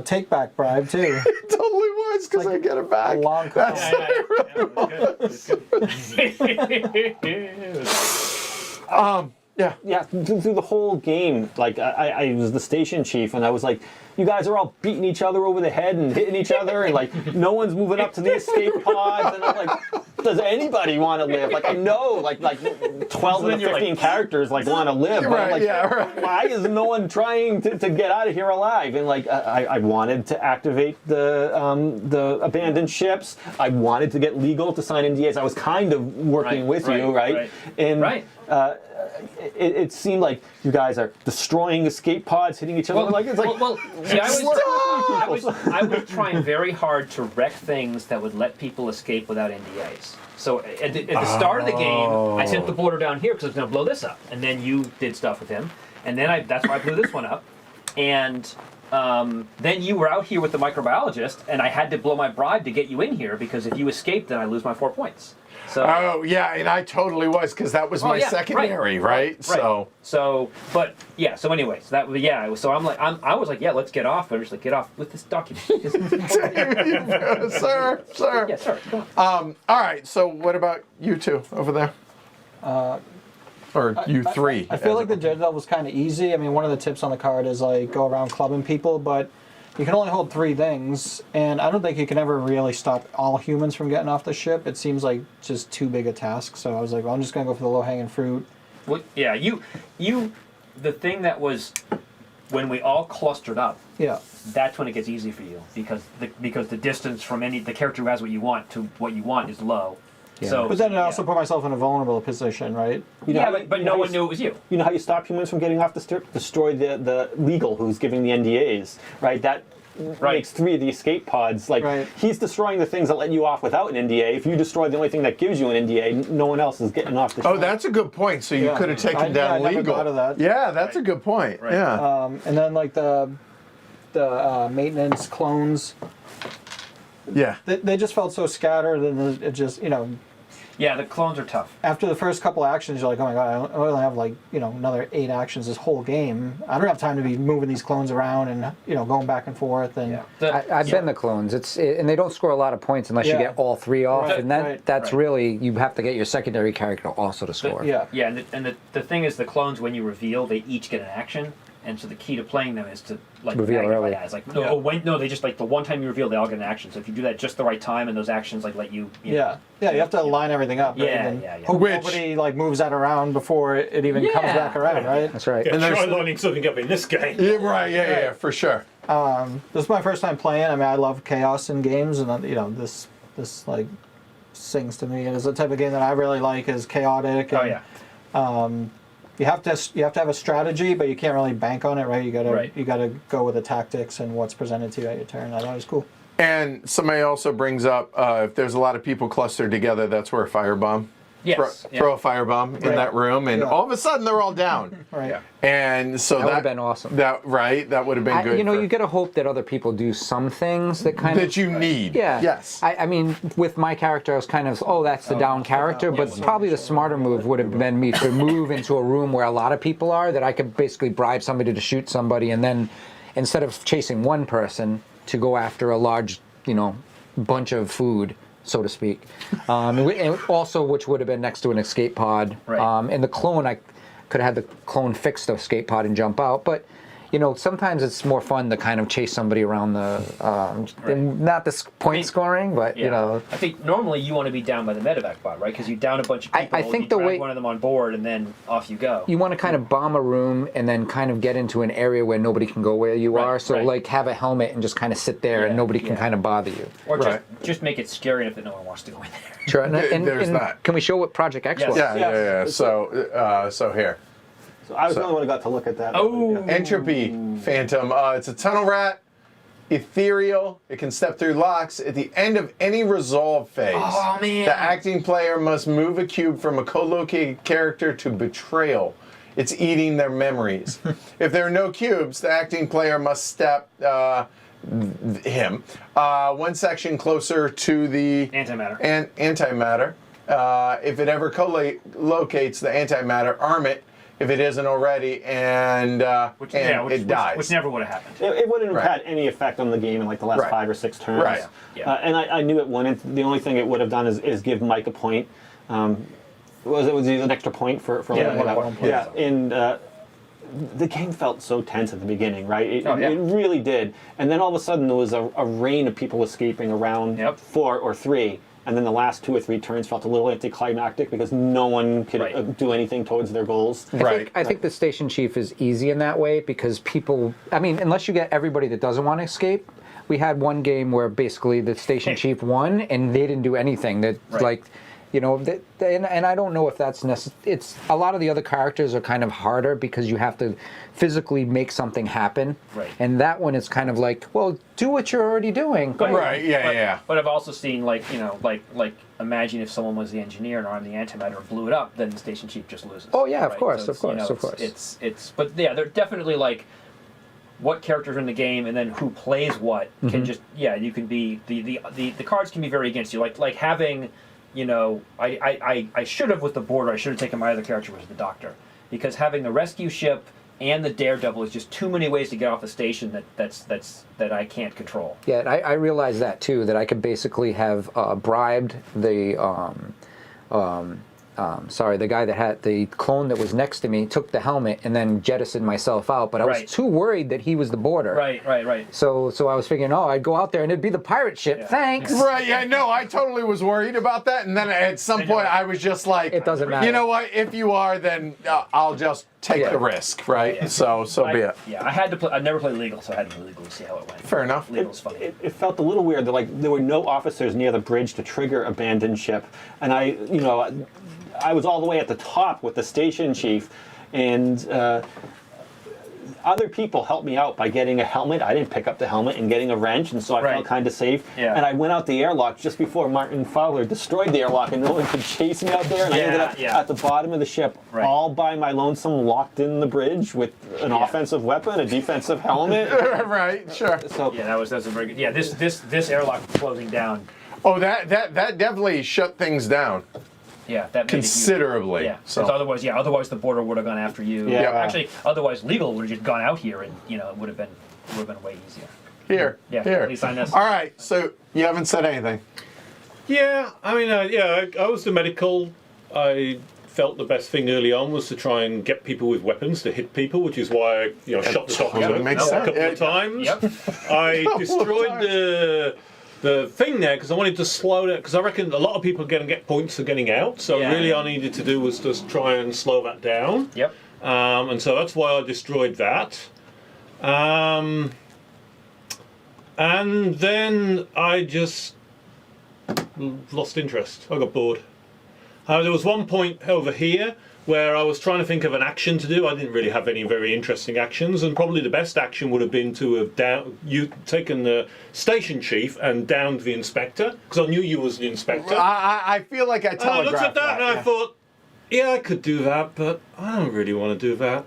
take back bribe too. It totally was, because I get it back. A long call. Yeah. Yeah, through the whole game, like I was the station chief, and I was like, you guys are all beating each other over the head and hitting each other, and like no one's moving up to the escape pods, and I'm like, does anybody want to live? Like I know, like 12 of the 15 characters like want to live, but I'm Right, like, yeah, right. why is no one trying to get out of here alive? And like I wanted to activate the abandoned ships. I wanted to get legal to sign NDAs. I was kind of working with you, right? And Right. it seemed like you guys are destroying escape pods, hitting each other. See, I was trying very hard to wreck things that would let people escape without NDAs. So at the start of the game, I sent the border down here because I was going to blow this up, and then you did stuff with him, and then that's why I blew this one up, and then you were out here with the microbiologist, and I had to blow my bribe to get you in here because if you escape, then I lose my 4 points. So. Oh, yeah, and I totally was, because that was my secondary, right? So, but yeah. So anyway, so that yeah. So I was like, yeah, let's get off. But I'm just like, get off with this document. Sir. Yeah, sir. Come on. All right, so what about you 2 over there? Or you 3? I feel like the Daredevil was kind of easy. I mean, one of the tips on the card is like go around clubbing people, but you can only hold 3 things, and I don't think you can ever really stop all humans from getting off the ship. It seems like just too big a task. So I was like, well, I'm just gonna go for the low-hanging fruit. Well, yeah. The thing that was when we all clustered up. Yeah. That's when it gets easy for you because the distance from the character who has what you want to what you want is low. Yeah. So, But then I also put myself in a vulnerable position, right? You know yeah, how- but you know no how one you- knew it was you. You know how you stop humans from getting off the strip? Destroy the legal who's giving the NDAs, right? That makes 3 of the escape pods. Like, Right. he's destroying the things that let you off without an NDA. If you destroy the only thing that gives you an NDA, no one else is getting off the Oh, ship. that's a good point. So you Yeah. could have taken I down never legal. thought of that. Yeah, that's a good point. Right. Yeah. And then like the maintenance clones, Yeah. they just felt so scattered, and it just, you know, Yeah, the clones are tough. after the first couple actions, you're like, oh my god, I only have like, you know, another 8 actions this whole game. I don't have time to be moving these clones around and, you know, going back and forth. And Yeah. I've been the clones. And they don't score a lot of points unless you Yeah. get all 3 off, Right, and right, that's right. really, you have to get your secondary character also to score. yeah. Yeah, and the thing is, the clones, when you reveal, they each get an action, and so the key to playing them is to like Reveal magnify early. that. It's like no, they just like the one time you reveal, they all get an action. So if you do that just the right time, and those actions like let you, you know, Yeah, you have to line everything up. Right? Yeah, And yeah, yeah. hope Which- nobody like moves that around before it even comes Yeah. back around, right? That's right. Yeah, And try there's- lining something up in this game. Yeah, right. Yeah, for sure. This is my first time playing. I mean, I love chaos in games, and you know, this like sings to me. It is the type of game that I really like. Is chaotic. Oh And, yeah. You have to have a strategy, but you can't really bank on it, right? Right. You gotta go with the tactics and what's presented to you at your turn. I thought it was cool. And somebody also brings up if there's a lot of people clustered together, that's where a firebomb. Yes. yeah. Throw a firebomb in Right. that room, and Yeah. all of a sudden they're all down. Right. Yeah. And so That would've been awesome. That would have been good. You know, for- you gotta hope that other people do some things that kind of that you need. Yeah. Yes. I mean, with my character, I was kind of, that's the down character, but probably the smarter move would have been me to move into a room where a lot of people are, that I could basically bribe somebody to shoot somebody, and then instead of chasing one person, to go after a large, you know, bunch of food, so to speak. And also, which would have been next to an escape pod. Right. And the clone, I could have had the clone fix the escape pod and jump out, but you know, sometimes it's more fun to kind of chase somebody around not the point scoring, but Yeah. you know. I think normally you want to be down by the medevac bot, right? Because you down a bunch of people, I think you the drag way- one of them on board, and then off you go. You want to kind of bomb a room and then kind of get into an area where nobody can go where you Right, are. So right. like have a helmet and just kind of sit there Yeah, and nobody can yeah. kind of bother you. Or Right. just make it scary enough that no one wants to go in there. Sure. And, There's that. Can we show what Project X Yes. was? Yeah. So here. So I was the only one who got to look at that. Oh. Yeah. Entropy Phantom. It's a tunnel rat. Ethereal. It can step through locks. At the end of any resolve phase, Oh, man. the acting player must move a cube from a co-located character to betrayal. It's eating their memories. If there are no cubes, the acting player must step him one section closer to the Antimatter. antimatter. If it ever co-locates the antimatter, arm it if it isn't already, and it dies. Which never would have happened. It wouldn't have Right. had any effect on the game in like the last Right. 5 or 6 turns. Right. Yeah. And I knew it wouldn't. The only thing it would have done is give Mike a point. Was it an extra point for Yeah, letting it out? one point. Yeah. And the game felt so tense at the beginning, right? It Oh, yeah. it really did. And then all of a sudden there was a rain of people escaping around Yep. 4 or 3. And then the last 2 or 3 turns felt a little anticlimactic because no one could Right. do anything towards their goals. Right. I think the station chief is easy in that way because people, I mean, unless you get everybody that doesn't want to escape. We had one game where basically the station chief won and they didn't do anything. That Right. like, you know, and I don't know if that's necessary. It's a lot of the other characters are kind of harder because you have to physically make something happen. Right. And that one is kind of like, well, do what you're already doing. Right. Yeah. But I've also seen like imagine if someone was the engineer and armed the antimatter and blew it up, then the station chief just loses. Oh, yeah, of right? course, So of course, of course. It's but yeah, they're definitely like what characters are in the game and then who plays what can just you can be the cards can be very against you. Like having, you know, I should have with the border, I should have taken my other character was the doctor. Because having the rescue ship and the daredevil is just too many ways to get off the station that I can't control. Yeah, and I realized that too, that I could basically have bribed the the guy that had the clone that was next to me, took the helmet, and then jettisoned myself out. But I was Right. too worried that he was the border. Right. So I was figuring, I'd go out there and it'd be the pirate ship. Yeah. Thanks. Right, yeah, no, I totally was worried about that, and then at some point I was just like, It doesn't matter. You know what? If you are, then I'll just take the risk, right? Yeah. So be it. Yeah, I had to play. I never played legal, so I had to play legal to see how it went. Fair enough. Legal's funny. It felt a little weird. There were no officers near the bridge to trigger abandoned ship, and I was all the way at the top with the station chief, and other people helped me out by getting a helmet. I didn't pick up the helmet and getting a wrench, and so I felt kind of safe. Yeah. And I went out the airlock just before Martin Fowler destroyed the airlock, and no one could chase me out there. And I ended up at the bottom of the ship, all by my lonesome, locked in the bridge with an offensive weapon, a defensive helmet. Right, sure. So Yeah, that was a very good. Yeah, this airlock closing down. Oh, that definitely shut things down Yeah, that made considerably. Yeah. So Otherwise the border would have gone after you. Yeah. Actually, otherwise legal would have just gone out here, and it would have been way easier. here, Yeah. here. At least I know. All right, so you haven't said anything. Yeah, I mean, I was the medical. I felt the best thing early on was to try and get people with weapons to hit people, which is why I shot the doctor totally makes a sense. couple of times. Yep. I Couple of destroyed times. the thing there because I wanted to slow it, because I reckon a lot of people are going to get points for getting out, so Yeah. really all I needed to do was just try and slow that down. Yep. And so that's why I destroyed that. And then I just lost interest. I got bored. There was one point over here where I was trying to think of an action to do. I didn't really have any very interesting actions, and probably the best action would have been to have taken the station chief and downed the inspector, because I knew you was the inspector. I feel like I And I telegraphed looked at that and I yeah. thought, yeah, I could do that, but I don't really want to do that.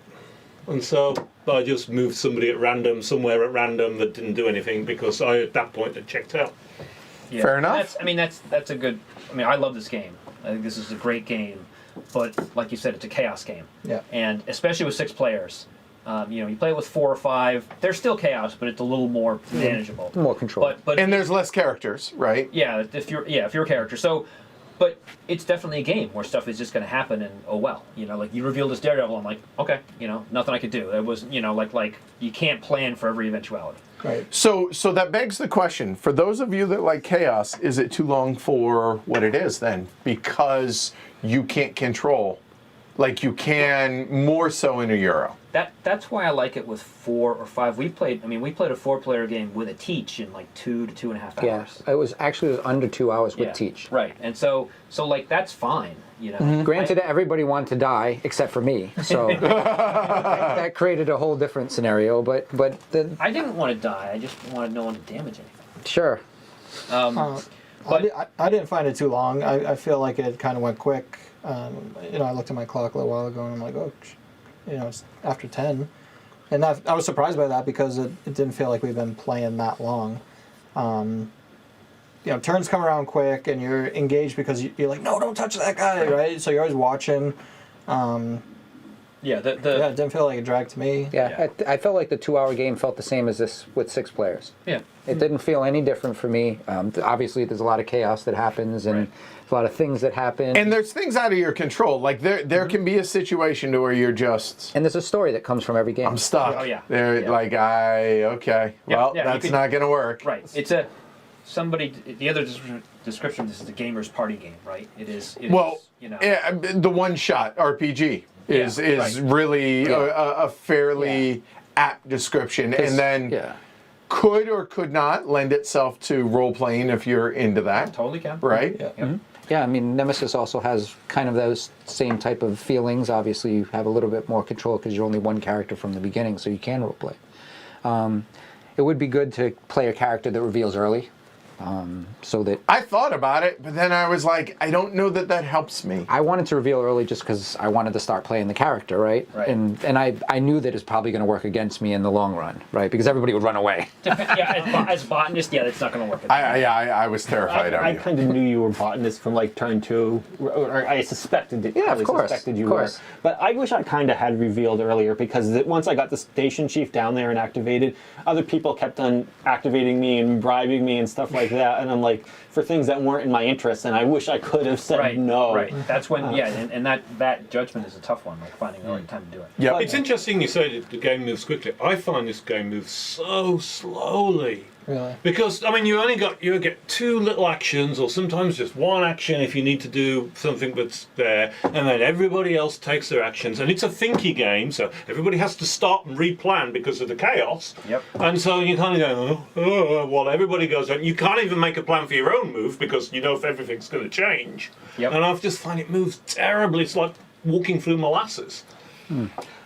And so I just moved somebody at random, somewhere at random, that didn't do anything, because I, at that point, had checked out. Yeah. Fair enough. That's a good. I love this game. I think this is a great game, but like you said, it's a chaos game. Yeah. And especially with 6 players, you play with 4 or 5. There's still chaos, but it's a little more manageable. More control. But And there's less characters, right? yeah, if you're a character. So, but it's definitely a game where stuff is just going to happen, and oh well. Like you revealed this Daredevil, I'm like, okay, nothing I could do. It was, like you can't plan for every eventuality. Right. So that begs the question, for those of you that like chaos, is it too long for what it is then? Because you can't control like you can more so in a Euro. That's why I like it with 4 or 5. We played a 4-player game with a teach in like 2 to 2.5 hours. Yeah, it was under 2 hours with teach. Right, and so like that's fine. Granted, everybody wanted to die except for me, so that created a whole different scenario. But then I didn't want to die. I just wanted no one to damage anything. sure, I didn't find it too long. I feel like it kind of went quick. I looked at my clock a little while ago and I'm like, oh, it's after 10. And I was surprised by that because it didn't feel like we've been playing that long. Turns come around quick and you're engaged because you're like, no, don't touch that guy, right? So you're always watching. Yeah, It didn't feel like it dragged to me. yeah. I felt like the 2-hour game felt the same as this with 6 players. Yeah. It didn't feel any different for me. Obviously, there's a lot of chaos that happens and a lot of things that happen. And there's things out of your control. Like there can be a situation to where you're just And there's a story that comes from every game. I'm stuck. Oh, yeah. They're Yeah. like Yeah, well, yeah, you that's could- not gonna work. Right. It's the other description. This is a gamer's party game, right? It is. Well, yeah, the one-shot RPG is right. really a fairly apt description, and then could or could not lend itself to role-playing if you're into that. Totally can. Right? Yeah. Yep. Yeah, Nemesis also has kind of those same type of feelings. Obviously, you have a little bit more control because you're only one character from the beginning, so you can roleplay. It would be good to play a character that reveals early, so that I thought about it, but then I was like, I don't know that helps me. I wanted to reveal early just because I wanted to start playing the character, right? Right. And I knew that it's probably going to work against me in the long run, right? Because everybody would run away. As botanist, that's not going to work. I was terrified of I you. kind of knew you were botanist from like turn 2, or I suspected it. Yeah, of course, Suspected you of course. were. But I wish I kind of had revealed earlier, because once I got the station chief down there and activated, other people kept on activating me and bribing me and stuff like that, and I'm like, for things that weren't in my interest, and I wish I could have said no. Right. That's when and that judgment is a tough one, like finding the right time to do it. Yep. It's interesting you say that the game moves quickly. I find this game moves so slowly. Really? Because I mean, you get 2 little actions, or sometimes just 1 action if you need to do something that's there, and then everybody else takes their actions, and it's a thinky game, so everybody has to stop and replan because of the chaos. Yep. And so you kind of go, while everybody goes on. You can't even make a plan for your own move because you know if everything's going to change. Yep. And I just find it moves terribly. It's like walking through molasses.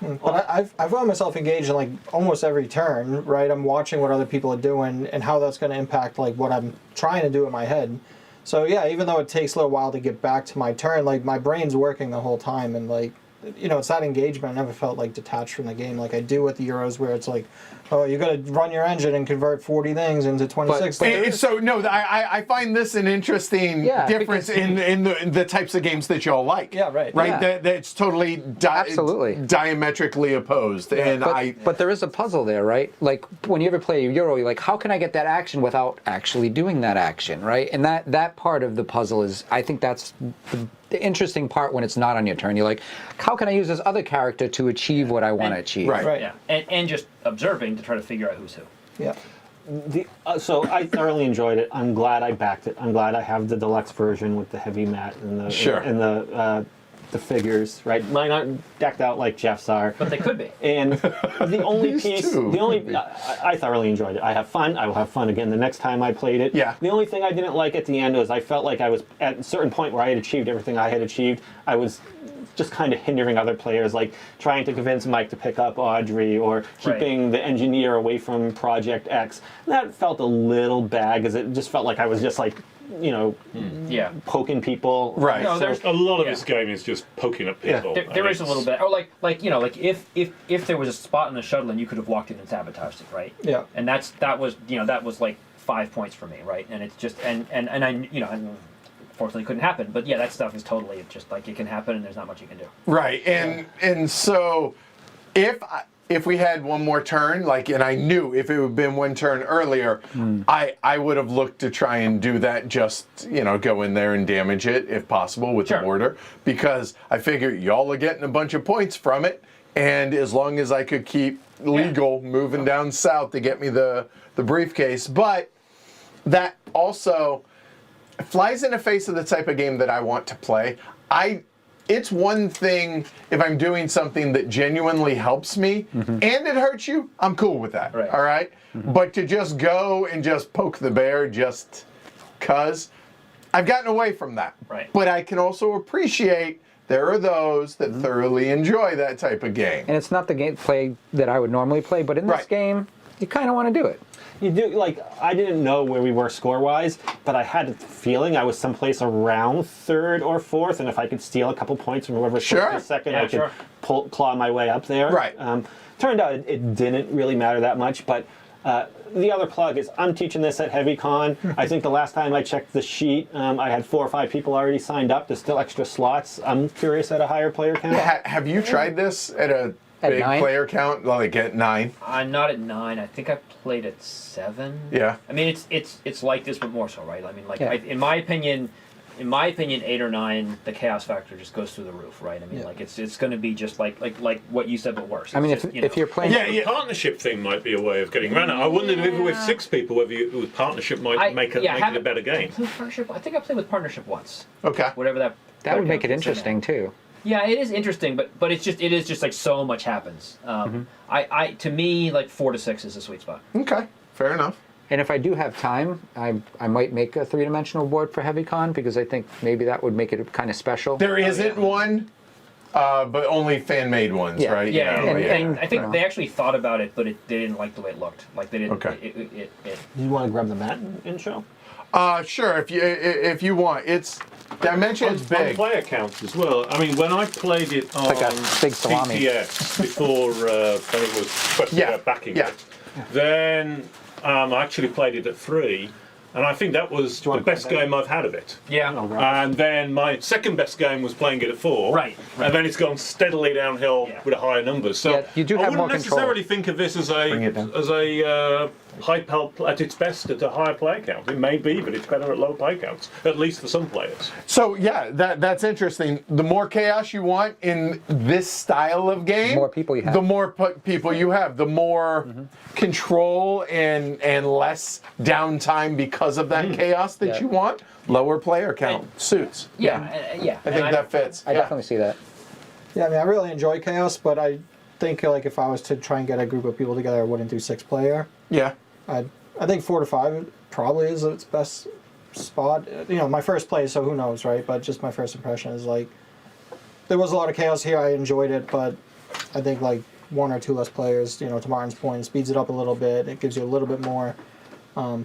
But I've found myself engaged in like almost every turn, right? I'm watching what other people are doing and how that's going to impact like what I'm trying to do in my head. So yeah, even though it takes a little while to get back to my turn, like my brain's working the whole time, and like, you know, it's that engagement. I never felt like detached from the game like I do with the Euros, where it's like, oh, you got to run your engine and convert 40 things into 26. I find this an interesting difference in the types of games that y'all like. Yeah, right. Right, Yeah. that's totally Absolutely. diametrically opposed. And But there is a puzzle there, right? Like when you ever play a Euro, you're like, how can I get that action without actually doing that action, right? And that part of the puzzle is, I think that's the interesting part when it's not on your turn. You're like, how can I use this other character to achieve what I want to achieve? Right. Right. Yeah, and just observing to try to figure out who's who. Yeah. So I thoroughly enjoyed it. I'm glad I backed it. I'm glad I have the deluxe version with the heavy mat and the figures. Right, mine aren't decked out like Jeff's are. But they could be. And the only These piece, two. I thoroughly enjoyed it. I have fun. I will have fun again the next time I played it. Yeah. The only thing I didn't like at the end was I felt like I was at a certain point where I had achieved everything I had achieved. I was just kind of hindering other players, like trying to convince Mike to pick up Audrey or keeping the engineer away from Project X. That felt a little bad because it just felt like I was just like, you know, poking people. Right. No, there's A lot of this game is just poking at people. There is a little bit, or like you know, like if there was a spot in the shuttle and you could have walked in and sabotaged it, right? Yeah. And that was like 5 points for me, right? And it's just and I you know, unfortunately couldn't happen, but yeah, that stuff is totally just like it can happen and there's not much you can do. Right, and so if we had one more turn, like, and I knew if it would have been one turn earlier, I would have looked to try and do that, just, you know, go in there and damage it if possible with the mortar, because I figure y'all are getting a bunch of points from it, and as long as I could keep legal moving down south to get me the briefcase, but that also flies in the face of the type of game that I want to play. It's one thing if I'm doing something that genuinely helps me and it hurts you, I'm cool with that. Right. All right? But to just go and just poke the bear just cuz, I've gotten away from that. Right. But I can also appreciate there are those that thoroughly enjoy that type of game. And it's not the game play that I would normally play, but in this game, you kind of want to do it. You do, like, I didn't know where we were score-wise, but I had a feeling I was someplace around 3rd or 4th, and if I could steal a couple points from whoever's second, I could claw my way up there. Right. Turned out it didn't really matter that much, but the other plug is I'm teaching this at HeavyCon. I think the last time I checked the sheet, I had 4 or 5 people already signed up. There's still extra slots. I'm curious at a higher player count. Have you tried this at a big 9? player count, like at 9? I'm not at 9. I think I played at 7. Yeah. I mean, it's like this, but more so, right? I mean, like in my opinion, 8 or 9, the chaos factor just goes through the roof, right? I mean, like it's going to be just like what you said, but worse. I mean, It's if you're playing, The partnership thing might be a way of getting around it. I wondered if with 6 people, whether with partnership might make it a better game. Partnership. I think I played with partnership once. Okay. Whatever that. that would make it counts as. interesting too. Yeah, it is interesting, but it is just like so much happens. I to me, like 4 to 6 is a sweet spot. Okay. Fair enough. And if I do have time, I might make a 3-dimensional board for HeavyCon, because I think maybe that would make it kind of special. There isn't one, but only fan-made ones, Yeah. right? Yeah, and I think they actually thought about it, but they didn't like the way it looked. Like they didn't. Okay. You want to grab the mat and show? Sure, if you want. It's dimensions On big. player counts as well. I mean, when I played it on like a big salami. PTS before when it was questioned about backing it, then I actually played it at 3, and I think that was the best game I've had of it. Yeah. And then my second best game was playing it at 4. Right. And then it's gone steadily downhill with a higher numbers. So Yeah, you do I have wouldn't more control. necessarily think of this as a at its best at a higher player count. It may be, but it's better at low player counts, at least for some players. So yeah, that's interesting. The more chaos you want in this style of game, The more people you have. the more people you have, the more control and less downtime because of that chaos that Yeah. you want. Lower player count suits. Yeah. I think that fits. I definitely see that. Yeah, I mean, I really enjoy chaos, but I think like if I was to try and get a group of people together, I wouldn't do 6-player. Yeah. I think 4 to 5 probably is its best spot. You know, my first play, so who knows, right? But just my first impression is like there was a lot of chaos here. I enjoyed it, but I think like 1 or 2 less players, you know, to Martin's point, speeds it up a little bit. It gives you a little bit more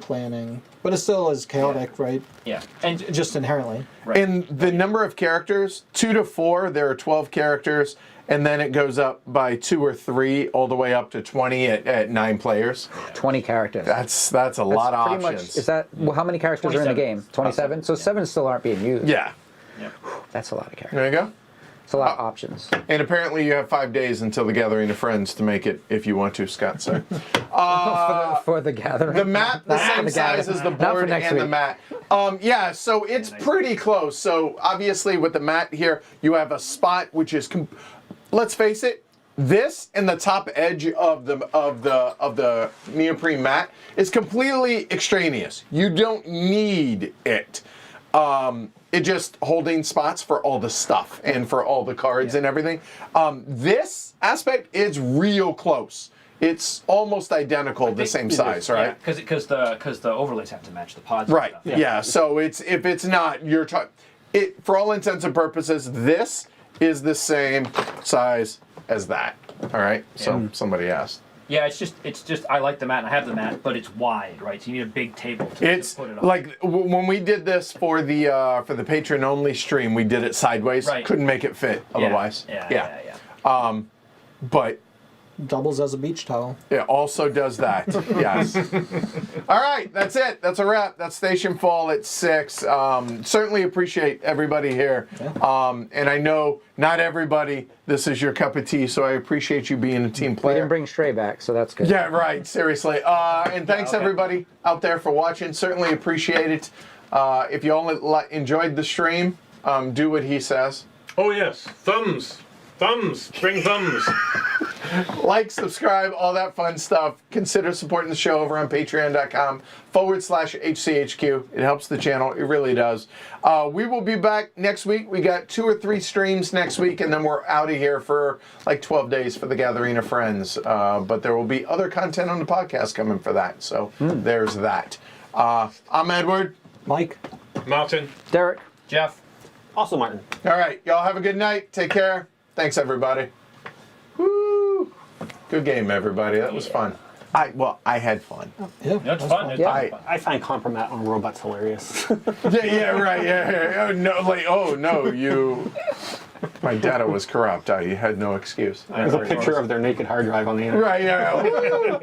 planning, but it still is chaotic, right? Yeah. And Just inherently. right. And the number of characters, 2 to 4, there are 12 characters, and then it goes up by 2 or 3, all the way up to 20 at 9 players. 20 characters. That's a lot of pretty options. much. Is that well, how many characters are in the 27. game? 27. So 7 still aren't being used. Yeah. Yeah. That's a lot of characters. There you go. It's a lot of options. And apparently you have 5 days until the Gathering of Friends to make it if you want to, Scott. So For the gathering. the map, the Not for same the size gathering. as the Not for board next and the week. mat. Yeah, so it's pretty close. So obviously with the mat here, you have a spot which is, let's face it, this and the top edge of the neoprene mat is completely extraneous. You don't need it. It just holding spots for all the stuff and for all the cards and everything. This aspect is real close. It's almost identical, the same size, right? Because the overlays have to match the pods. Right. And stuff. Yeah. So if it's not, you're for all intents and purposes, this is the same size as that. All right. So somebody asked. Yeah, it's just I like the mat and I have the mat, but it's wide, right? So you need a big table to It's put it on. like when we did this for the patron only stream, we did it sideways. Right. Couldn't make it fit Yeah, otherwise. Yeah. But Doubles as a beach towel. it also does that. Yes. All right, that's it. That's a wrap. That's Stationfall at 6. Certainly appreciate everybody here. And I know not everybody, this is your cup of tea, so I appreciate you being a team We player. didn't bring Stray back, so that's good. Yeah, right. Seriously. And thanks everybody out there for watching. Certainly appreciate it. If you all enjoyed the stream, do what he says. Oh yes, thumbs, bring thumbs. Like, subscribe, all that fun stuff. Consider supporting the show over on patreon.com/HCHQ. It helps the channel. It really does. We will be back next week. We got 2 or 3 streams next week, and then we're out of here for like 12 days for the Gathering of Friends. But there will be other content on the podcast coming for that. So there's that. I'm Edward. Mike. Martin. Derek. Jeff. Also, Martin. All right. Y'all have a good night. Take care. Thanks, everybody. Woo! Good game, everybody. That was fun. I had fun. Yeah, That's fun. It's Yeah. fun. I find compromat on robots hilarious. Yeah, right. Yeah. Oh no, you. My data was corrupt. I had no excuse. There's a picture of their naked hard drive on the internet. Right. Yeah.